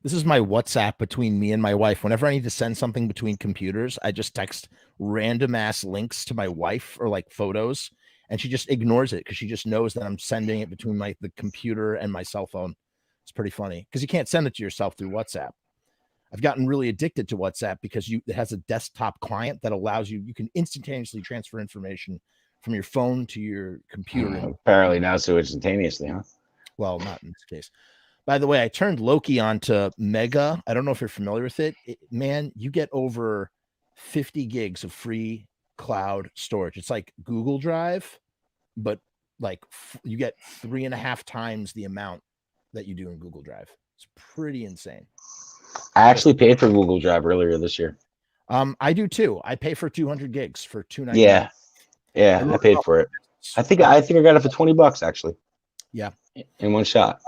Speaker 2: This is my WhatsApp between me and my wife. Whenever I need to send something between computers, I just text random ass links to my wife or like photos, and she just ignores it because she just knows that I'm sending it between the computer and my cell phone. It's pretty funny because you can't send it to yourself through WhatsApp. I've gotten really addicted to WhatsApp because it has a desktop client that allows you can instantaneously transfer information from your phone to your computer.
Speaker 3: Apparently not so instantaneously, huh?
Speaker 2: Well, not in this case. By the way, I turned Loki onto Mega. I don't know if you're familiar with it. Man, you get over 50 gigs of free cloud storage. It's like Google Drive, but like you get 3.5 times the amount that you do in Google Drive. It's pretty insane.
Speaker 3: I actually paid for Google Drive earlier this year.
Speaker 2: I do too. I pay for 200 gigs for $2.99.
Speaker 3: Yeah, I paid for it. I think I got it for $20 actually.
Speaker 2: Yeah,
Speaker 3: in one shot.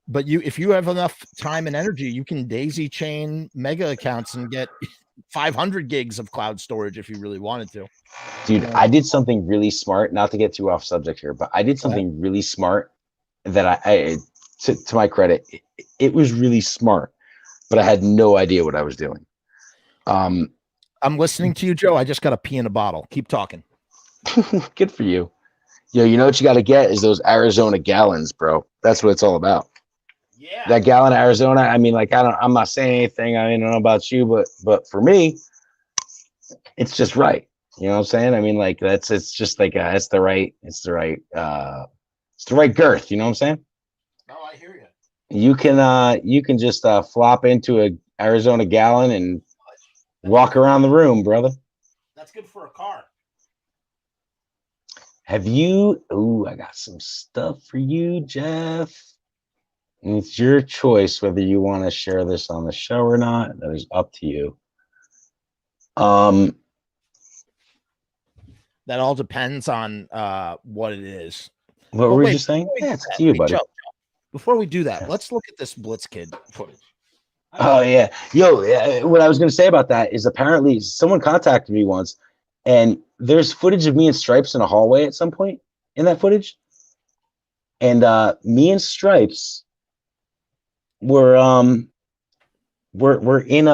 Speaker 2: But if you have enough time and energy, you can daisy chain mega accounts and get 500 gigs of cloud storage if you really wanted to.
Speaker 3: Dude, I did something really smart. Not to get too off subject here, but I did something really smart that I to my credit, it was really smart, but I had no idea what I was doing.
Speaker 2: I'm listening to you, Joe. I just got to pee in a bottle. Keep talking.
Speaker 3: Good for you. Yo, you know what you got to get is those Arizona gallons, bro. That's what it's all about.
Speaker 2: Yeah.
Speaker 3: That gallon of Arizona. I mean, like, I'm not saying anything. I don't know about you, but for me, it's just right. You know what I'm saying? I mean, like, it's just like, it's the right girth. You know what I'm saying?
Speaker 2: Oh, I hear you.
Speaker 3: You can just flop into a Arizona gallon and walk around the room, brother.
Speaker 2: That's good for a car.
Speaker 3: Have you? Ooh, I got some stuff for you, Jeff. And it's your choice whether you want to share this on the show or not. That is up to you.
Speaker 2: That all depends on what it is.
Speaker 3: What were you just saying? Yeah, it's up to you, buddy.
Speaker 2: Joe, before we do that, let's look at this Blitzkid footage.
Speaker 3: Oh yeah, what I was going to say about that is apparently someone contacted me once, and there's footage of me and Stripes in a hallway at some point in that footage, and me and Stripes were in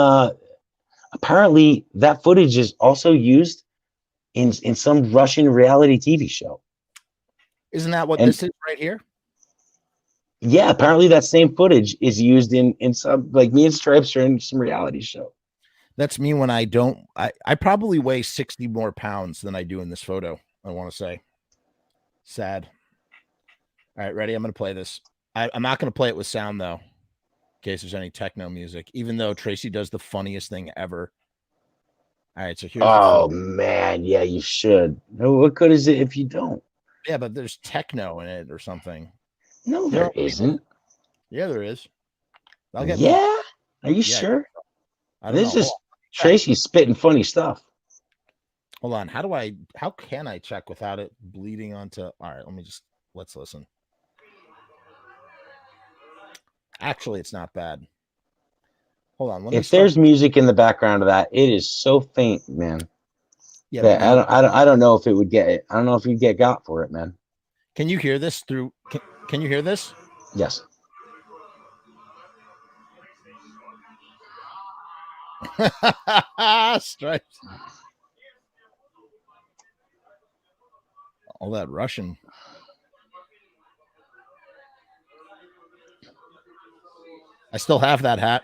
Speaker 3: apparently that footage is also used in some Russian reality TV show.
Speaker 2: Isn't that what this is right here?
Speaker 3: Yeah, apparently that same footage is used in some, like, me and Stripes are in some reality show.
Speaker 2: That's me when I probably weigh 60 more pounds than I do in this photo. I want to say. Sad. All right, ready? I'm going to play this. I'm not going to play it with sound, though, in case there's any techno music, even though Tracy does the funniest thing ever. All right, so here's
Speaker 3: man, yeah, you should. What good is it if you don't?
Speaker 2: Yeah, but there's techno in it or something.
Speaker 3: No, there isn't.
Speaker 2: Yeah, there is.
Speaker 3: Are you sure? This is Tracy spitting funny stuff.
Speaker 2: Hold on. How can I check without it bleeding onto? All right, let's listen. Actually, it's not bad. Hold on.
Speaker 3: If there's music in the background of that, it is so faint, man. Yeah, that I don't know if it would get it. I don't know if you'd get got for it, man.
Speaker 2: Can you hear this through? Can you hear this?
Speaker 3: Yes.
Speaker 2: Stripes. All that Russian. I still have that hat.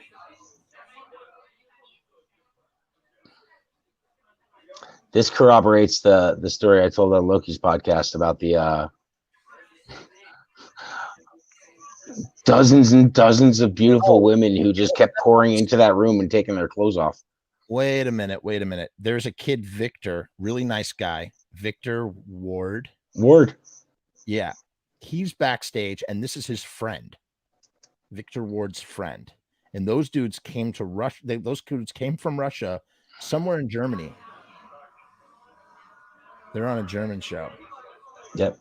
Speaker 3: This corroborates the story I told on Loki's podcast about the dozens and dozens of beautiful women who just kept pouring into that room and taking their clothes off.
Speaker 2: Wait a minute. There's a kid, Victor, really nice guy, Victor Ward. Yeah, he's backstage, and this is his friend, Victor Ward's friend. And those dudes came to Russia. Those dudes came from Russia, somewhere in Germany. They're on a German show.
Speaker 3: Yep.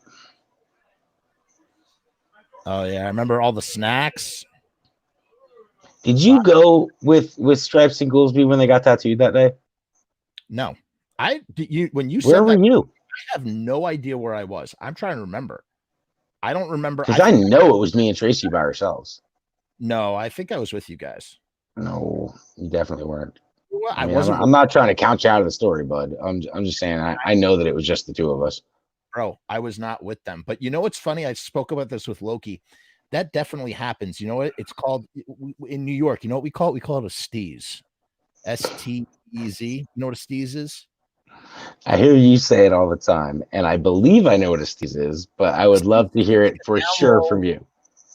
Speaker 2: Oh yeah, I remember all the snacks.
Speaker 3: Did you go with Stripes and Goolsby when they got tattooed that day?
Speaker 2: No, when you said
Speaker 3: where were you?
Speaker 2: I have no idea where I was. I'm trying to remember. I don't remember
Speaker 3: because I know it was me and Tracy by ourselves.
Speaker 2: No, I think I was with you guys.
Speaker 3: No, you definitely weren't.
Speaker 2: Well,
Speaker 3: I'm not trying to count you out of the story, bud. I'm just saying I know that it was just the two of us.
Speaker 2: Bro, I was not with them. But you know what's funny? I spoke about this with Loki. That definitely happens. You know what? It's called in New York. You know what we call it? We call it a steez. STEZ. You know what a steez is?
Speaker 3: I hear you say it all the time, and I believe I know what a steez is, but I would love to hear it for sure from you.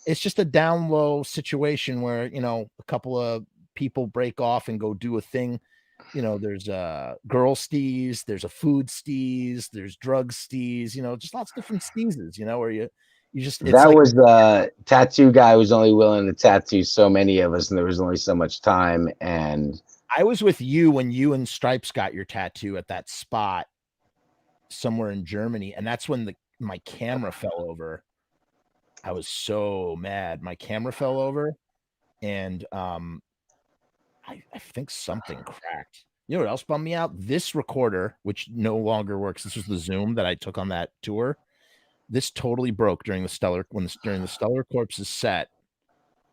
Speaker 2: It's just a down low situation where, a couple of people break off and go do a thing. there's girl steez, there's a food steez, there's drug steez, just lots of different steezes, where you just, it's
Speaker 3: That
Speaker 2: like,
Speaker 3: was the tattoo guy who was only willing to tattoo so many of us, and there was only so much time. And
Speaker 2: I was with you when you and Stripes got your tattoo at that spot somewhere in Germany, and that's when my camera fell over. I was so mad. My camera fell over, and I think something cracked. You know what else bummed me out? This recorder, which no longer works. This was the Zoom that I took on that tour. This totally broke during the Stellar Corpse's set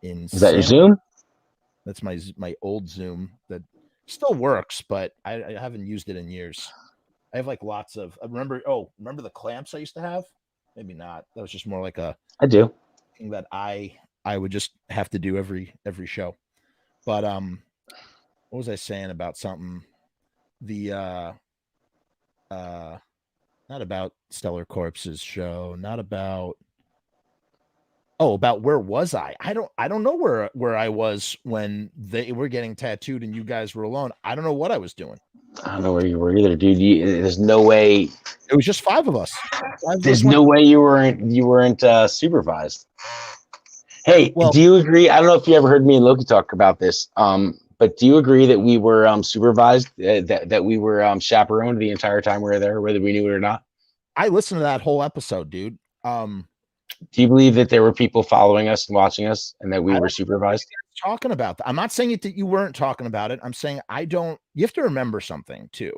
Speaker 2: in.
Speaker 3: Is that your Zoom?
Speaker 2: That's my old Zoom that still works, but I haven't used it in years. I have like lots of. Remember the clamps I used to have? Maybe not. That was just more like a.
Speaker 3: I do.
Speaker 2: Thing that I would just have to do every show. But what was I saying about something? The not about Stellar Corpse's show, not about about where was I? I don't know where I was when they were getting tattooed and you guys were alone. I don't know what I was doing.
Speaker 3: I don't know where you were either, dude. There's no way.
Speaker 2: It was just 5 of us.
Speaker 3: There's no way you weren't supervised. Hey,
Speaker 2: well,
Speaker 3: do you agree? I don't know if you ever heard me and Loki talk about this. But do you agree that we were supervised, that we were chaperoned the entire time we were there, whether we knew it or not?
Speaker 2: I listened to that whole episode, dude.
Speaker 3: Do you believe that there were people following us and watching us, and that we were supervised?
Speaker 2: Talking about that. I'm not saying that you weren't talking about it. I'm saying you have to remember something too.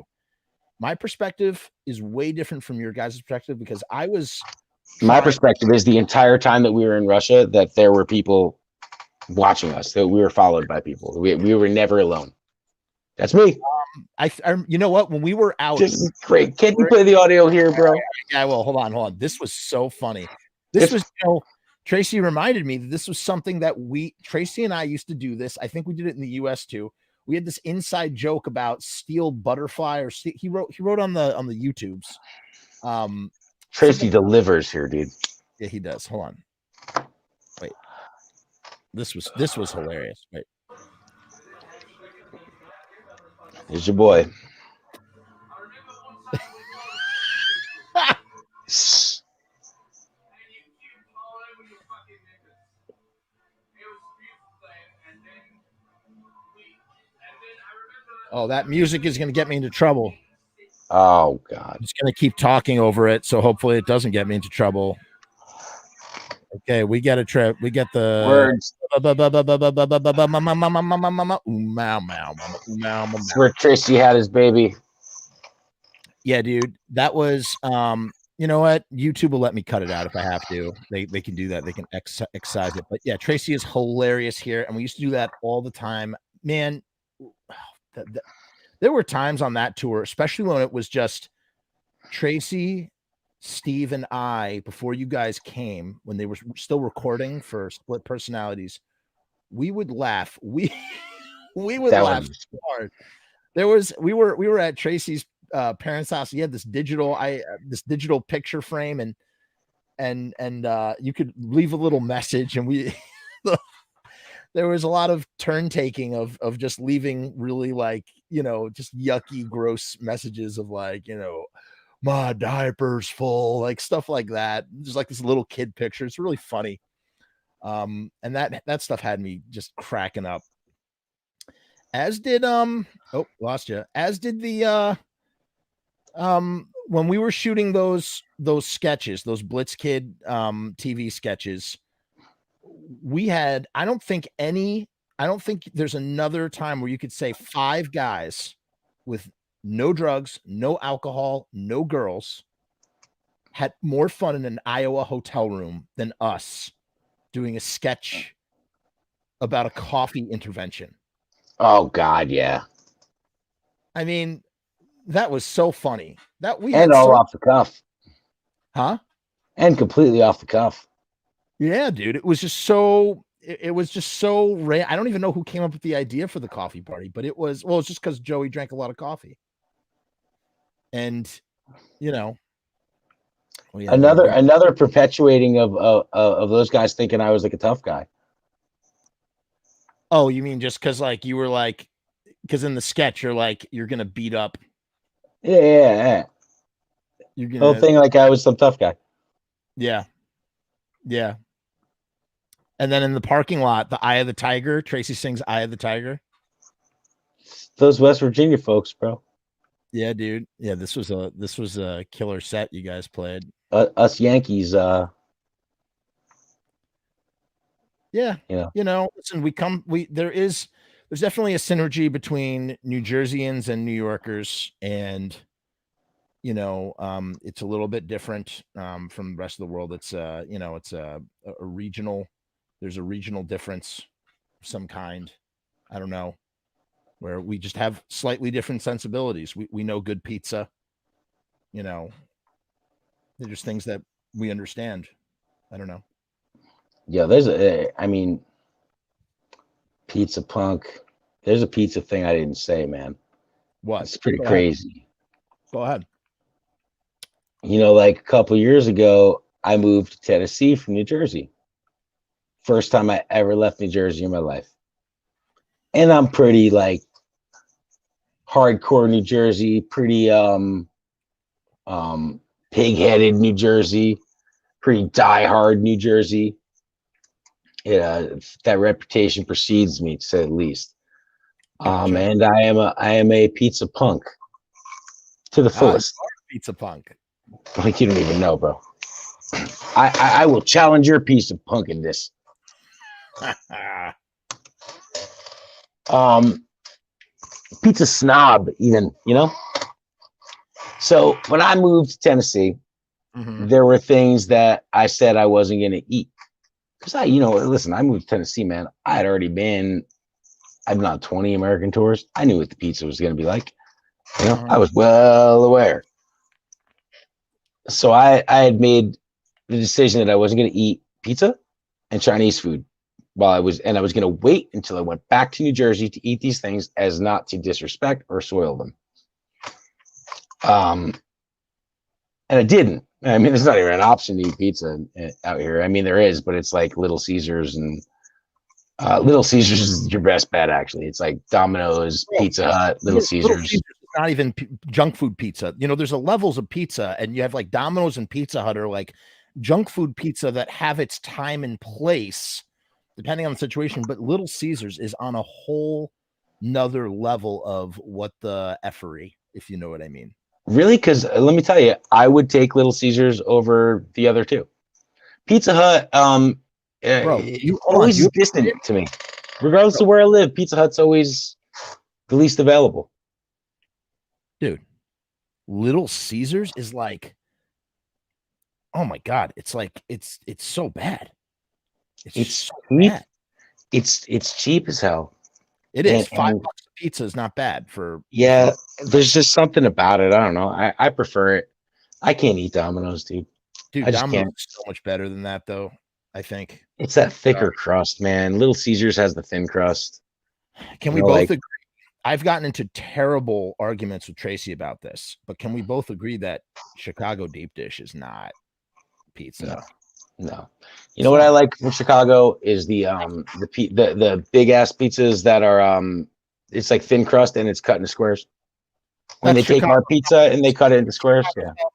Speaker 2: My perspective is way different from your guys' perspective because my
Speaker 3: perspective is the entire time that we were in Russia, that there were people watching us, that we were followed by people. We were never alone. That's me.
Speaker 2: I you know what? When we were out,
Speaker 3: this is great. Can you play the audio here, bro?
Speaker 2: Yeah, well, hold on. This was so funny. This was, Tracy reminded me that this was something that Tracy and I used to do this. I think we did it in the US too. We had this inside joke about steel butterfly, or he wrote on the YouTubes.
Speaker 3: Tracy delivers here, dude.
Speaker 2: Yeah, he does. Hold on. Wait. This was hilarious. Wait.
Speaker 3: Here's your boy.
Speaker 2: Oh, that music is going to get me into trouble.
Speaker 3: Oh, God.
Speaker 2: I'm just going to keep talking over it, so hopefully it doesn't get me into trouble. Okay, we get a trip. We get the
Speaker 3: words. That's where Tracy had his baby.
Speaker 2: Yeah, dude. That was you know what? YouTube will let me cut it out if I have to. They can do that. They can excise it. But yeah, Tracy is hilarious here, and we used to do that all the time. Man, there were times on that tour, especially when it was just Tracy, Steve, and I, before you guys came, when they were still recording for Split Personalities, we would laugh. We would laugh so hard. We were at Tracy's parents' house. He had this digital picture frame, and you could leave a little message, and we there was a lot of turn taking of just leaving really just yucky, gross messages of my diaper's full, like stuff like that. Just like this little kid picture. It's really funny. And that stuff had me just cracking up. As did lost you. As did the when we were shooting those sketches, those Blitzkid TV sketches, we had I don't think there's another time where you could say 5 guys with no drugs, no alcohol, no girls had more fun in an Iowa hotel room than us doing a sketch about a coffee intervention.
Speaker 3: Oh God, yeah.
Speaker 2: I mean, that was so funny. That we
Speaker 3: and all off the cuff.
Speaker 2: Huh?
Speaker 3: And completely off the cuff.
Speaker 2: Yeah, dude. It was just so rare. I don't even know who came up with the idea for the coffee party, but it's just because Joey drank a lot of coffee. And
Speaker 3: another perpetuating of those guys thinking I was like a tough guy.
Speaker 2: Oh, you mean just because you were because in the sketch you're gonna beat up.
Speaker 3: Yeah.
Speaker 2: You're gonna
Speaker 3: whole thing like I was some tough guy.
Speaker 2: Yeah. And then in the parking lot, the Eye of the Tiger, Tracy sings Eye of the Tiger.
Speaker 3: Those West Virginia folks, bro.
Speaker 2: Yeah, dude. Yeah, this was a killer set you guys played.
Speaker 3: Us Yankees,
Speaker 2: yeah. Listen, there's definitely a synergy between New Jerseyans and New Yorkers, and it's a little bit different from the rest of the world. It's it's a regional. There's a regional difference of some kind. I don't know, where we just have slightly different sensibilities. We know good pizza. They're just things that we understand. I don't know.
Speaker 3: Yeah, pizza punk. There's a pizza thing I didn't say, man.
Speaker 2: What?
Speaker 3: It's pretty crazy.
Speaker 2: Go ahead.
Speaker 3: Like a couple years ago, I moved to Tennessee from New Jersey. First time I ever left New Jersey in my life. And I'm pretty hardcore New Jersey, pretty pig-headed New Jersey, pretty die-hard New Jersey. That reputation precedes me, to say the least.
Speaker 2: Gotcha.
Speaker 3: And I am a pizza punk to the fullest.
Speaker 2: Pizza punk.
Speaker 3: Like, you don't even know, bro. I will challenge your piece of punk in this. Pizza snob, even, So when I moved to Tennessee, there were things that I said I wasn't going to eat. Because listen, I moved to Tennessee, man. I've been on 20 American tours. I knew what the pizza was going to be like. I was well aware. So I had made the decision that I wasn't going to eat pizza and Chinese food I was going to wait until I went back to New Jersey to eat these things, as not to disrespect or soil them. And I didn't. I mean, there's not even an option to eat pizza out here. I mean, there is, but it's like Little Caesars, and Little Caesars is your best bet, actually. It's like Domino's, Pizza Hut, Little Caesars.
Speaker 2: Not even junk food pizza. There's a levels of pizza, and you have like Domino's and Pizza Hut are like junk food pizza that have its time and place depending on the situation. But Little Caesars is on a whole nother level of what the effery, if you know what I mean.
Speaker 3: Really? Because let me tell you, I would take Little Caesars over the other two. Pizza Hut, bro, always distant to me. Regardless of where I live, Pizza Hut's always the least available.
Speaker 2: Dude, Little Caesars is like, oh my God, it's like it's so bad.
Speaker 3: It's so bad. It's cheap as hell.
Speaker 2: It is. $5 a pizza is not bad for.
Speaker 3: Yeah, there's just something about it. I don't know. I prefer it. I can't eat Domino's, dude.
Speaker 2: Dude, Domino's is so much better than that, though. I think
Speaker 3: it's that thicker crust, man. Little Caesars has the thin crust.
Speaker 2: Can we both agree? I've gotten into terrible arguments with Tracy about this, but can we both agree that Chicago deep dish is not pizza?
Speaker 3: No. You know what I like from Chicago is the big ass pizzas that are it's like thin crust and it's cut into squares. When they take our pizza and they cut it into squares,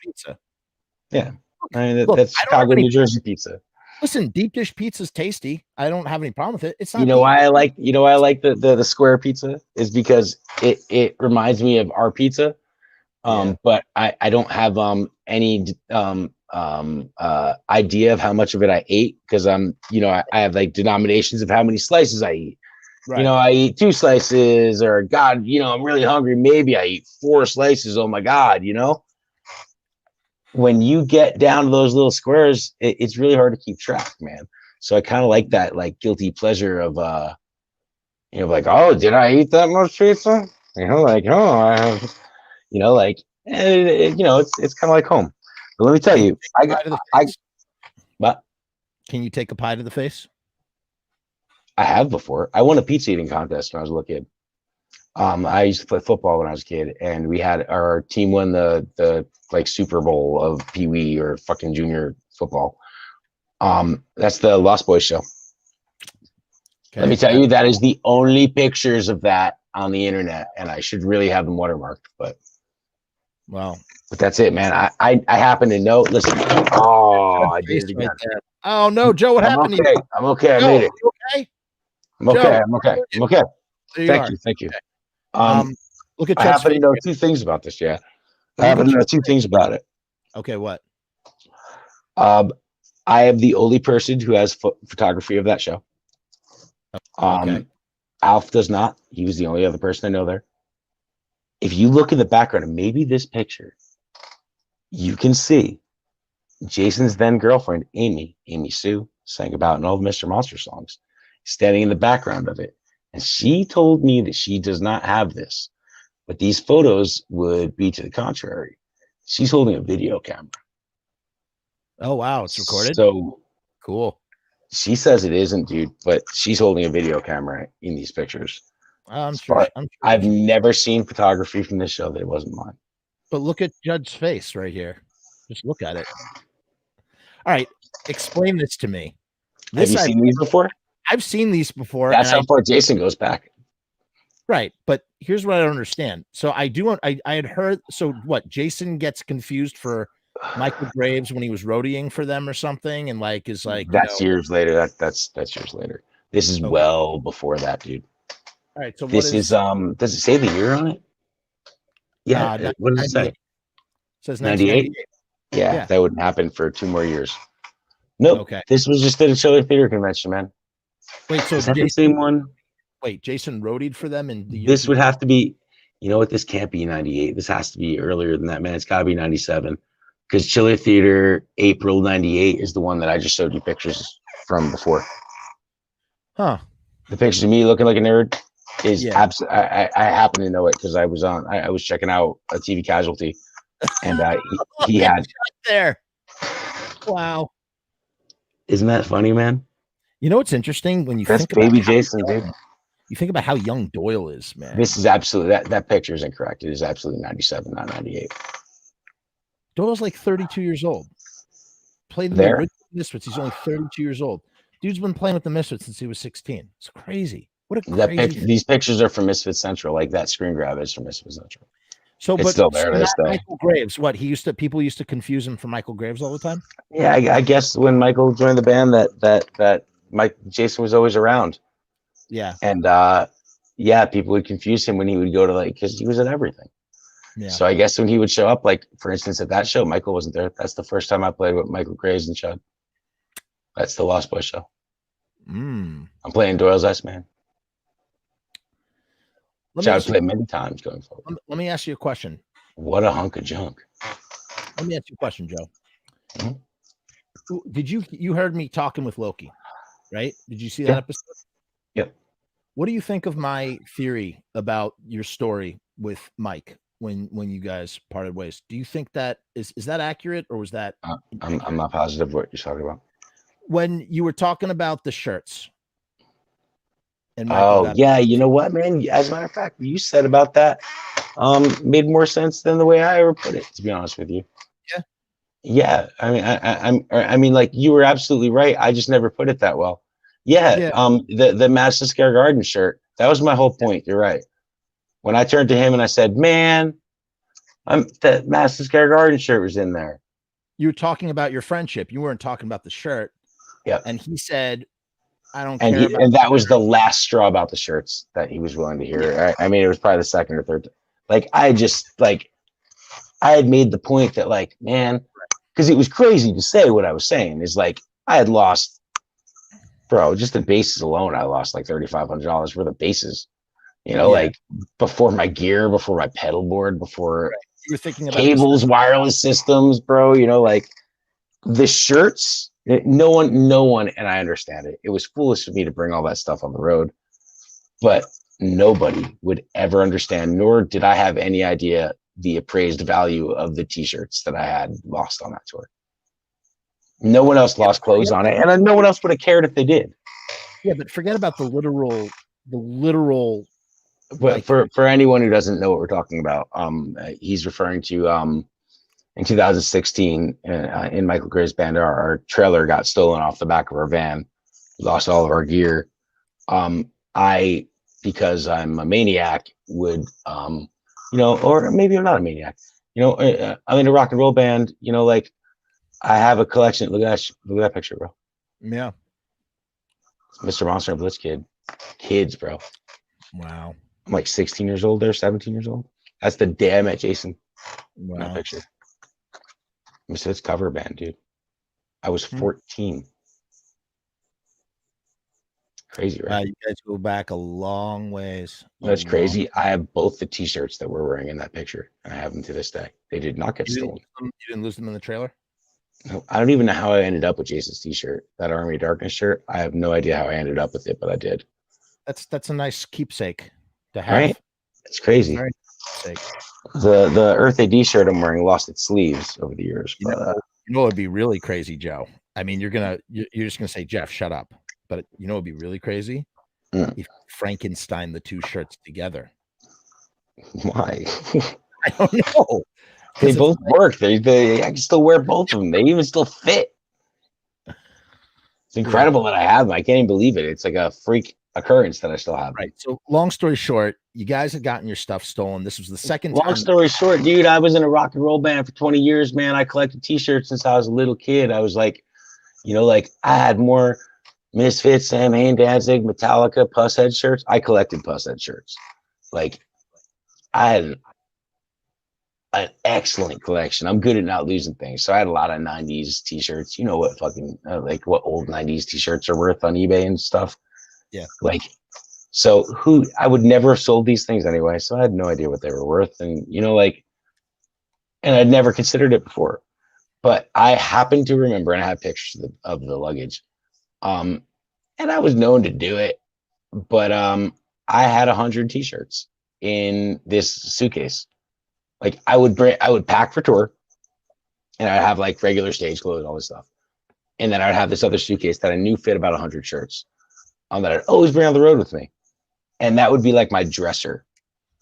Speaker 3: pizza. Yeah. I mean, that's Chicago, New Jersey pizza.
Speaker 2: Listen, deep dish pizza is tasty. I don't have any problem with it. It's not.
Speaker 3: Why I like the square pizza is because it reminds me of our pizza, but I don't have any idea of how much of it I ate, because I have like denominations of how many slices I eat. Right. I eat 2 slices, or God, I'm really hungry. Maybe I eat 4 slices. Oh my God, When you get down to those little squares, it's really hard to keep track, man. So I kind of like that, like guilty pleasure of, like, oh, did I eat that much pizza? Like, oh, I have, it's kind of like home. But let me tell you, what?
Speaker 2: Can you take a pie to the face?
Speaker 3: I have before. I won a pizza eating contest when I was a little kid. I used to play football when I was a kid, and we had our team won the like Super Bowl of Pee Wee or fucking junior football. That's the Lost Boys show. Okay. Let me tell you, that is the only pictures of that on the internet, and I should really have them watermarked. But that's it, man. I happen to know. Listen, I did it again.
Speaker 2: Right there. Oh no, Joe, what happened to you?
Speaker 3: I'm okay. I
Speaker 2: Joe,
Speaker 3: made it.
Speaker 2: you okay?
Speaker 3: I'm okay.
Speaker 2: Joe,
Speaker 3: I'm okay. I'm okay. Thank you.
Speaker 2: Okay. Look at
Speaker 3: I happen to know two things about this. Yeah, I happen to know two things about it.
Speaker 2: Okay, what?
Speaker 3: I am the only person who has photography of that show.
Speaker 2: Okay.
Speaker 3: Alf does not. He was the only other person I know there. If you look in the background of maybe this picture, you can see Jason's then girlfriend, Amy Sue, sang about in all the Mr. Monster songs, standing in the background of it. And she told me that she does not have this, but these photos would be to the contrary. She's holding a video camera.
Speaker 2: Oh, wow. It's recorded?
Speaker 3: So
Speaker 2: cool.
Speaker 3: She says it isn't, dude, but she's holding a video camera in these pictures.
Speaker 2: I'm sure.
Speaker 3: I've never seen photography from this show that wasn't mine.
Speaker 2: But look at Judd's face right here. Just look at it. All right. Explain this to me.
Speaker 3: Have you seen these before?
Speaker 2: I've seen these before.
Speaker 3: That's how far Jason goes back.
Speaker 2: Right. But here's what I don't understand. So I had heard, so what, Jason gets confused for Michael Graves when he was roadieing for them or something, and like is like
Speaker 3: that's years later. That's years later. This is well before that, dude.
Speaker 2: All right. So
Speaker 3: this is does it say the year on it? Yeah. What does it say? It
Speaker 2: says 98.
Speaker 3: Yeah, that wouldn't happen for 2 more years. Nope.
Speaker 2: Okay.
Speaker 3: This was just at a Chiller Theater convention, man.
Speaker 2: Wait, so
Speaker 3: is that the same one?
Speaker 2: Wait, Jason roadied for them in the
Speaker 3: this would have to be, you know what? This can't be 98. This has to be earlier than that, man. It's got to be 97. Because Chiller Theater, April 98 is the one that I just showed you pictures from before.
Speaker 2: Huh.
Speaker 3: The pictures of me looking like a nerd is absolutely. I happen to know it because I was checking out a TV Casualty, and he had
Speaker 2: there. Wow.
Speaker 3: Isn't that funny, man?
Speaker 2: You know what's interesting when you think
Speaker 3: baby
Speaker 2: about
Speaker 3: Jason, dude.
Speaker 2: You think about how young Doyle is, man.
Speaker 3: This is absolutely that picture is incorrect. It is absolutely 97, not 98.
Speaker 2: Doyle's like 32 years old. Played in the original Misfits. He's only 32 years old. Dude's been playing with the Misfits since he was 16. It's crazy. What a crazy
Speaker 3: these pictures are from Misfits Central. Like that screen grab is from Misfits Central.
Speaker 2: So,
Speaker 3: it's
Speaker 2: but
Speaker 3: still there to this day.
Speaker 2: Michael Graves, what people used to confuse him for Michael Graves all the time.
Speaker 3: Yeah, I guess when Michael joined the band, that Jason was always around.
Speaker 2: Yeah,
Speaker 3: and people would confuse him when he would go to because he was at everything. Yeah. So I guess when he would show up, like for instance at that show, Michael wasn't there. That's the first time I played with Michael Graves and Chud. That's the Lost Boys show. I'm playing Doyle's S-Man. I've played many times going forward.
Speaker 2: Let me ask you a question.
Speaker 3: What a hunk of junk.
Speaker 2: Let me ask you a question, Joe. Did you heard me talking with Loki, right? Did you see that episode?
Speaker 3: Yep.
Speaker 2: What do you think of my theory about your story with Mike when you guys parted ways? Do you think that is that accurate, or was that?
Speaker 3: I'm not positive what you're talking about.
Speaker 2: When you were talking about the shirts.
Speaker 3: And you know what, man? As a matter of fact, you said about that made more sense than the way I ever put it. To be honest with you. Yeah. I mean, like you were absolutely right. I just never put it that well. Yeah. The Madison Square Garden shirt. That was my whole point. You're right. When I turned to him and I said, "Man, that Madison Square Garden shirt was in there."
Speaker 2: You were talking about your friendship. You weren't talking about the shirt.
Speaker 3: Yeah.
Speaker 2: And he said, "I don't care."
Speaker 3: And that was the last straw about the shirts that he was willing to hear. Yeah. I mean, it was probably the second or third. I had made the point that man, because it was crazy to say what I was saying is I had lost, bro, just the bases alone. I lost $3,500 worth of bases, before my gear, before my pedal board, before
Speaker 2: you were thinking about
Speaker 3: cables, wireless systems, bro, the shirts. No one, and I understand it. It was foolish of me to bring all that stuff on the road, but nobody would ever understand, nor did I have any idea the appraised value of the T-shirts that I had lost on that tour. No one else lost clothes on it, and no one else would have cared if they did.
Speaker 2: Yeah, but forget about the literal.
Speaker 3: But for anyone who doesn't know what we're talking about, he's referring to in 2016, in Michael Graves' band, our trailer got stolen off the back of our van. We lost all of our gear. I because I'm a maniac, would, or maybe I'm not a maniac. I'm in a rock and roll band. Like I have a collection. Look at that picture, bro.
Speaker 2: Yeah.
Speaker 3: Mr. Monster and Blitzkid. Kids, bro.
Speaker 2: Wow.
Speaker 3: I'm like 16 years old there, 17 years old. That's the day I met Jason.
Speaker 2: Wow.
Speaker 3: In that picture. Misfits cover band, dude. I was 14. Crazy, right?
Speaker 2: You guys go back a long ways.
Speaker 3: That's crazy. I have both the T-shirts that we're wearing in that picture, and I have them to this day. They did not get stolen.
Speaker 2: You didn't lose them in the trailer?
Speaker 3: No, I don't even know how I ended up with Jason's T-shirt, that Army of Darkness shirt. I have no idea how I ended up with it, but I did.
Speaker 2: That's a nice keepsake to have.
Speaker 3: Right? It's crazy. The Earth AD shirt I'm wearing lost its sleeves over the years.
Speaker 2: It'd be really crazy, Joe. I mean, you're just gonna say, Jeff, shut up. But it'd be really crazy if Frankenstein the two shirts together.
Speaker 3: Why?
Speaker 2: I don't know.
Speaker 3: They both work. I can still wear both of them. They even still fit. It's incredible that I have them. I can't even believe it. It's like a freak occurrence that I still have.
Speaker 2: Right. So long story short, you guys had gotten your stuff stolen. This was the second time.
Speaker 3: Long story short, dude, I was in a rock and roll band for 20 years, man. I collected T-shirts since I was a little kid. I was like, I had more Misfits, Sam Hain, Danzig, Metallica, Pusshead shirts. I collected Pusshead shirts. Like, I had an excellent collection. I'm good at not losing things. So I had a lot of 90s T-shirts. You know what fucking, what old 90s T-shirts are worth on eBay and stuff.
Speaker 2: Yeah.
Speaker 3: So I would never have sold these things anyway. So I had no idea what they were worth. And, and I'd never considered it before. But I happen to remember, and I have pictures of the luggage. And I was known to do it, but I had 100 T-shirts in this suitcase. Like I would pack for tour, and I'd have like regular stage clothes, all this stuff, and then I'd have this other suitcase that I knew fit about 100 shirts, that I'd always bring on the road with me, and that would be like my dresser.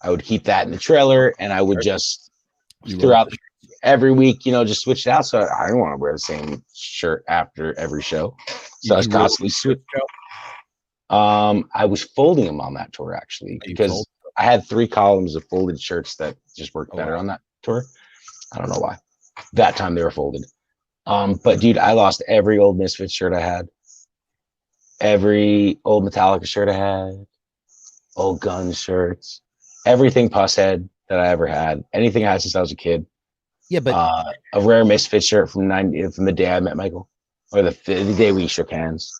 Speaker 3: I would keep that in the trailer, and I would just throughout every week, just switch it out. So I don't want to wear the same shirt after every show. So I was constantly switching. I was folding them on that tour actually, because I had 3 columns of folded shirts that just worked better on that tour. I don't know why. That time they were folded. But dude, I lost every old Misfits shirt I had, every old Metallica shirt I had, old Guns shirts, everything Pusshead that I ever had, anything I had since I was a kid.
Speaker 2: Yeah, but
Speaker 3: a rare Misfits shirt from the day I met Michael, or the day we shook hands,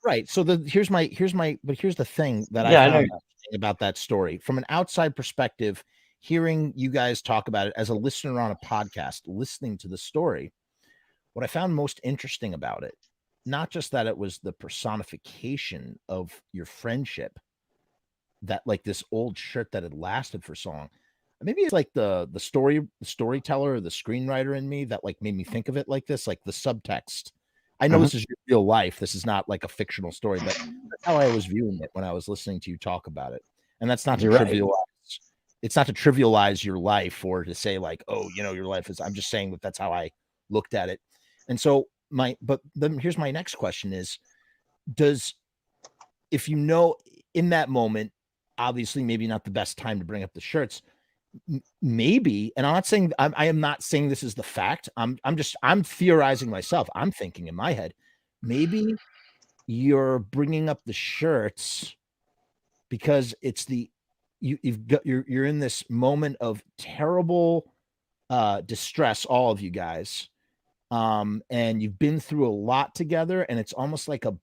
Speaker 2: Right. So here's the thing that I found about that story from an outside perspective, hearing you guys talk about it as a listener on a podcast, listening to the story. What I found most interesting about it, not just that it was the personification of your friendship, that like this old shirt that had lasted for so long. Maybe it's like the storyteller or the screenwriter in me that like made me think of it like this, like the subtext. I know this is your real life. This is not like a fictional story, but that's how I was viewing it when I was listening to you talk about it. And that's not to trivialize. It's not to trivialize your life or to say like, oh, your life is. I'm just saying that that's how I looked at it. And so but then here's my next question is, if in that moment, obviously maybe not the best time to bring up the shirts, maybe, and I am not saying this is the fact. I'm theorizing myself. I'm thinking in my head, maybe you're bringing up the shirts because it's you're in this moment of terrible distress, all of you guys, and you've been through a lot together, and it's almost like a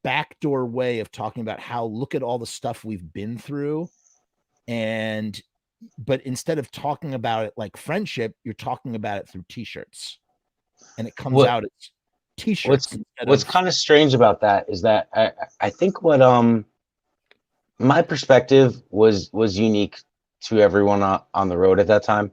Speaker 2: backdoor way of talking about how look at all the stuff we've been through, but instead of talking about it like friendship, you're talking about it through T-shirts, and it comes out as T-shirts.
Speaker 3: What's kind of strange about that is that I think what my perspective was unique to everyone on the road at that time.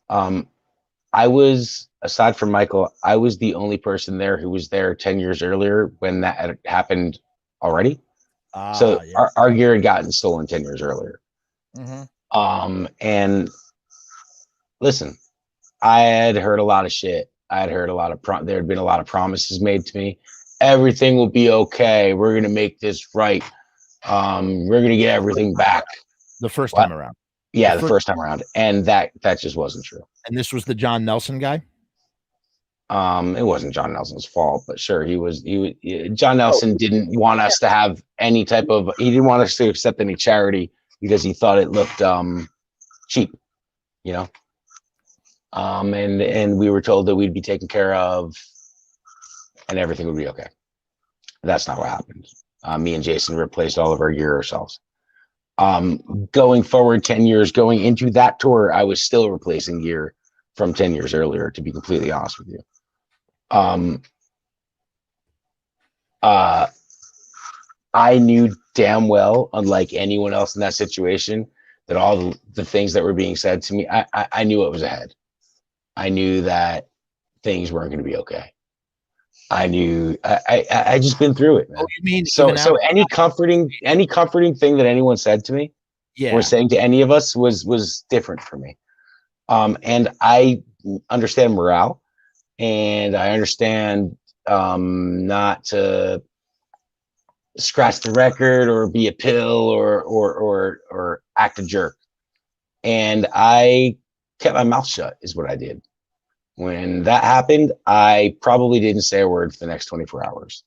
Speaker 3: I was, aside from Michael, I was the only person there who was there 10 years earlier when that had happened already. So yes. our gear had gotten stolen 10 years earlier. Mm-hmm. And listen, I had heard a lot of shit. I had heard there had been a lot of promises made to me. Everything will be okay. We're going to make this right. We're gonna get everything back.
Speaker 2: The first time around.
Speaker 3: Yeah, the first time around, and that just wasn't true.
Speaker 2: And this was the John Nelson guy.
Speaker 3: It wasn't John Nelson's fault, but sure, John Nelson didn't want us to have any type of. He didn't want us to accept any charity because he thought it looked cheap, you know. And we were told that we'd be taken care of, and everything would be okay. That's not what happened. Me and Jason replaced all of our gear ourselves. Going forward 10 years, going into that tour, I was still replacing gear from 10 years earlier, to be completely honest with you. I knew damn well, unlike anyone else in that situation, that all the things that were being said to me, I knew it was ahead. I knew that things weren't going to be okay. I knew I just been through it, man.
Speaker 2: Oh, you mean
Speaker 3: so any comforting thing that anyone said to me, or saying to any of us was different for me. And I understand morale, and I understand not to scratch the record or be a pill or act a jerk. And I kept my mouth shut is what I did. When that happened, I probably didn't say a word for the next 24 hours.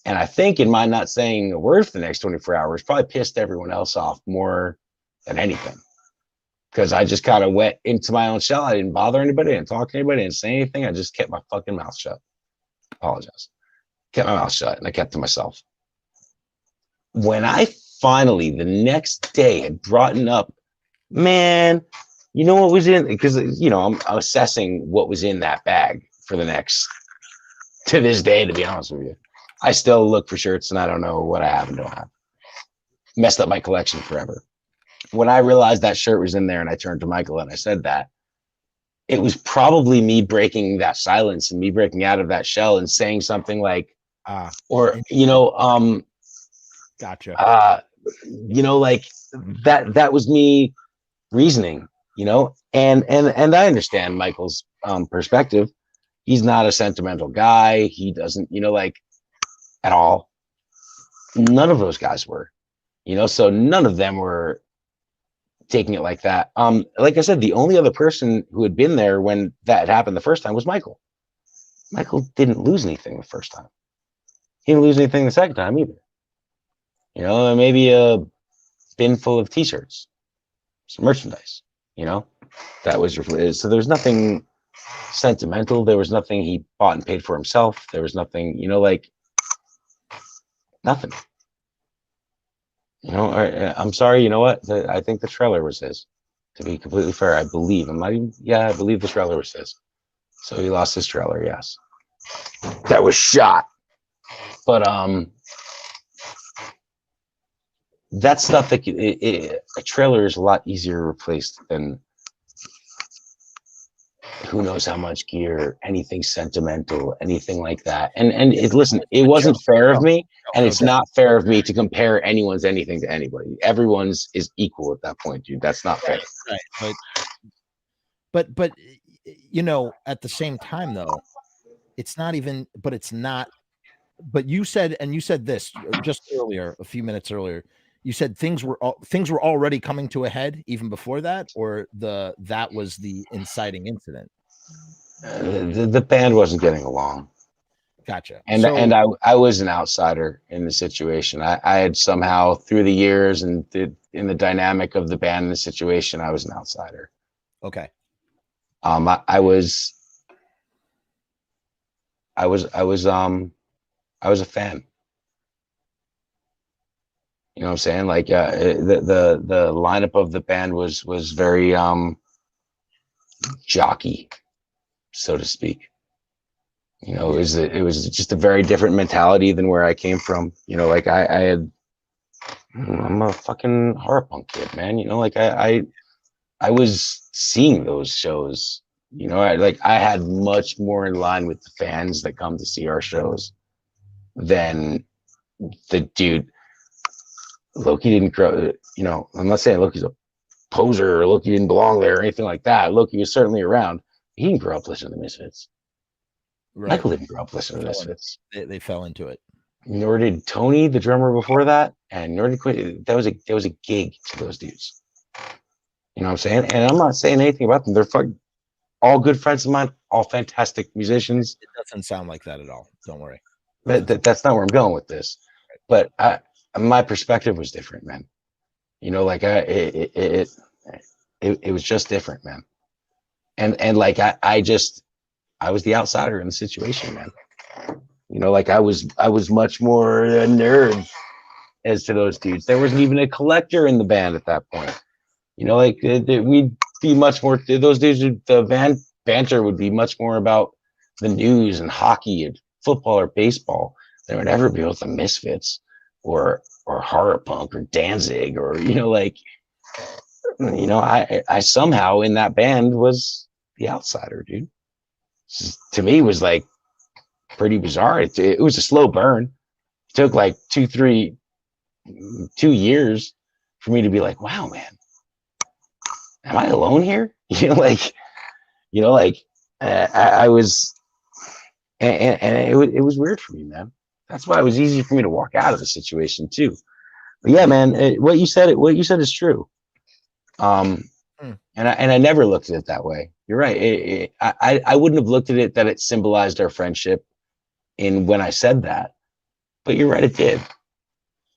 Speaker 3: And I think in my not saying a word for the next 24 hours probably pissed everyone else off more than anything. Because I just kind of went into my own shell. I didn't bother anybody. I didn't talk to anybody. I didn't say anything. I just kept my fucking mouth shut. Apologize. Kept my mouth shut, and I kept to myself. When I finally, the next day, had brought up, man, you know what was in, because, you know, I'm assessing what was in that bag for the next, to this day, to be honest with you. I still look for shirts, and I don't know what I have and don't have. Messed up my collection forever. When I realized that shirt was in there, and I turned to Michael and I said that, it was probably me breaking that silence and me breaking out of that shell and saying something like, you know,
Speaker 2: gotcha.
Speaker 3: You know, like that was me reasoning, you know, and I understand Michael's perspective. He's not a sentimental guy. He doesn't, you know, like at all. None of those guys were, you know, so none of them were taking it like that. Like I said, the only other person who had been there when that happened the first time was Michael. Michael didn't lose anything the first time. He didn't lose anything the second time either. You know, maybe a bin full of T-shirts, some merchandise, you know, that was so there's nothing sentimental. There was nothing he bought and paid for himself. There was nothing, you know, like nothing. You know, I'm sorry. You know what? I think the trailer was his. To be completely fair, I believe. I'm not even. Yeah, I believe the trailer was his. So he lost his trailer. Yes, that was shot. But that stuff that a trailer is a lot easier replaced than who knows how much gear, anything sentimental, anything like that. And listen, it wasn't fair of me, and it's not fair of me to compare anyone's anything to anybody. Everyone's is equal at that point, dude. That's not fair.
Speaker 2: Right. But you know, at the same time though, it's not even, but it's not, but you said this just earlier, a few minutes earlier, you said things were already coming to a head even before that, or that was the inciting incident.
Speaker 3: The band wasn't getting along.
Speaker 2: Gotcha.
Speaker 3: And I was an outsider in the situation. I had somehow through the years and in the dynamic of the band and the situation, I was an outsider.
Speaker 2: Okay.
Speaker 3: I was a fan. You know what I'm saying? Like the lineup of the band was very jockey, so to speak. You know, it was just a very different mentality than where I came from. You know, like I'm a fucking horror punk kid, man. You know, like I was seeing those shows. You know, I had much more in line with the fans that come to see our shows than the dude. Loki didn't grow, you know, I'm not saying Loki's a poser or Loki didn't belong there or anything like that. Loki was certainly around. He didn't grow up listening to Misfits. Right. Michael didn't grow up listening to Misfits.
Speaker 2: They fell into it.
Speaker 3: nor did Tony, the drummer before that, and nor did Quinn. That was a gig to those dudes. You know what I'm saying? And I'm not saying anything about them. They're all good friends of mine, all fantastic musicians.
Speaker 2: It doesn't sound like that at all. Don't worry.
Speaker 3: That's not where I'm going with this. But my perspective was different, man. You know, like it was just different, man. And like I was the outsider in the situation, man. You know, like I was much more a nerd as to those dudes. There wasn't even a collector in the band at that point. You know, like we'd be much more. Those dudes, the banter would be much more about the news and hockey and football or baseball. They would never be with the Misfits or horror punk or Danzig or, you know, like, you know, I somehow in that band was the outsider, dude. To me, it was like pretty bizarre. It was a slow burn. It took like 2 years for me to be like, wow, man, am I alone here? You know, like, I was, and it was weird for me, man. That's why it was easy for me to walk out of the situation too. But yeah, man, what you said is true. And I never looked at it that way. You're right. I wouldn't have looked at it that it symbolized our friendship in when I said that, but you're right, it did.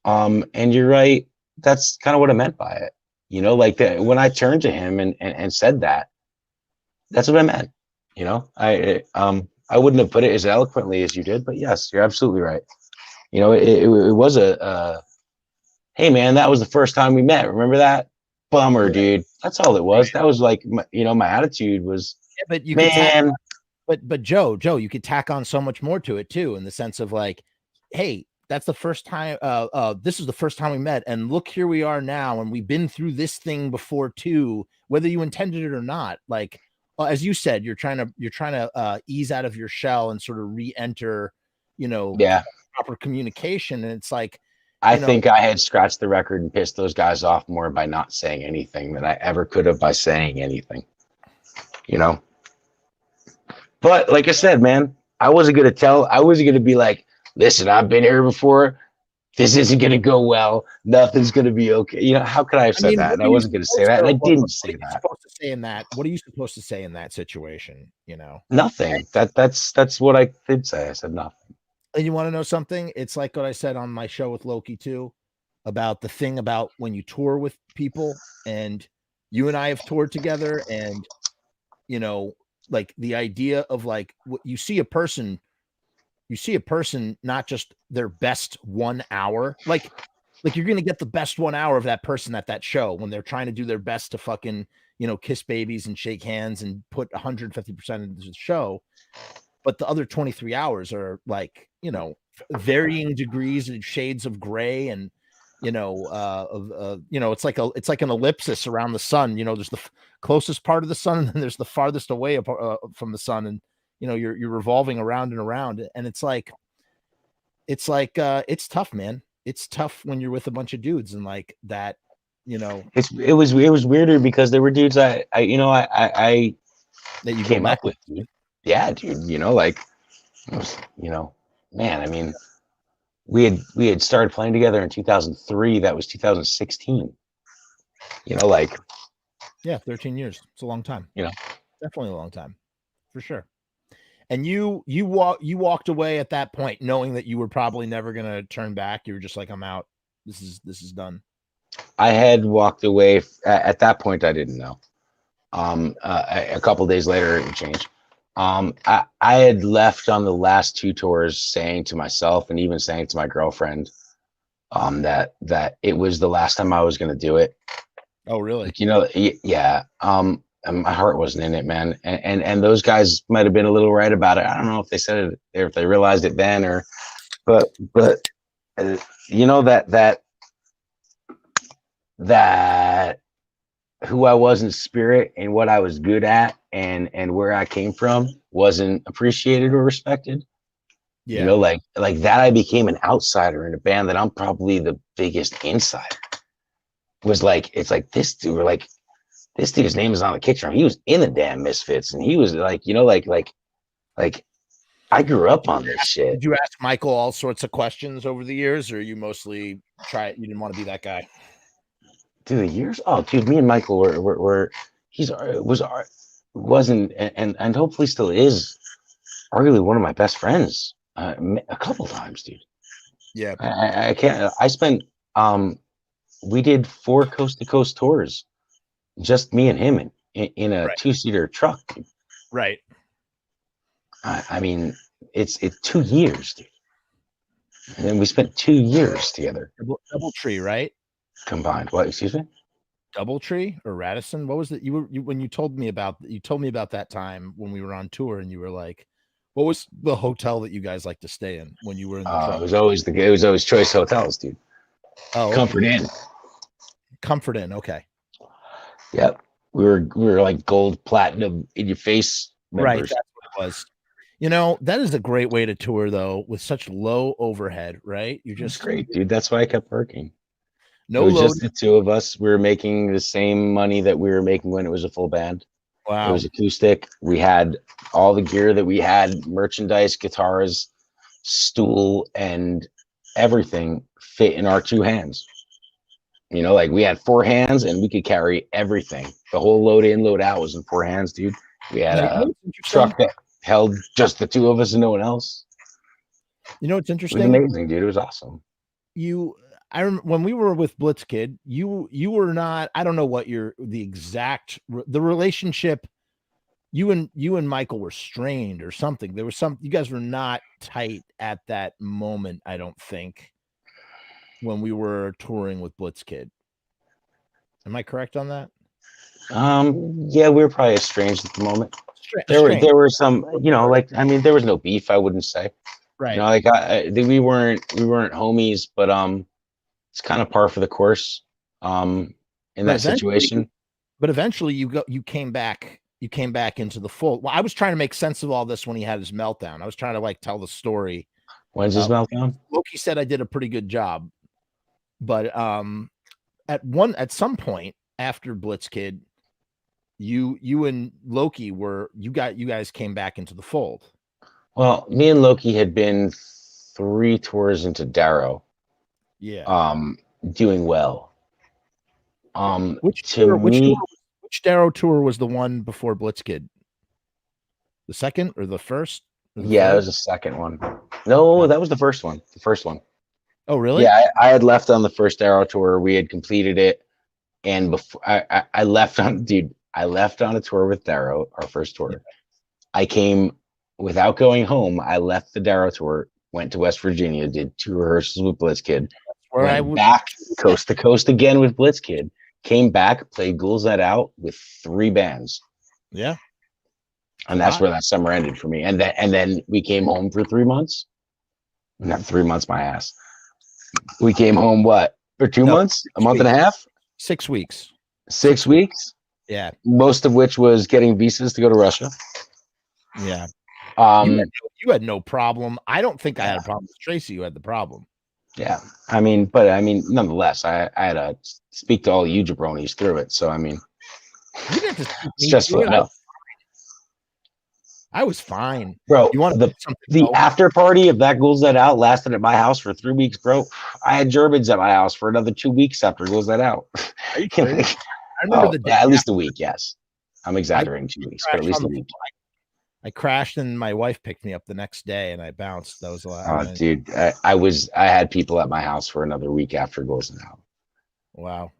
Speaker 3: And you're right. That's kind of what I meant by it. You know, like when I turned to him and said that, that's what I meant. You know, I wouldn't have put it as eloquently as you did, but yes, you're absolutely right. You know, it was hey man, that was the first time we met. Remember that? Bummer, dude. That's all it was. That was like, you know, my attitude was,
Speaker 2: yeah, but you
Speaker 3: man.
Speaker 2: But Joe, you could tack on so much more to it too, in the sense of like, hey, that's the first time. This is the first time we met, and look, here we are now, and we've been through this thing before too, whether you intended it or not. Like, as you said, you're trying to ease out of your shell and sort of re-enter, you know, proper communication, and it's like,
Speaker 3: I think I had scratched the record and pissed those guys off more by not saying anything than I ever could have by saying anything, you know. But like I said, man, I wasn't going to be like, listen, I've been here before. This isn't going to go well. Nothing's going to be okay. You know, how could I have said that? And I wasn't going to say that. And I didn't say that.
Speaker 2: What are you supposed to say in that situation? You know,
Speaker 3: nothing. That's what I did say. I said nothing.
Speaker 2: And you want to know something? It's like what I said on my show with Loki too, about the thing about when you tour with people, and you and I have toured together, and, you know, like the idea of like, you see a person, not just their best 1 hour, like you're going to get the best 1 hour of that person at that show when they're trying to do their best to fucking, you know, kiss babies and shake hands and put 150% into the show. But the other 23 hours are like, you know, varying degrees and shades of gray, and, you know, you know, it's like an ellipsis around the sun. You know, there's the closest part of the sun, and then there's the farthest away from the sun, and, you know, you're revolving around and around, and it's tough, man. It's tough when you're with a bunch of dudes and like that, you know.
Speaker 3: It was weirder because there were dudes I that you came up with, dude. Yeah, dude, you know, like, you know, man, I mean, we had started playing together in 2003. That was 2016. You know, like,
Speaker 2: yeah, 13 years. It's a long time.
Speaker 3: You know,
Speaker 2: definitely a long time, for sure. And you walked away at that point knowing that you were probably never going to turn back. You were just like, I'm out. This is done.
Speaker 3: I had walked away at that point. I didn't know. A couple days later, it changed. I had left on the last 2 tours saying to myself and even saying to my girlfriend, that it was the last time I was going to do it.
Speaker 2: Oh, really?
Speaker 3: Like, you know, yeah. And my heart wasn't in it, man. And those guys might have been a little right about it. I don't know if they said it, or if they realized it then, but you know, that who I was in spirit and what I was good at and where I came from wasn't appreciated or respected. Yeah. You know, like that I became an outsider in a band that I'm probably the biggest insider. Was like, it's like this dude, or like, this dude's name is on the kick drum. He was in the damn Misfits, and he was like, you know, like I grew up on this shit.
Speaker 2: Did you ask Michael all sorts of questions over the years, or you mostly you didn't want to be that guy?
Speaker 3: Dude, the years. Oh, dude, me and Michael were wasn't and hopefully still is arguably one of my best friends. A couple times, dude.
Speaker 2: Yeah,
Speaker 3: I can't. I spent we did 4 coast to coast tours, just me and him in a 2-seater truck.
Speaker 2: Right.
Speaker 3: I mean, it's 2 years, dude. And then we spent 2 years together.
Speaker 2: Doubletree, right?
Speaker 3: Combined. What? Excuse me?
Speaker 2: Doubletree or Radisson? What was it? When you told me about that time when we were on tour, and you were like, what was the hotel that you guys like to stay in when you were in the truck?
Speaker 3: It was always Choice Hotels, dude.
Speaker 2: Oh,
Speaker 3: Comfort Inn.
Speaker 2: Comfort Inn. Okay.
Speaker 3: Yep. We were like gold, platinum, in your face members.
Speaker 2: Right. That's what it was. You know, that is a great way to tour, though, with such low overhead, right? You're just
Speaker 3: great, dude. That's why I kept working.
Speaker 2: No,
Speaker 3: it was just the 2 of us. We were making the same money that we were making when it was a full band.
Speaker 2: Wow.
Speaker 3: It was acoustic. We had all the gear that we had, merchandise, guitars, stool, and everything fit in our 2 hands. You know, like we had 4 hands and we could carry everything. The whole load in, load out was in 4 hands, dude. We had a truck that held just the 2 of us and no one else.
Speaker 2: You know, it's interesting.
Speaker 3: It was amazing, dude. It was awesome.
Speaker 2: I remember when we were with Blitzkid, you were not, I don't know what the relationship, you and Michael were strained or something. There was you guys were not tight at that moment, I don't think, when we were touring with Blitzkid. Am I correct on that?
Speaker 3: Yeah, we were probably estranged at the moment. There were some, you know, like, I mean, there was no beef, I wouldn't say.
Speaker 2: Right.
Speaker 3: You know, like we weren't homies, but it's kind of par for the course in that situation.
Speaker 2: But eventually you came back into the fold. Well, I was trying to make sense of all this when he had his meltdown. I was trying to like tell the story.
Speaker 3: When's his meltdown?
Speaker 2: Loki said I did a pretty good job. But at some point after Blitzkid, you and Loki you guys came back into the fold.
Speaker 3: Well, me and Loki had been 3 tours into Darrow.
Speaker 2: Yeah.
Speaker 3: Doing well.
Speaker 2: Which Darrow tour was the one before Blitzkid? The second or the first?
Speaker 3: Yeah, it was the second one. No, that was the first one. The first one.
Speaker 2: Oh, really?
Speaker 3: Yeah, I had left on the first Darrow tour. We had completed it, and before I left on, dude, I left on a tour with Darrow, our first tour. Yeah. I came without going home. I left the Darrow tour, went to West Virginia, did 2 rehearsals with Blitzkid, went back coast to coast again with Blitzkid, came back, played Ghouls That Out with 3 bands.
Speaker 2: Yeah.
Speaker 3: And that's where that summer ended for me. And then we came home for 3 months. Not 3 months, my ass. We came home for 2 months? A month and a half?
Speaker 2: 6 weeks.
Speaker 3: 6 weeks?
Speaker 2: Yeah.
Speaker 3: Most of which was getting visas to go to Russia.
Speaker 2: Yeah. You had no problem. I don't think I had a problem with Tracy. You had the problem.
Speaker 3: Yeah. I mean, nonetheless, I had to speak to all you jabronis through it. So, I mean,
Speaker 2: you didn't have to speak
Speaker 3: it's stressful enough.
Speaker 2: I was fine.
Speaker 3: Bro, the after party of that Ghouls That Out lasted at my house for 3 weeks, bro. I had Germans at my house for another 2 weeks after Ghouls That Out.
Speaker 2: Are you kidding? I remember the day.
Speaker 3: At least a week, yes. I'm exaggerating 2 weeks, but at least a week.
Speaker 2: I crashed and my wife picked me up the next day and I bounced. That was a lot.
Speaker 3: Oh, dude, I had people at my house for another week after Ghouls That Out.
Speaker 2: Wow.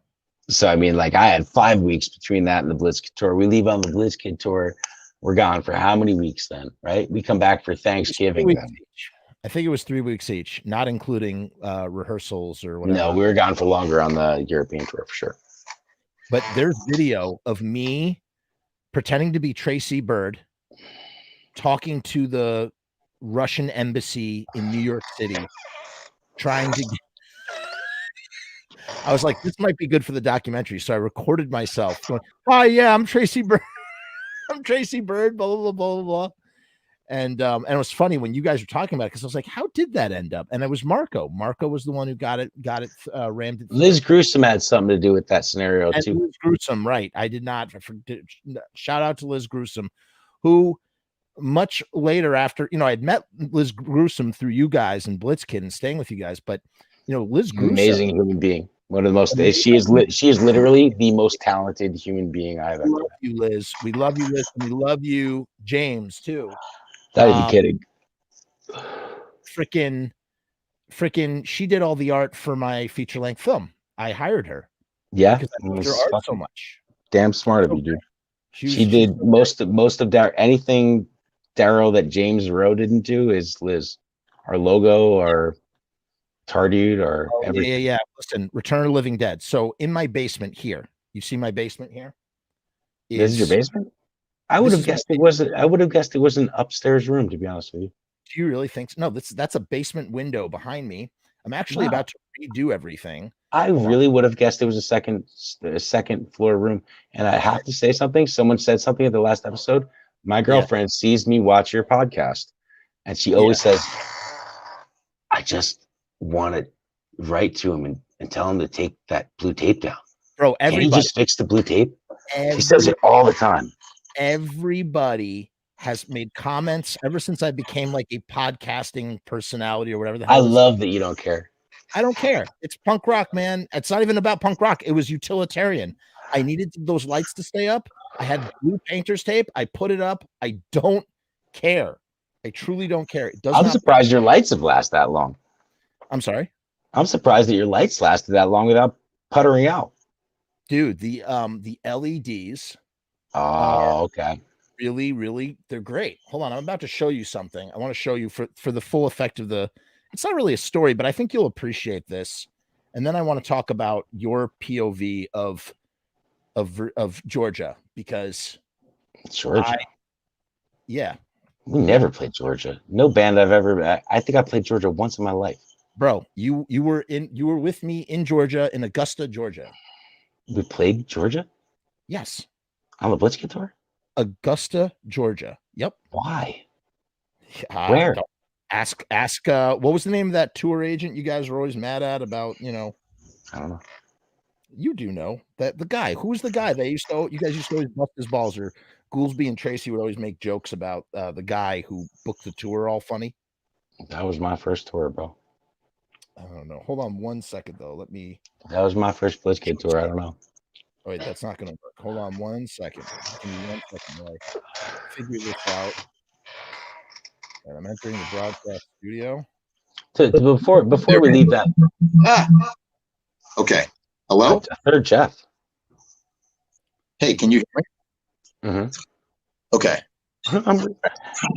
Speaker 3: So, I mean, like I had 5 weeks between that and the Blitzkid tour. We leave on the Blitzkid tour. We're gone for how many weeks then, right? We come back for Thanksgiving then.
Speaker 2: I think it was 3 weeks each, not including rehearsals or whatever.
Speaker 3: No, we were gone for longer on the European tour for sure.
Speaker 2: But there's video of me pretending to be Tracy Bird talking to the Russian embassy in New York City, trying to get... I was like, this might be good for the documentary. So I recorded myself going, oh yeah, I'm Tracy Bird. I'm Tracy Bird, blah, blah, blah, blah, blah. And it was funny when you guys were talking about it, because I was like, how did that end up? And it was Marco. Marco was the one who got it, rammed it.
Speaker 3: Liz Gruesome had something to do with that scenario too.
Speaker 2: Liz Gruesome, right. I did not. Shout out to Liz Gruesome, who much later after, I'd met Liz Gruesome through you guys and Blitzkid and staying with you guys, but Liz Gruesome,
Speaker 3: amazing human being. One of the most. She is literally the most talented human being I've ever met.
Speaker 2: You, Liz. We love you, Liz. And we love you, James, too.
Speaker 3: Not even kidding.
Speaker 2: Freaking, she did all the art for my feature length film. I hired her.
Speaker 3: Yeah,
Speaker 2: because I loved her art so much.
Speaker 3: Damn smart of you, dude. She did most of Darrow. Anything Darrow that James Rowe didn't do is Liz. Our logo, our Tardude, or everything.
Speaker 2: Yeah. Listen, Return of the Living Dead. So in my basement here, you see my basement here?
Speaker 3: This is your basement? I would have guessed it was. I would have guessed it was an upstairs room. To be honest with you.
Speaker 2: Do you really think so? No, that's a basement window behind me. I'm actually about to redo everything.
Speaker 3: I really would have guessed it was a second floor room. And I have to say something. Someone said something at the last episode. My girlfriend sees me watch your podcast, and she always says, "I just want to write to him and tell him to take that blue tape down."
Speaker 2: Bro, everybody
Speaker 3: can you just fix the blue tape. She says it all the time.
Speaker 2: Everybody has made comments ever since I became like a podcasting personality or whatever the hell.
Speaker 3: I love that you don't care.
Speaker 2: I don't care. It's punk rock, man. It's not even about punk rock. It was utilitarian. I needed those lights to stay up. I had blue painter's tape. I put it up. I don't care. I truly don't care.
Speaker 3: I'm surprised your lights have lasted that long.
Speaker 2: I'm sorry?
Speaker 3: I'm surprised that your lights lasted that long without puttering out.
Speaker 2: Dude, the LEDs.
Speaker 3: Oh, okay.
Speaker 2: Really, really, they're great. Hold on. I'm about to show you something. I want to show you for the full effect of it's not really a story, but I think you'll appreciate this. And then I want to talk about your POV of Georgia, because
Speaker 3: Georgia.
Speaker 2: We
Speaker 3: never played Georgia. No band I've ever. I think I played Georgia once in my life.
Speaker 2: Bro, you were with me in Georgia, in Augusta, Georgia.
Speaker 3: We played Georgia?
Speaker 2: Yes.
Speaker 3: On the Blitzkid tour?
Speaker 2: Augusta, Georgia. Yep.
Speaker 3: Why?
Speaker 2: Where? Ask what was the name of that tour agent you guys were always mad at about,
Speaker 3: I don't know.
Speaker 2: You do know that the guy. Who's the guy that you guys used to always bust his balls, or Goolsby and Tracy would always make jokes about the guy who booked the tour all funny?
Speaker 3: That was my first tour, bro.
Speaker 2: I don't know. Hold on one second though.
Speaker 3: That was my first Blitzkid tour. I don't know.
Speaker 2: Oh, wait, that's not going to work. Hold on 1 second. Give me 1 second while I figure this out. And I'm entering the broadcast studio.
Speaker 3: Before we leave that.
Speaker 4: Okay. Hello?
Speaker 3: Third Jeff.
Speaker 4: Hey, can you hear me?
Speaker 3: Mm-hmm.
Speaker 4: Okay.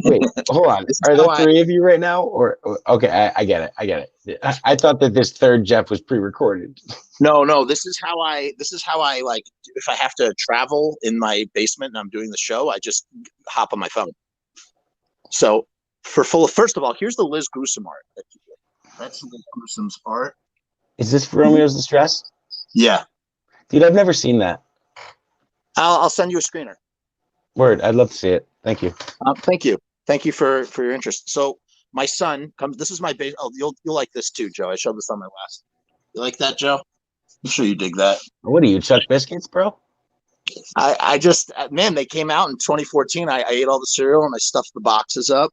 Speaker 3: Wait, hold on. Are there three of you right now? Or okay, I get it. I thought that this third Jeff was pre-recorded.
Speaker 4: No. This is how I like, if I have to travel in my basement and I'm doing the show, I just hop on my phone. So first of all, here's the Liz Gruesome art. That's Liz Gruesome's art.
Speaker 3: Is this Romeo's Distress?
Speaker 4: Yeah.
Speaker 3: Dude, I've never seen that.
Speaker 4: I'll send you a screener.
Speaker 3: Word, I'd love to see it. Thank you.
Speaker 4: Thank you. Thank you for your interest. So my son comes. This is my base. Oh, you'll like this too, Joe. I showed this on my last. You like that, Joe? I'm sure you dig that.
Speaker 3: What are you, Chuck Biscuits, bro?
Speaker 4: I just, man, they came out in 2014. I ate all the cereal and I stuffed the boxes up.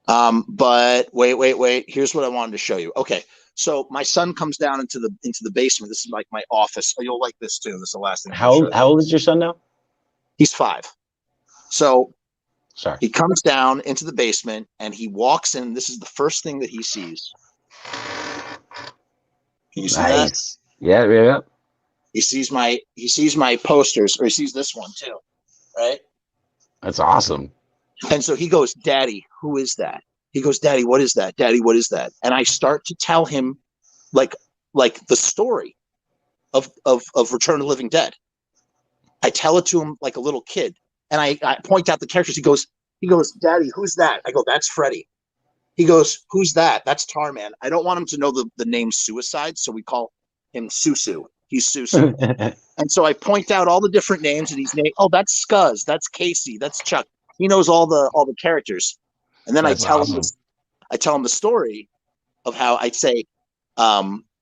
Speaker 4: But wait. Here's what I wanted to show you. Okay. So my son comes down into the basement. This is like my office. Oh, you'll like this too. This is the last thing.
Speaker 3: How old is your son now?
Speaker 4: He's 5. So
Speaker 3: sorry.
Speaker 4: He comes down into the basement and he walks in. This is the first thing that he sees. Can you see that?
Speaker 3: Yeah.
Speaker 4: He sees my posters, or he sees this one too, right?
Speaker 3: That's awesome.
Speaker 4: And so he goes, "Daddy, who is that?" He goes, "Daddy, what is that? Daddy, what is that?" And I start to tell him like the story of Return of the Living Dead. I tell it to him like a little kid, and I point out the characters. He goes, "Daddy, who's that?" I go, "That's Freddy." He goes, "Who's that?" "That's Tarman." I don't want him to know the name Suicide, so we call him Susu. He's Susu. And so I point out all the different names, and he's named. Oh, that's Scuzz. That's Casey. That's Chuck. He knows all the characters. And then I tell him the story of how I'd say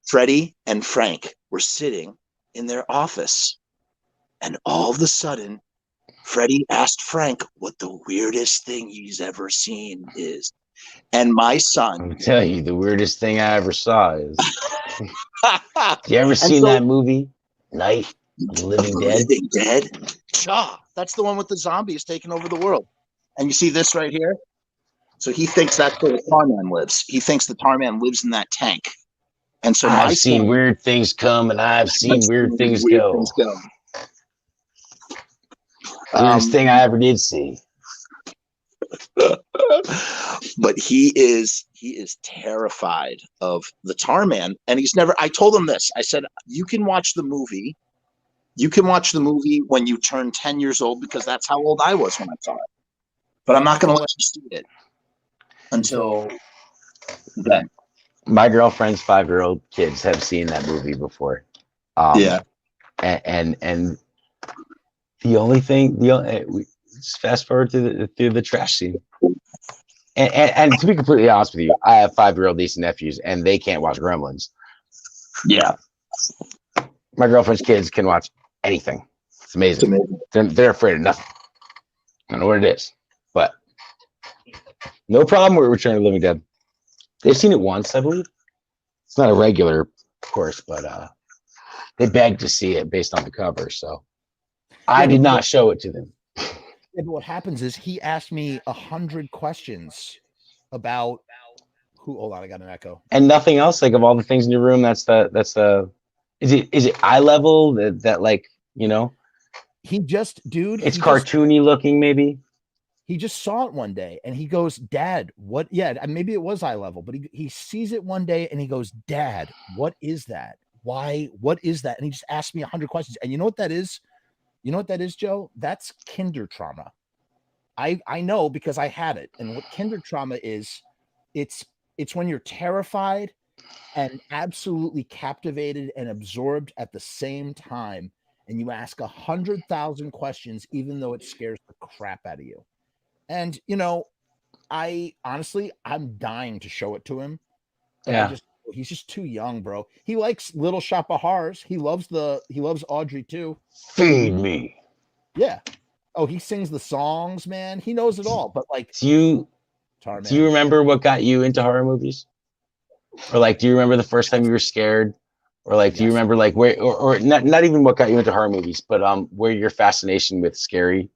Speaker 4: Freddie and Frank were sitting in their office, and all of a sudden, Freddie asked Frank what the weirdest thing he's ever seen is. And my son,
Speaker 3: I'm telling you, the weirdest thing I ever saw is. You ever seen that movie, Night of the Living Dead?
Speaker 4: Living Dead? That's the one with the zombies taking over the world. And you see this right here? So he thinks that's where the Tarman lives. He thinks the Tarman lives in that tank. And so
Speaker 3: I've seen weird things come and I've seen weird things go. Weirdest thing I ever did see.
Speaker 4: But he is terrified of the Tarman, and I told him this. I said, you can watch the movie when you turn 10 years old, because that's how old I was when I saw it. But I'm not going to let you see it until then.
Speaker 3: My girlfriend's 5-year-old kids have seen that movie before. And the only thing, we just fast forward through the trash scene. And to be completely honest with you, I have 5-year-old nieces and nephews, and they can't watch Gremlins.
Speaker 4: Yeah.
Speaker 3: My girlfriend's kids can watch anything. It's amazing. They're afraid of nothing. I don't know what it is, but no problem with Return of the Living Dead. They've seen it once, I believe. It's not a regular, of course, but they begged to see it based on the cover, so I did not show it to them.
Speaker 2: Yeah, but what happens is he asked me 100 questions about who. Hold on, I got an echo.
Speaker 3: And nothing else. Like, of all the things in your room, that's the. Is it eye level? That like, you know?
Speaker 2: He just, dude.
Speaker 3: It's cartoony looking, maybe.
Speaker 2: He just saw it one day and he goes, "Dad, what?" Yeah, maybe it was eye level, but he sees it one day and he goes, "Dad, what is that? Why? What is that?" And he just asked me 100 questions. And you know what that is? You know what that is, Joe? That's kinder trauma. I know because I had it. And what kinder trauma is, it's when you're terrified and absolutely captivated and absorbed at the same time, and you ask 100,000 questions, even though it scares the crap out of you. And you know, I'm dying to show it to him.
Speaker 3: Yeah.
Speaker 2: He's just too young, bro. He likes Little Shop of Horrors. He loves Audrey too.
Speaker 3: Feed me.
Speaker 2: Yeah. Oh, he sings the songs, man. He knows it all. But like,
Speaker 3: do you remember what got you into horror movies? Or like, do you remember the first time you were scared? Or like, do you remember like where, or not even what got you into horror movies, but where your fascination with scary